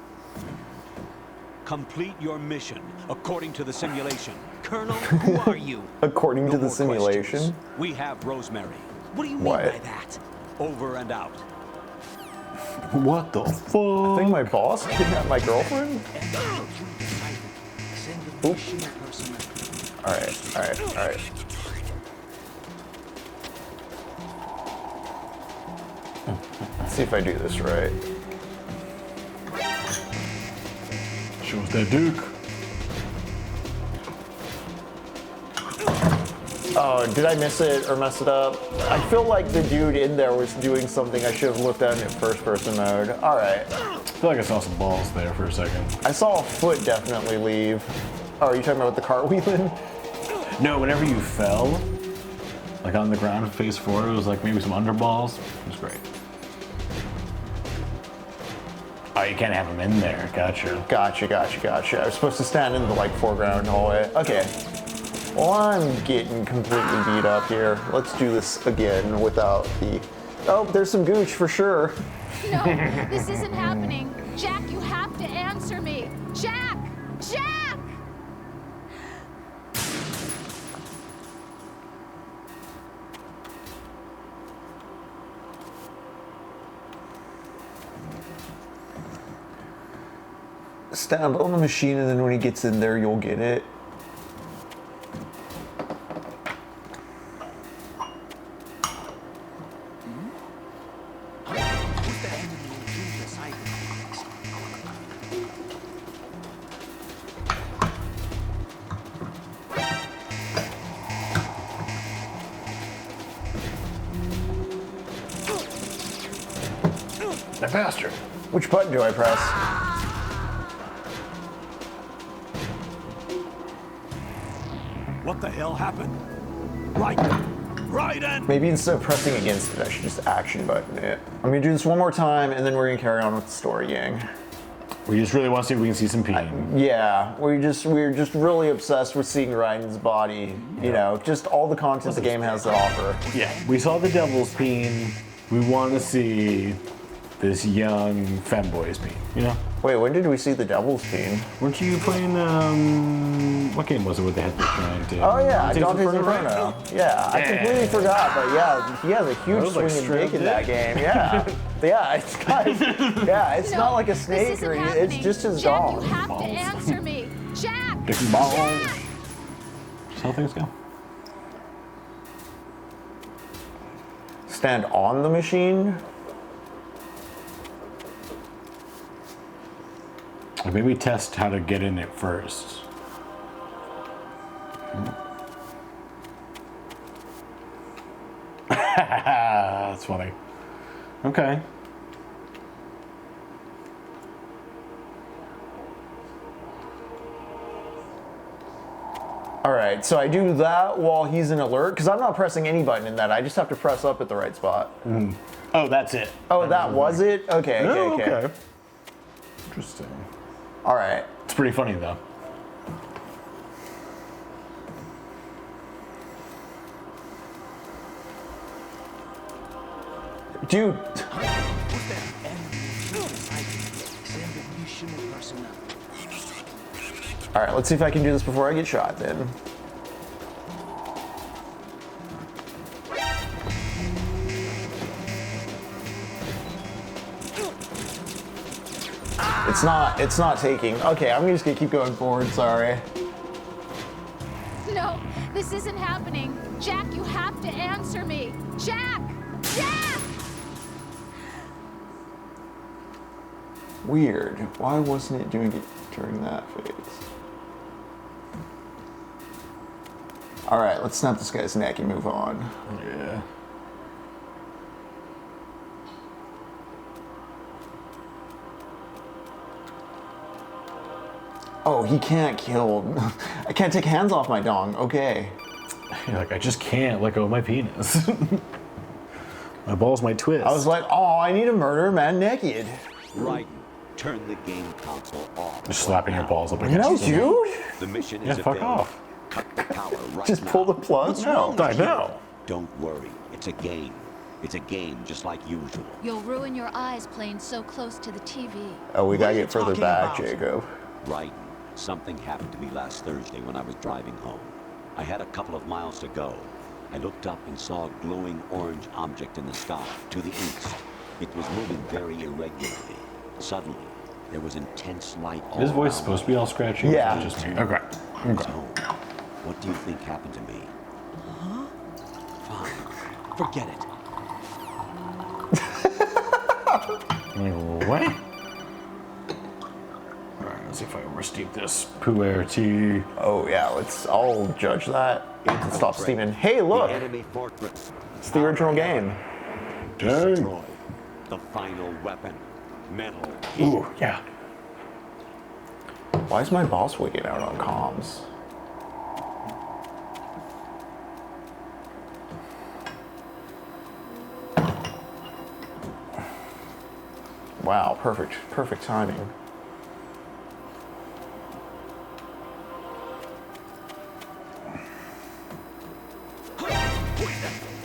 Complete your mission according to the simulation. Colonel, who are you? According to the more simulation? questions. We have Rosemary. What do you mean What? by that? Over and out. What the I fuck? think my boss kidnapped my girlfriend? Oop. Alright. Let's see if I do this right. Shows that Duke. Oh, did I miss it or mess it up? I feel like the dude in there was doing something I should have looked at in first person mode. Alright. I feel like I saw some balls there for a second. I saw a foot definitely leave. Oh, are you talking about the cartwheeling? No, whenever you fell, like on the ground face forward, it was like maybe some underballs. It was great. Oh, you can't have him in there. Gotcha. Gotcha. I was supposed to stand in the like foreground hallway. Okay. Well, I'm getting completely beat up here. Let's do this again without the... Oh, there's some gooch for sure. No, this isn't happening. Jack, you have to answer me. Jack! Jack! Stand on the machine and then when he gets in there, you'll get it. They're faster. Which button do I press? What the hell happened? Right and... Maybe instead of pressing against it, I should just action button it. I'm gonna do this one more time and then we're gonna carry on with the story, gang. We just really want to see if we can see some peen. Yeah, we're just really obsessed with seeing Ryan's body. You know, just all the content the game has to offer. Yeah, we saw the devil's peen. We want to see this young femboy's peen, you know? Wait, when did we see the devil's peen? Weren't you playing, what game was it with the head trying to... Oh yeah, Dante's Inferno, right? Inferno. Yeah, I completely forgot, but yeah, he has a huge That was like swinging straight dick in dick. that game. Yeah, yeah, it's guys, yeah, it's not like a snake or anything. It's just his Jack, dog. you have to answer me. Jack! Dick and balls. Just how things go. Stand on the machine. Or maybe test how to get in it first. That's funny. Okay. All right, so I do that while he's in alert, because I'm not pressing any button in that. I just have to press up at the right spot. Oh, that's it. Oh, that was it? Okay, okay. Interesting. All right. It's pretty funny, though. Dude. All right, let's see if I can do this before I get shot then. It's not taking. Okay, I'm just gonna keep going forward, sorry. No, this isn't happening. Jack, you have to answer me. Jack! Jack! Weird. Why wasn't it doing it during that phase? All right, let's snap this guy's neck and move on. Yeah. Oh, he can't kill. I can't take hands off my dong. Okay. You're like, I just can't let go of my penis. My balls might twist. I was like, oh, I need to murder a man naked. Right. Turn the game console off. Just slapping your balls up against No, the dude. The mission Yeah, is fuck available. off. Cut the power right Just now. pull the plug. What's No. wrong with I you? know. Don't worry. It's a game. It's a game just like usual. You'll ruin your eyes playing so close to the TV. Oh, we gotta What are you get further talking back, about? Jacob. Right. Something happened to me last Thursday when I was driving home. I had a couple of miles to go. I looked up and saw a glowing orange object in the sky to the east. It was moving very irregularly. Suddenly, there was intense light all His voice is around supposed to me. be all scratchy. Yeah. It's just me. Okay. I was home. What do you think happened to me? Huh? Fine. Forget it. What? Alright, let's see if I oversteep this puerty. Oh yeah, I'll judge that. And stop steaming. Hey, look, The enemy fortress. it's the original game. Destroy the final weapon. Metal. Ooh, yeah. Why is my boss wigging out on comms? Wow, perfect timing.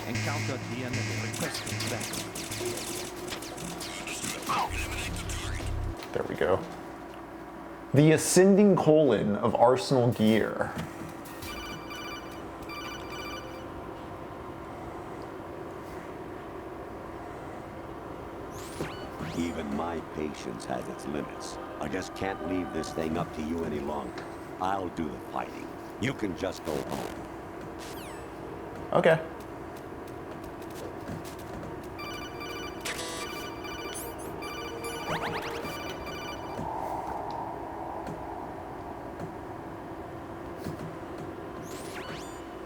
Encounter the enemy. Requesting backup. There we go. The ascending colon of Arsenal gear. Even my patience has its limits. I just can't leave this thing up to you any longer. I'll do the fighting. You can just go home. Okay.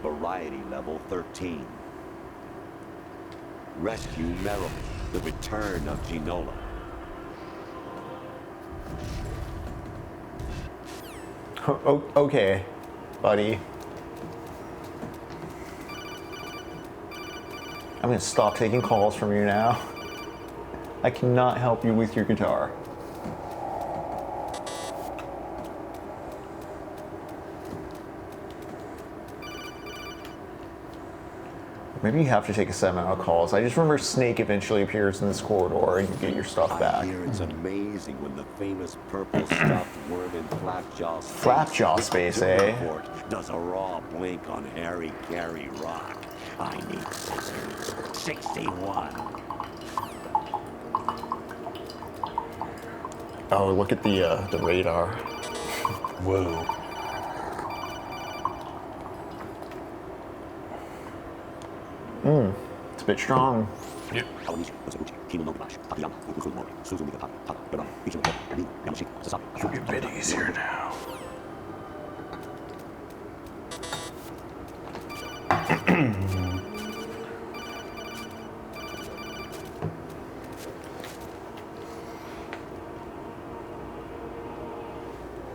Variety level 13. Rescue Merrill. The return of Ginola. Okay, buddy. I'm gonna stop taking calls from you now. I cannot help you with your guitar. Maybe you have to take a 7-hour calls. I just remember Snake eventually appears in this corridor and you get your stuff I back. hear it's amazing when the famous purple stuffed worm in Flapjaw Space. Flapjaw Space, eh? Report does a raw blink on Harry Carey Rock. I need scissors. 61. Oh, look at the radar. Whoa. It's a bit strong. Yep. It'll be a bit easier now.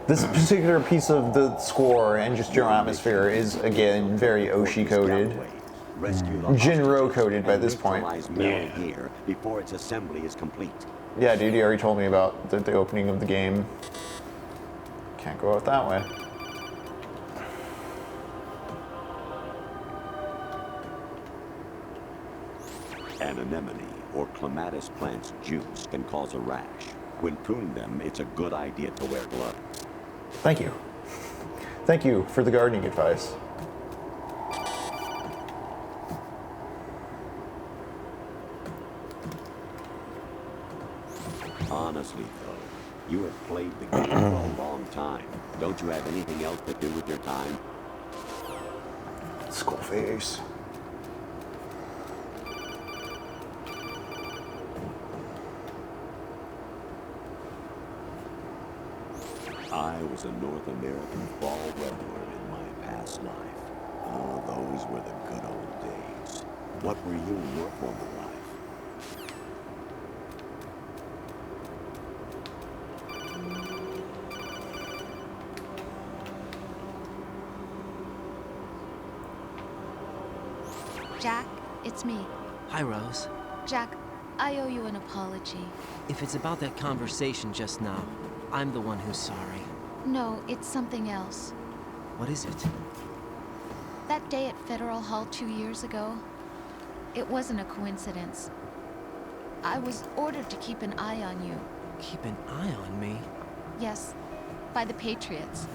This particular piece of the score and just general atmosphere is, again, very Oshi coded. Jinro coded by this point. Here before its assembly is complete. Yeah, dude, he already told me about the opening of the game. Can't go out that way. An anemone or clematis plant's juice can cause a rash. When pruning them, it's a good idea to wear gloves. Thank you. Thank you for the gardening advice. Honestly, though, you have played the game for a long time. Don't you have anything else to do with your time? Skullface. I was a North American fall redwood in my past life. Oh, those were the good old days. What were you in your former life? Jack, it's me. Hi, Rose. Jack, I owe you an apology. If it's about that conversation just now, I'm the one who's sorry. No, it's something else. What is it? That day at Federal Hall 2 years ago, it wasn't a coincidence. I was ordered to keep an eye on you. Keep an eye on me? Yes, by the Patriots.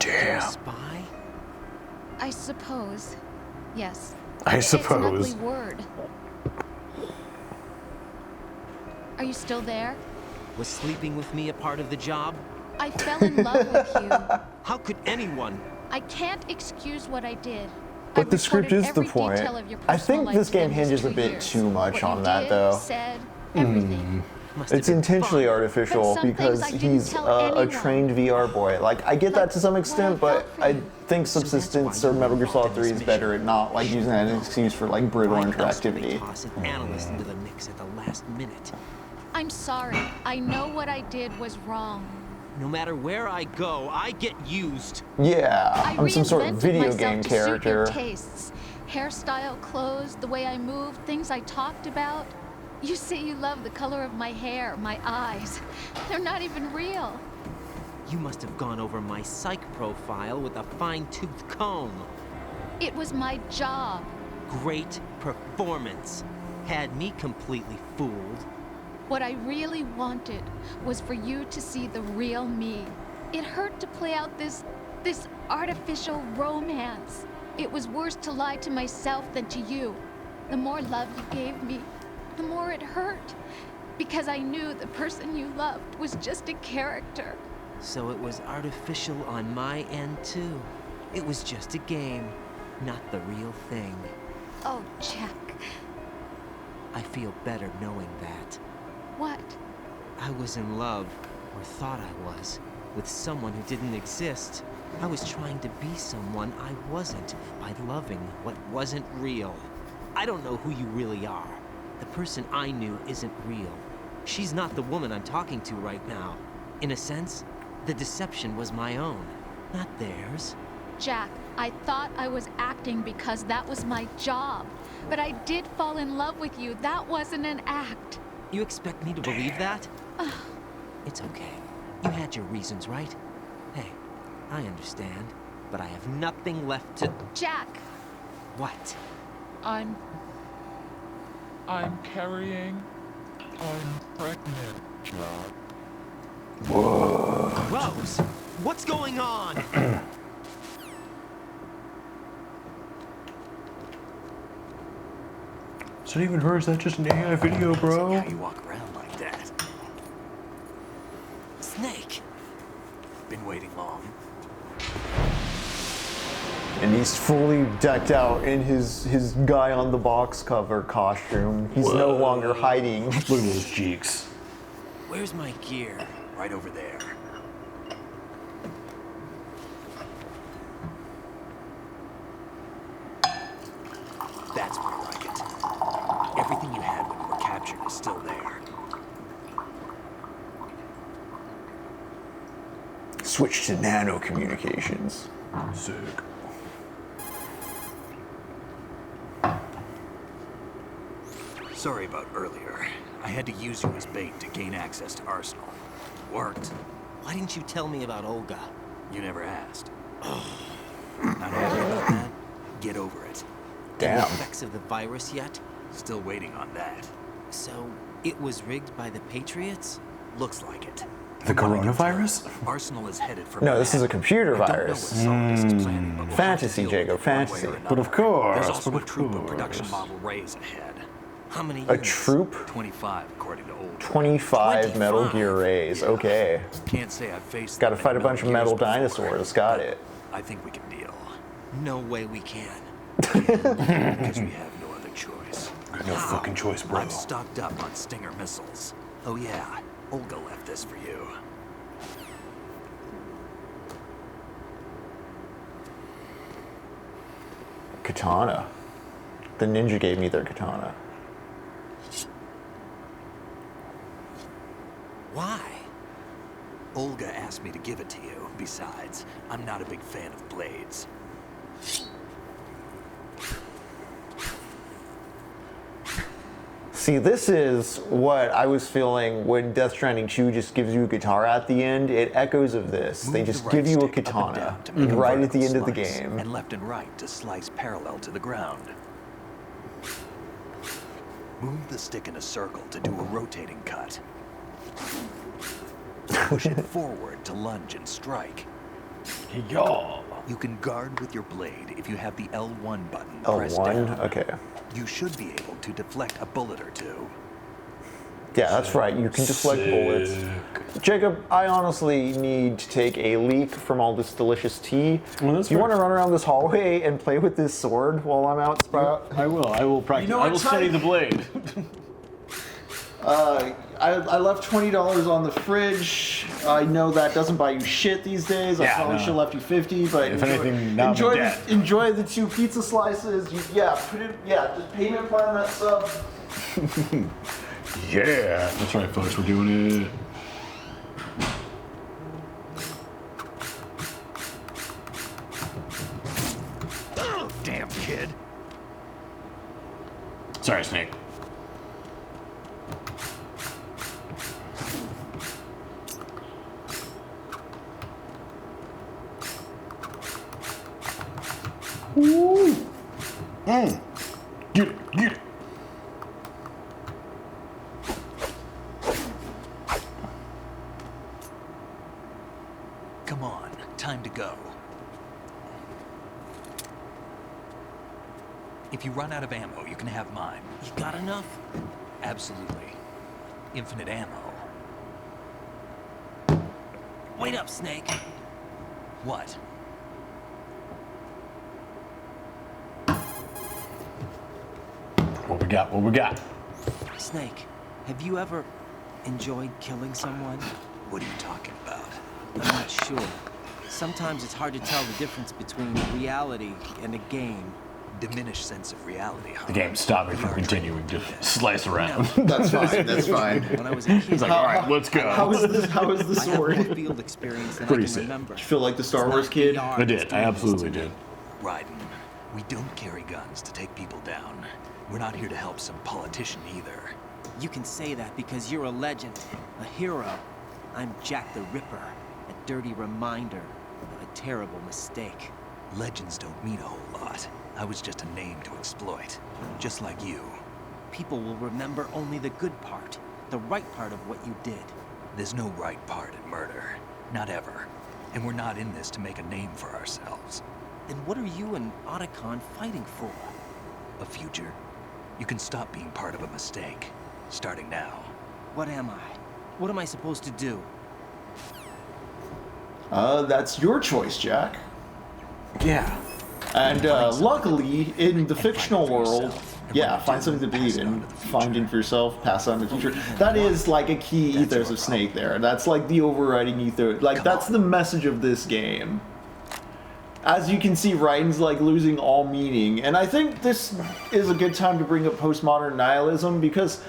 You're a spy? I suppose. Yes. I It's an suppose. ugly word. Are you still there? Was sleeping with me a part of the job? I fell in love with you. How could anyone? I can't excuse what I did. But the script recorded is the every point. detail of your I personal think this life game within these hinges a 2 bit years. too much What on you that, did, though. said, everything. It's intentionally But artificial some because things I didn't he's tell a anyone. trained VR boy. Like, I get that to some extent, but I think Subsistence or Metal Gear Solid 3 is better at not like using that as an excuse for like brittle interactivity. Toss an analyst into the mix at the last minute. I'm sorry. I know what I did was wrong. No matter where I go, I get used. Yeah, I I'm some sort of reinvented video myself game to suit your character. tastes. Hairstyle, clothes, the way I moved, things I talked about. You say you love the color of my hair, my eyes. They're not even real. You must have gone over my psych profile with a fine-tooth comb. It was my job. Great performance. Had me completely fooled. What I really wanted was for you to see the real me. It hurt to play out this artificial romance. It was worse to lie to myself than to you. The more love you gave me, the more it hurt. Because I knew the person you loved was just a character. So it was artificial on my end, too. It was just a game, not the real thing. Oh, Jack. I feel better knowing that. What? I was in love, or thought I was, with someone who didn't exist. I was trying to be someone I wasn't by loving what wasn't real. I don't know who you really are. The person I knew isn't real. She's not the woman I'm talking to right now. In a sense, the deception was my own, not theirs. Jack, I thought I was acting because that was my job. But I did fall in love with you. That wasn't an act. You expect me to believe that? It's okay. You had your reasons, right? Hey, I understand, but I have nothing left to... Jack! What? I'm carrying... I'm pregnant, Jack. Whoa. Rose! What's going on? Is that even her? Is that just an AI video, bro? How you walk around like that? Snake! Been waiting long. And he's fully decked out in his guy on the box cover costume. He's no longer hiding. Look at those cheeks. Where's my gear? Right over there. That's more like it. Everything you had when you were captured is still there. Switch to nano communications. Sick. Sorry about earlier. I had to use you as bait to gain access to Arsenal. Worked. Why didn't you tell me about Olga? You never asked. Not happy about that? Get over it. Damn. Any effects of the virus yet? Still waiting on that. So, it was rigged by the Patriots? Looks like it. The coronavirus? Arsenal is headed for No, this is a computer I don't know virus. what Solidus is planning, but we'll Fantasy, have to deal Jacob, with it one way fantasy. or another. But of course, There's also but a of troop of course. production model rays ahead. How many A units? troop? 25, according to old. 25 Metal Gear Rays. Okay. Can't say I've faced Got to them fight a in bunch of Metal metal Gears before, dinosaurs. Got but it. I think we can deal. No way we can. Because we have no other choice. No fucking choice, bro. I'm stocked up on Stinger missiles. Oh yeah, Olga left this for you. Katana. The ninja gave me their katana. Why? Olga asked me to give it to you. Besides, I'm not a big fan of blades. See, this is what I was feeling when Death Stranding 2 just gives you a guitar at the end. It echoes of this. They Move just the right give you a stick up and katana down to make a right at the end vertical of the slice, game. and left and right to slice parallel to the ground. Move the stick in a circle to do a rotating cut. Push it forward to lunge and strike. Y'all. You can guard with your blade if you have the L1 button pressed L1? down. Okay. You should be able to deflect a bullet or two. Yeah, that's right. You can deflect bullets. Jacob, I honestly need to take a leak from all this delicious tea. Well, Do you want to run around this hallway and play with this sword while I'm out, Sprout? I will. I will practice. You know I what, will study Ty? the blade. I left $20 on the fridge. I know that doesn't buy you shit these days. I Yeah, probably no. should have left you 50, but If anything, now I'm enjoy, dead. enjoy the 2 pizza slices. Put it, just payment plan that sub. Yeah. That's right, folks. We're doing it. Oh, damn kid. Sorry, Snake. Woo! Get it, get it. Come on, time to go. If you run out of ammo, you can have mine. You got enough? Absolutely. Infinite ammo. Wait up, Snake. What? What we got? What we got? Snake, have you ever enjoyed killing someone? What are you talking about? I'm not sure. Sometimes it's hard to tell the difference between reality and a game. Diminished sense of reality, huh? The game stopped me from continuing to slice around. That's fine. That's fine. When I was a kid, He's like, all right, let's go. How is this? How is the I have more sword? field experience than Pretty I can sick. remember. You feel like the Star It's Wars not kid? VR I did. that's I doing absolutely this to me. did. Raiden, we don't carry guns to take people down. We're not here to help some politician either. You can say that because you're a legend, a hero. I'm Jack the Ripper, a dirty reminder of a terrible mistake. Legends don't mean a whole lot. I was just a name to exploit, just like you. People will remember only the good part, the right part of what you did. There's no right part in murder. Not ever. And we're not in this to make a name for ourselves. Then what are you and Otacon fighting for? A future. You can stop being part of a mistake. Starting now. What am I? What am I supposed to do? That's your choice, Jack. Yeah. And luckily, in the fictional world, find something to believe in, find in for yourself, pass on to the future. That is like a key ethos of Snake there. That's like the overriding ethos. Like, that's the message of this game. As you can see, Raiden's like losing all meaning. And I think this is a good time to bring up postmodern nihilism because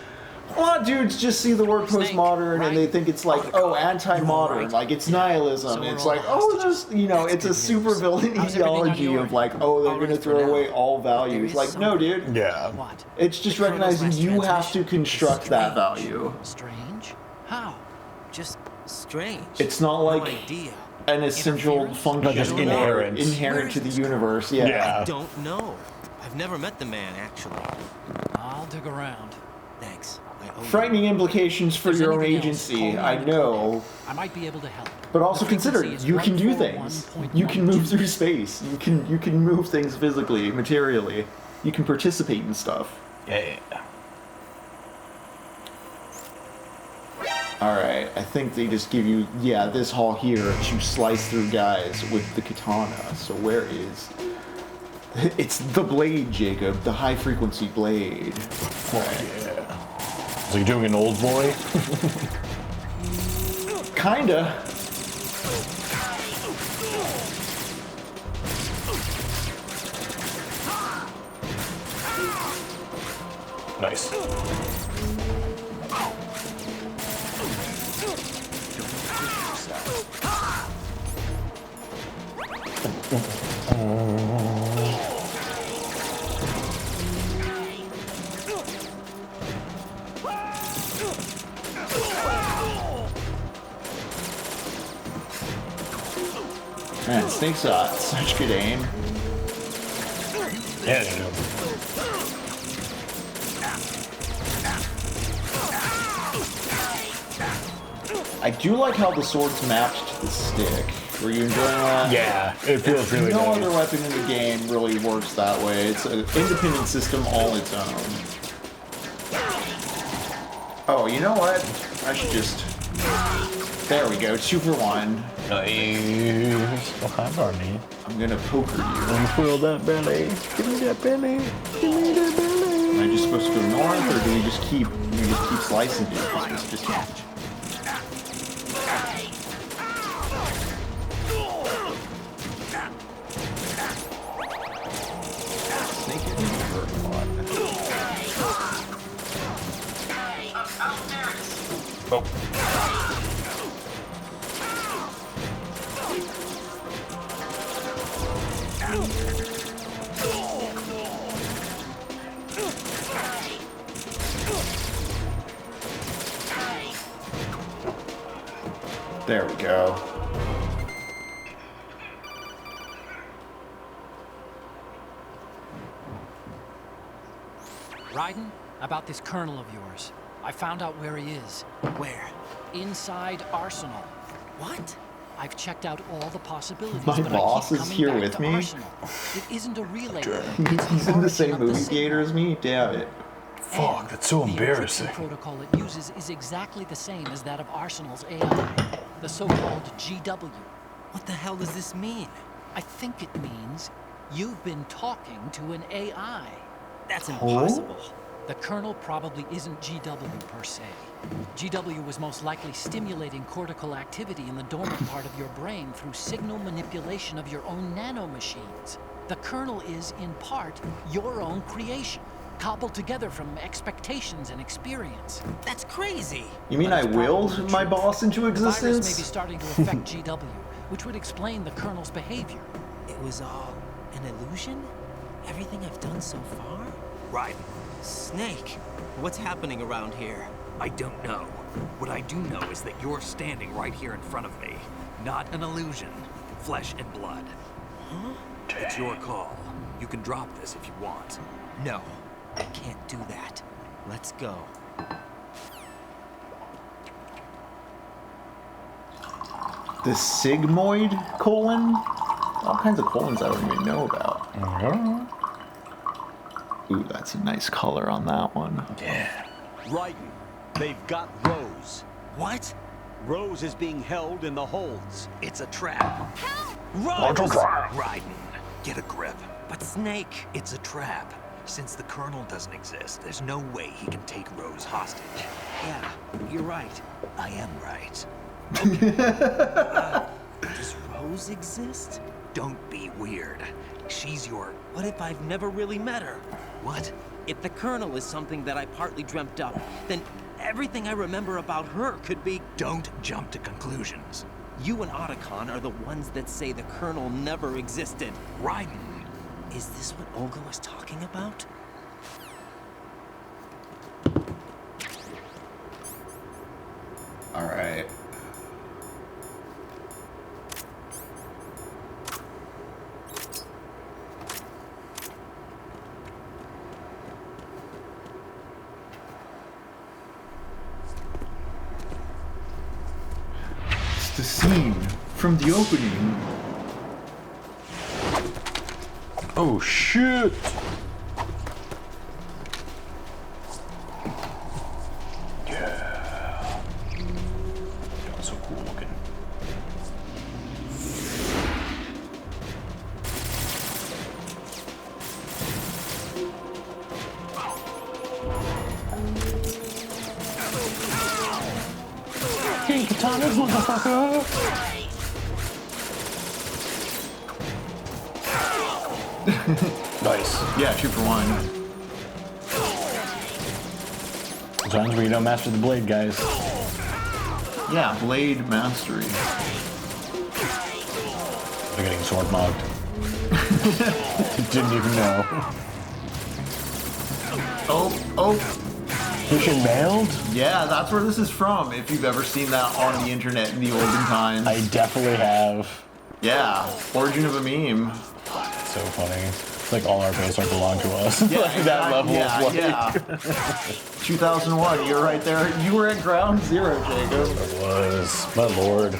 A lot of dudes just see the word postmodern and they think it's like, oh, anti-modern, like it's nihilism. It's like, oh, there's, you know, it's a super villain ideology of like, oh, they're gonna throw away all values. Like, no, dude. Yeah. It's just recognizing you have to construct that value. Strange? How? Just strange. It's not like an essential function just inherent to the universe. Yeah. I don't know. I've never met the man, actually. I'll dig around. Thanks. Frightening implications for your own agency, I know. I might be able to help. But also consider, you can do things. You can move through space. You can move things physically, materially. You can participate in stuff. Yeah. Alright, I think they just give you, yeah, this hall here to slice through guys with the katana. So where is... It's the blade, Jacob. The high-frequency blade. Right. Yeah. Is he doing an old boy? Kinda. Nice. Man, Snake's got such good aim. Yeah, you know. I do like how the sword's mapped to the stick. Were you enjoying that? Yeah, it feels really No nice. other weapon in the game really works that way. It's an independent system all its own. Oh, you know what? I should just... There we go, 2 for 1. Nice. Oh, hi, Barney. I'm gonna poker you. Unfurl that belly. Give me that belly. Give me that belly. Am I just supposed to go north, or do we just keep slicing you? Just catch. Snake isn't hurt a lot. Oh. There we go. Raiden, about this colonel of yours. I found out where he is. Where? Inside Arsenal. What? I've checked out all the possibilities. My but boss I keep is coming here back with to me. Arsenal. It isn't a relay. He's in the same movie theater as me? Damn it. Fuck, that's so embarrassing. The protocol it uses is exactly the same as that of Arsenal's AI, the so-called GW. What the hell does this mean? I think it means you've been talking to an AI. That's impossible. The kernel probably isn't GW per se. GW was most likely stimulating cortical activity in the dormant part of your brain through signal manipulation of your own nanomachines. The kernel is, in part, your own creation, cobbled together from expectations and experience. That's crazy. You mean I willed my boss into The virus may be existence? starting to affect GW, which would explain the kernel's behavior. It was all an illusion? Everything I've done so far? Right. Snake, what's happening around here? I don't know. What I do know is that you're standing right here in front of me. Not an illusion. Flesh and blood. Huh? It's your call. You can drop this if you want. No, I can't do that. Let's go. The sigmoid colon? All kinds of colons I don't even know about. Ooh, that's a nice color on that one. Yeah. Raiden, they've got Rose. What? Rose is being held in the holds. It's a trap. Rose! Raiden, get a grip. But Snake... It's a trap. Since the Colonel doesn't exist, there's no way he can take Rose hostage. Yeah, you're right. I am right. Does Rose exist? Don't be weird. She's your... What if I've never really met her? What? If the Colonel is something that I partly dreamt up, then Everything I remember about her could be... Don't jump to conclusions. You and Otacon are the ones that say the Colonel never existed. Raiden. Is this what Olga was talking about? All right. It's the scene from the opening. Oh shit! Yeah. That's so cool looking. King Katanas, motherfucker! Nice. Yeah, 2 for 1. Times where you don't master the blade, guys. Yeah, blade mastery. They're getting sword mogged. Didn't even know. Oh. Fishing mailed? Yeah, that's where this is from, if you've ever seen that on the internet in the olden times. I definitely have. Yeah, origin of a meme. So funny. It's like all our base art belong to us. Yeah, like that level of yeah. 2001, you're right there. You were at ground zero, Jacob. It was. My lord.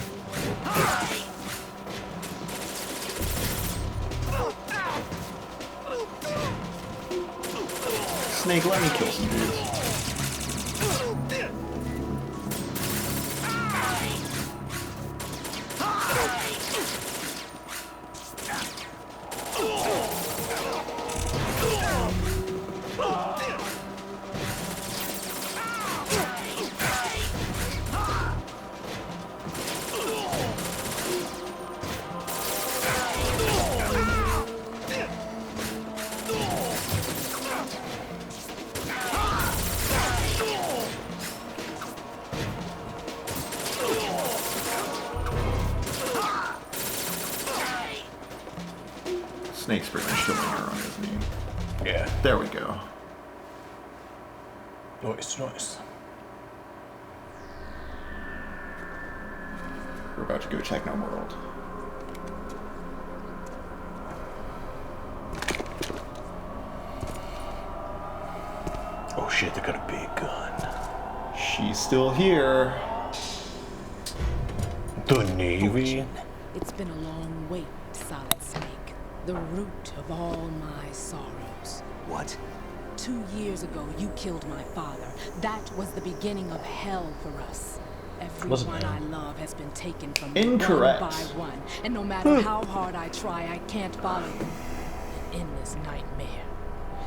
Snake, let me kill some dudes. Snake's pretty much killing her on his knee. Yeah. There we go. Nice. We're about to go Techno World. Oh shit, they got a big gun. She's still here. The Navy? It's been a long wait, Solid Snake. The root of all my sorrows. What? 2 years ago, you killed my father. That was the beginning of hell for us. Everyone I love has been taken from me Incorrect. one by one. And no matter how hard I try, I can't follow them. An endless nightmare.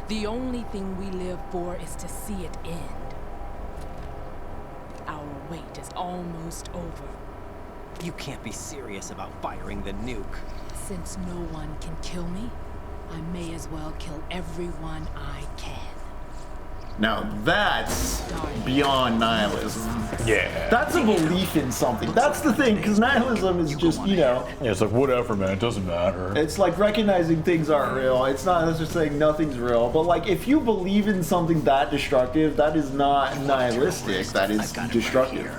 The only thing we live for is to see it end. Our wait is almost over. You can't be serious about firing the nuke. Since no one can kill me, I may as well kill everyone I can. Now that's beyond nihilism. Yeah. That's a belief in something. That's the thing, because nihilism is just, you know... Yeah, it's like, whatever, man, it doesn't matter. It's like recognizing things aren't real. It's not just saying nothing's real. But like, if you believe in something that destructive, that is not nihilistic. That is destructive.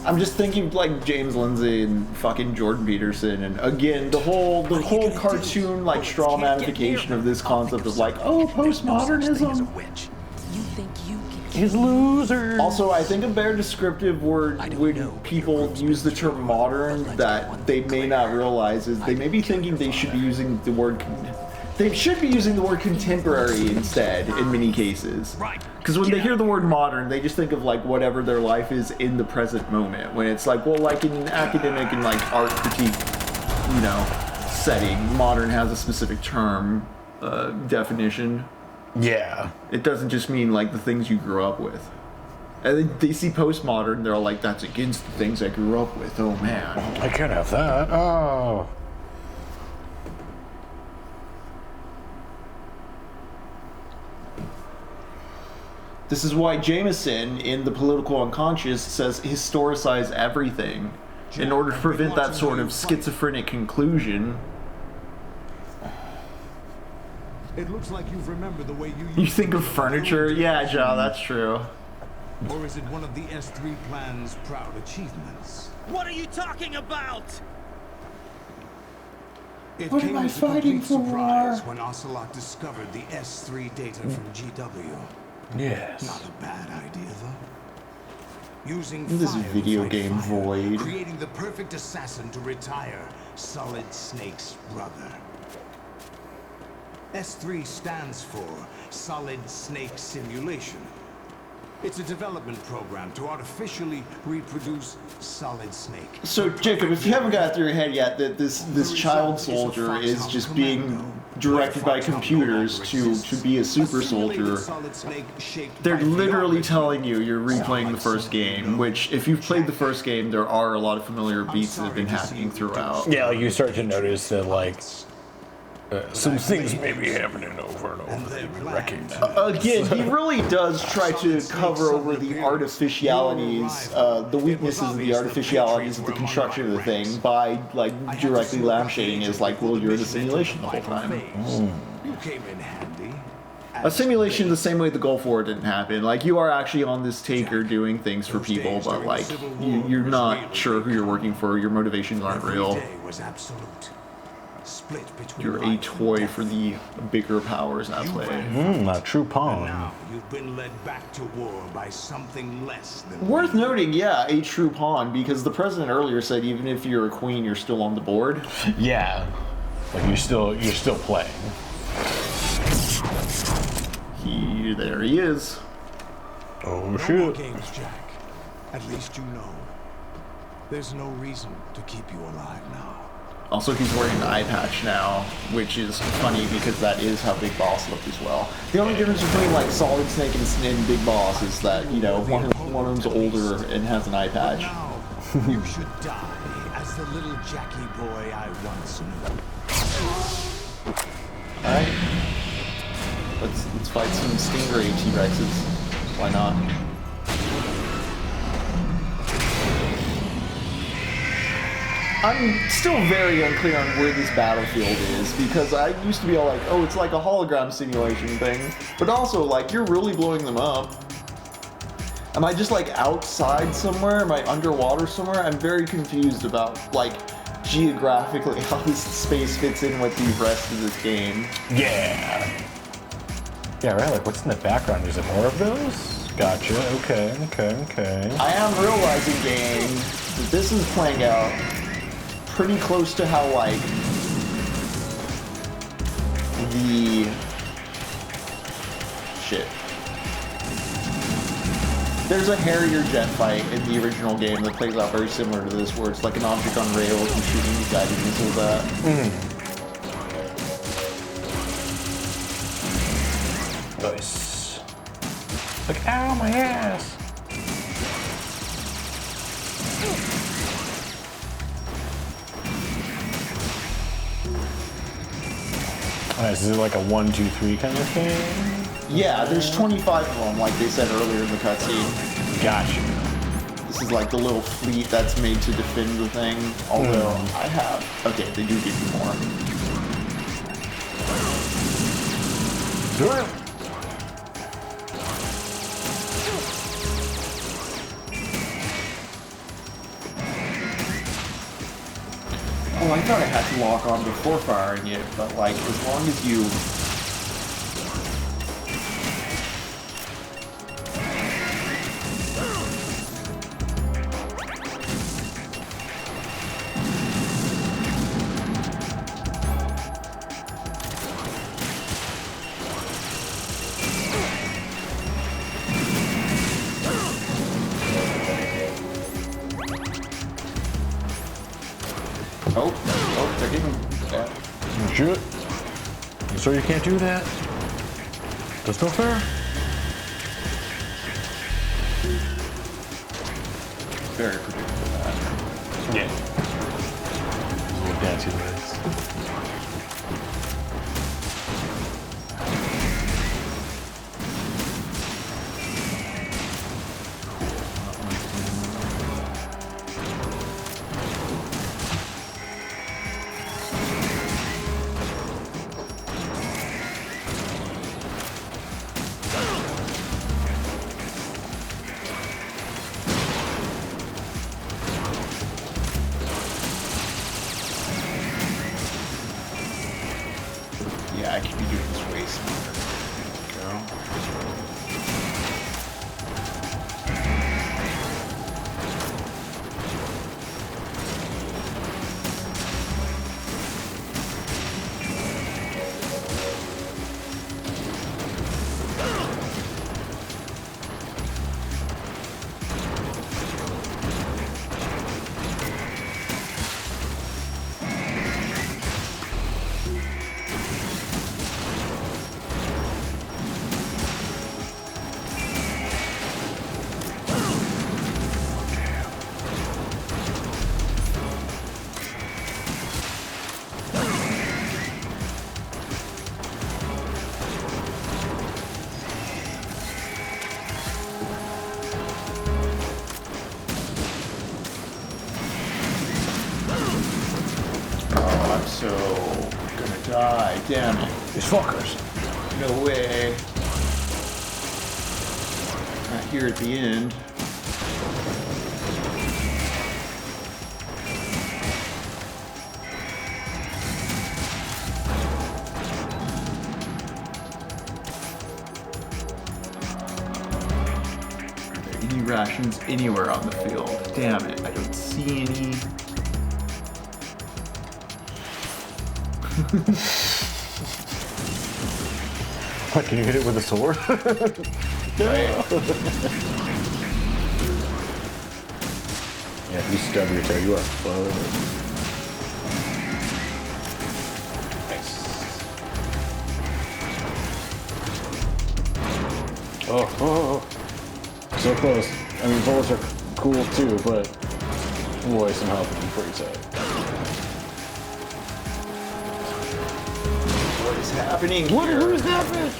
I'm just thinking like James Lindsay and fucking Jordan Peterson, and again the whole cartoon like straw mannification of this concept of like, oh, postmodernism. You think you can He's losers. Also, I think a bare descriptive word when people use the term modern that they may not realize is they may be thinking they should be using the word. They should be using the word contemporary instead in many cases. Because when they hear the word modern, they just think of like whatever their life is in the present moment. When it's like, well, like in academic and like art critique, you know, setting, modern has a specific term, definition. Yeah. It doesn't just mean like the things you grew up with. And then they see postmodern, they're all like, that's against the things I grew up with. Oh man. I can't have that. Oh. This is why Jameson, in The Political Unconscious, says historicize everything in order to prevent that sort of schizophrenic conclusion. It looks like you've remembered the way You think of furniture? Yeah, Joe, that's true. Or is it one of the S3 plan's proud achievements? What are you talking about? It What came am I as a fighting complete for? surprise when Ocelot discovered the S3 data from GW. Yes. Not a bad idea, though. Using This fire video to fight game fire, void. creating the perfect assassin to retire Solid Snake's brother. S3 stands for Solid Snake Simulation. It's a development program to artificially reproduce Solid Snake. So, Jacob, if you haven't got it through your head yet that this child soldier is just being directed by computers to be a super soldier, they're literally telling you you're replaying the first game, which, if you've played the first game, there are a lot of familiar beats that have been happening throughout. Yeah, like you start to notice that, like, some things may be happening over and over that you recognize. Again, he really does try to cover over the artificialities, the weaknesses of the artificialities of the construction of the thing by, like, directly lampshading as, like, well, you're in a simulation the whole time. You came in handy. A simulation the same way the Gulf War didn't happen. Like, you are actually on this taker doing things for people, but, like, you're not sure who you're working for, your motivations aren't real. Was absolute. Split between You're a toy for the bigger powers at play. A true pawn. Now you've been led back to war by something less than. Worth noting, yeah, a true pawn, because the president earlier said even if you're a queen, you're still on the board. Yeah, like you're still playing. There he is. Oh No shit! more games, Jack. At least you know. There's no reason to keep you alive now. Also, he's wearing an eye patch now, which is funny because that is how Big Boss looked as well. The only difference between like Solid Snake and Big Boss is that, you know, one of them's older and has an eye patch. You should die as the little Jackie boy I once knew. Alright. Let's fight some Stingray T-Rexes. Why not? I'm still very unclear on where this battlefield is, because I used to be all like, oh, it's like a hologram simulation thing, but also, like, you're really blowing them up. Am I just, like, outside somewhere? Am I underwater somewhere? I'm very confused about, like, geographically how this space fits in with the rest of this game. Yeah. Yeah, right, like, what's in the background? Is it more of those? Gotcha, okay. I am realizing, gang, that this is playing out pretty close to how, like, the... shit. There's a Harrier jet fight in the original game that plays out very similar to this, where it's like an object on rails and shooting these guided missiles at. Nice. Like, ow, my ass! Nice, is it like a 1, 2, 3 kind of thing? Yeah, there's 25 of them, like they said earlier in the cutscene. Gotcha. This is like the little fleet that's made to defend the thing, although I have... Okay, they do give you more. Do it! Oh, I thought I had to lock on before firing it, but like, as long as you... Oh, they're getting that. Shoot. So you can't do that? That's no fair. Very predictable, that. Yeah. Little dancing legs. Yeah, I could be doing this way smarter. There we go. Damn it. These fuckers. No way. Not here at the end. Are there any rations anywhere on the field? Damn it. I don't see any. What, can you hit it with a sword? Yeah, if you stub your toe, you are fucked. Nice. Oh. So close. I mean, bullets are cool too, but boy, some health would be pretty tight. What is happening here? What is happening?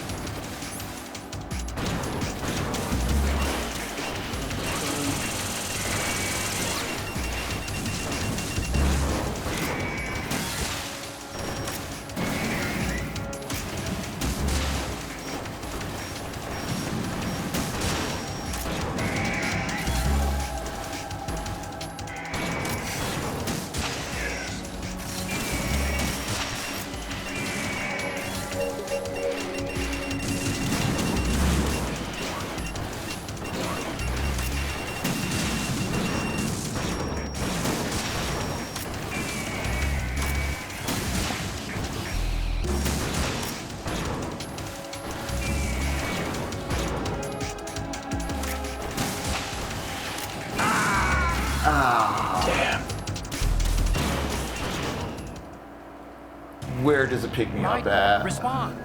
Where does it pick me up at? Respond.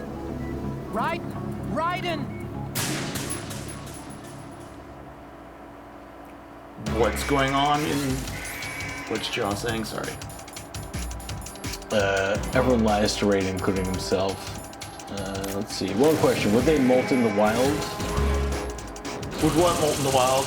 Raiden. What's going on in... What's Jaw saying? Sorry. Everyone lies to Raiden, including himself. Let's see. One question. Would they molt in the wild? Would what molt in the wild?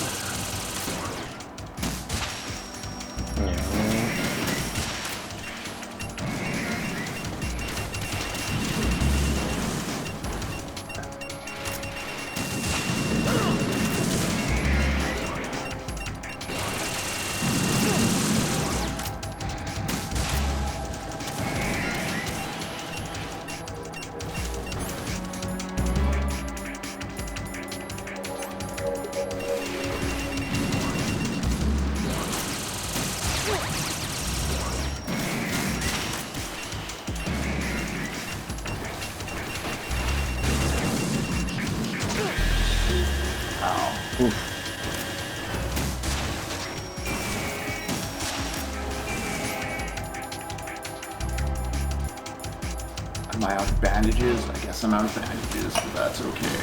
Am I out of bandages? I guess I'm out of bandages, but that's okay.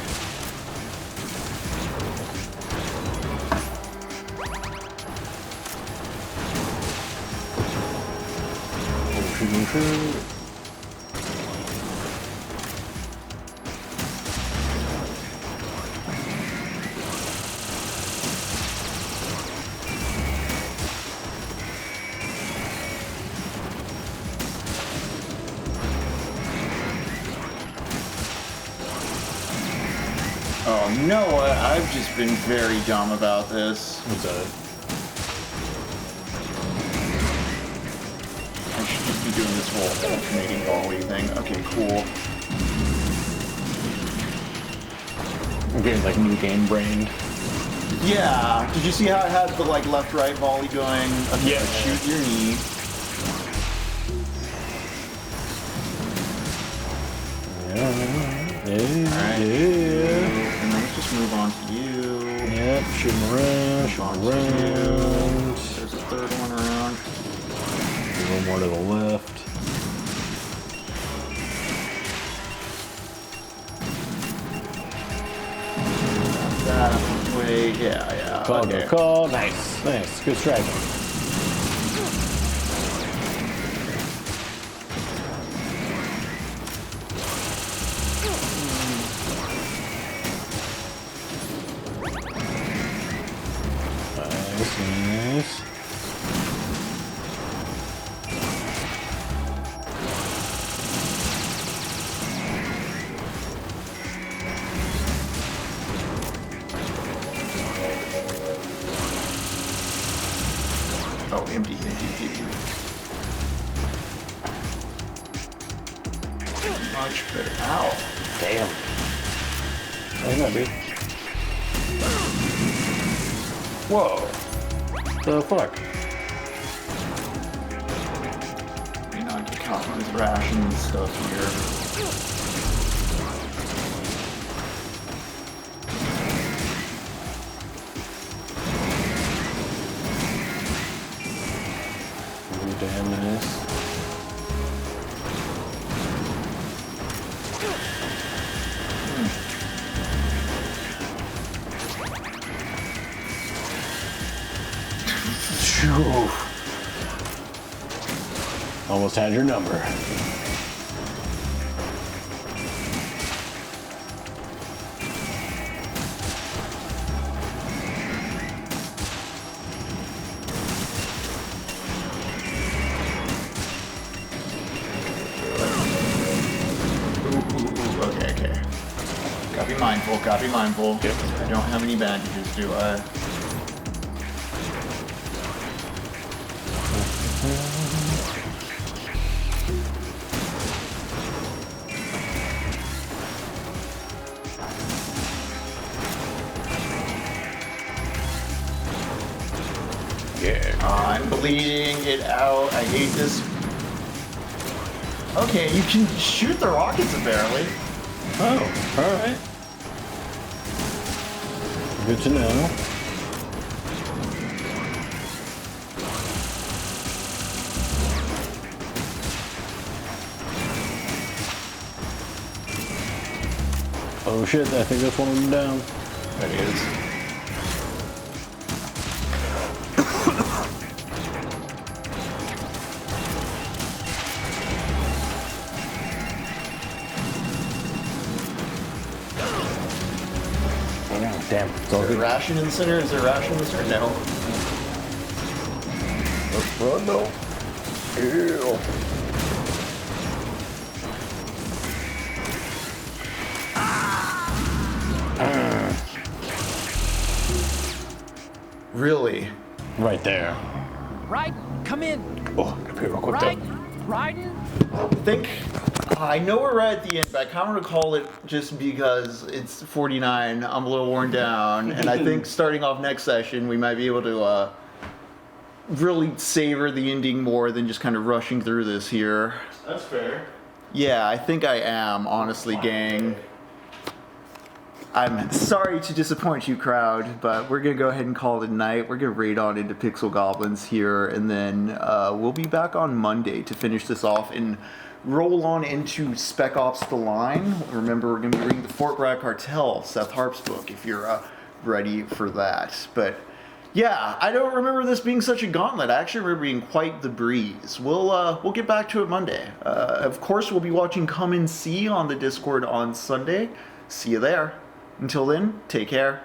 Oh, no, I've just been very dumb about this. What's that? I should just be doing this whole alternating volley thing. Okay, cool. I'm getting like new game brained. Yeah. Did you see how it has the like left-right volley going? Yeah. Shoot your knee. Yeah. Alright. And then let's just move on to you. Yep, shooting around, shooting around. There's a third one around. A little more to the left. That way, yeah. Call, okay. go, call. Nice, nice. Good striking. Nice. Oh, empty. Much better. Ow. Damn. Hang on, dude. Whoa. The fuck? You know, to count his ration stuff here. Damn nice. Almost had your number. Okay. Gotta be mindful. Yep. I don't have any bandages, do I? Yeah. I'm bleeding it out. I hate this. Okay, you can shoot the rockets apparently. Oh, alright. Good to know. Oh shit, I think that's one of them down. That is. Damn, it's all Is there good. a ration in the center? Is there a ration in the center? No. Oh no. Ew. Really? Right there. Right, come in. Oh, come here real quick. Right, riding. I know we're right at the end, but I kind of want to call it just because it's 49. I'm a little worn down, and I think starting off next session, we might be able to really savor the ending more than just kind of rushing through this here. That's fair. Yeah, I think I am, honestly, gang. I'm sorry to disappoint you, crowd, but we're going to go ahead and call it a night. We're going to raid on into Pixel Goblins here, and then we'll be back on Monday to finish this off and roll on into Spec Ops The Line. Remember, we're going to be reading the Fort Bragg Cartel, Seth Harp's book, if you're ready for that. But yeah, I don't remember this being such a gauntlet. I actually remember being quite the breeze. We'll get back to it Monday. Of course, we'll be watching Come and See on the Discord on Sunday. See you there. Until then, take care.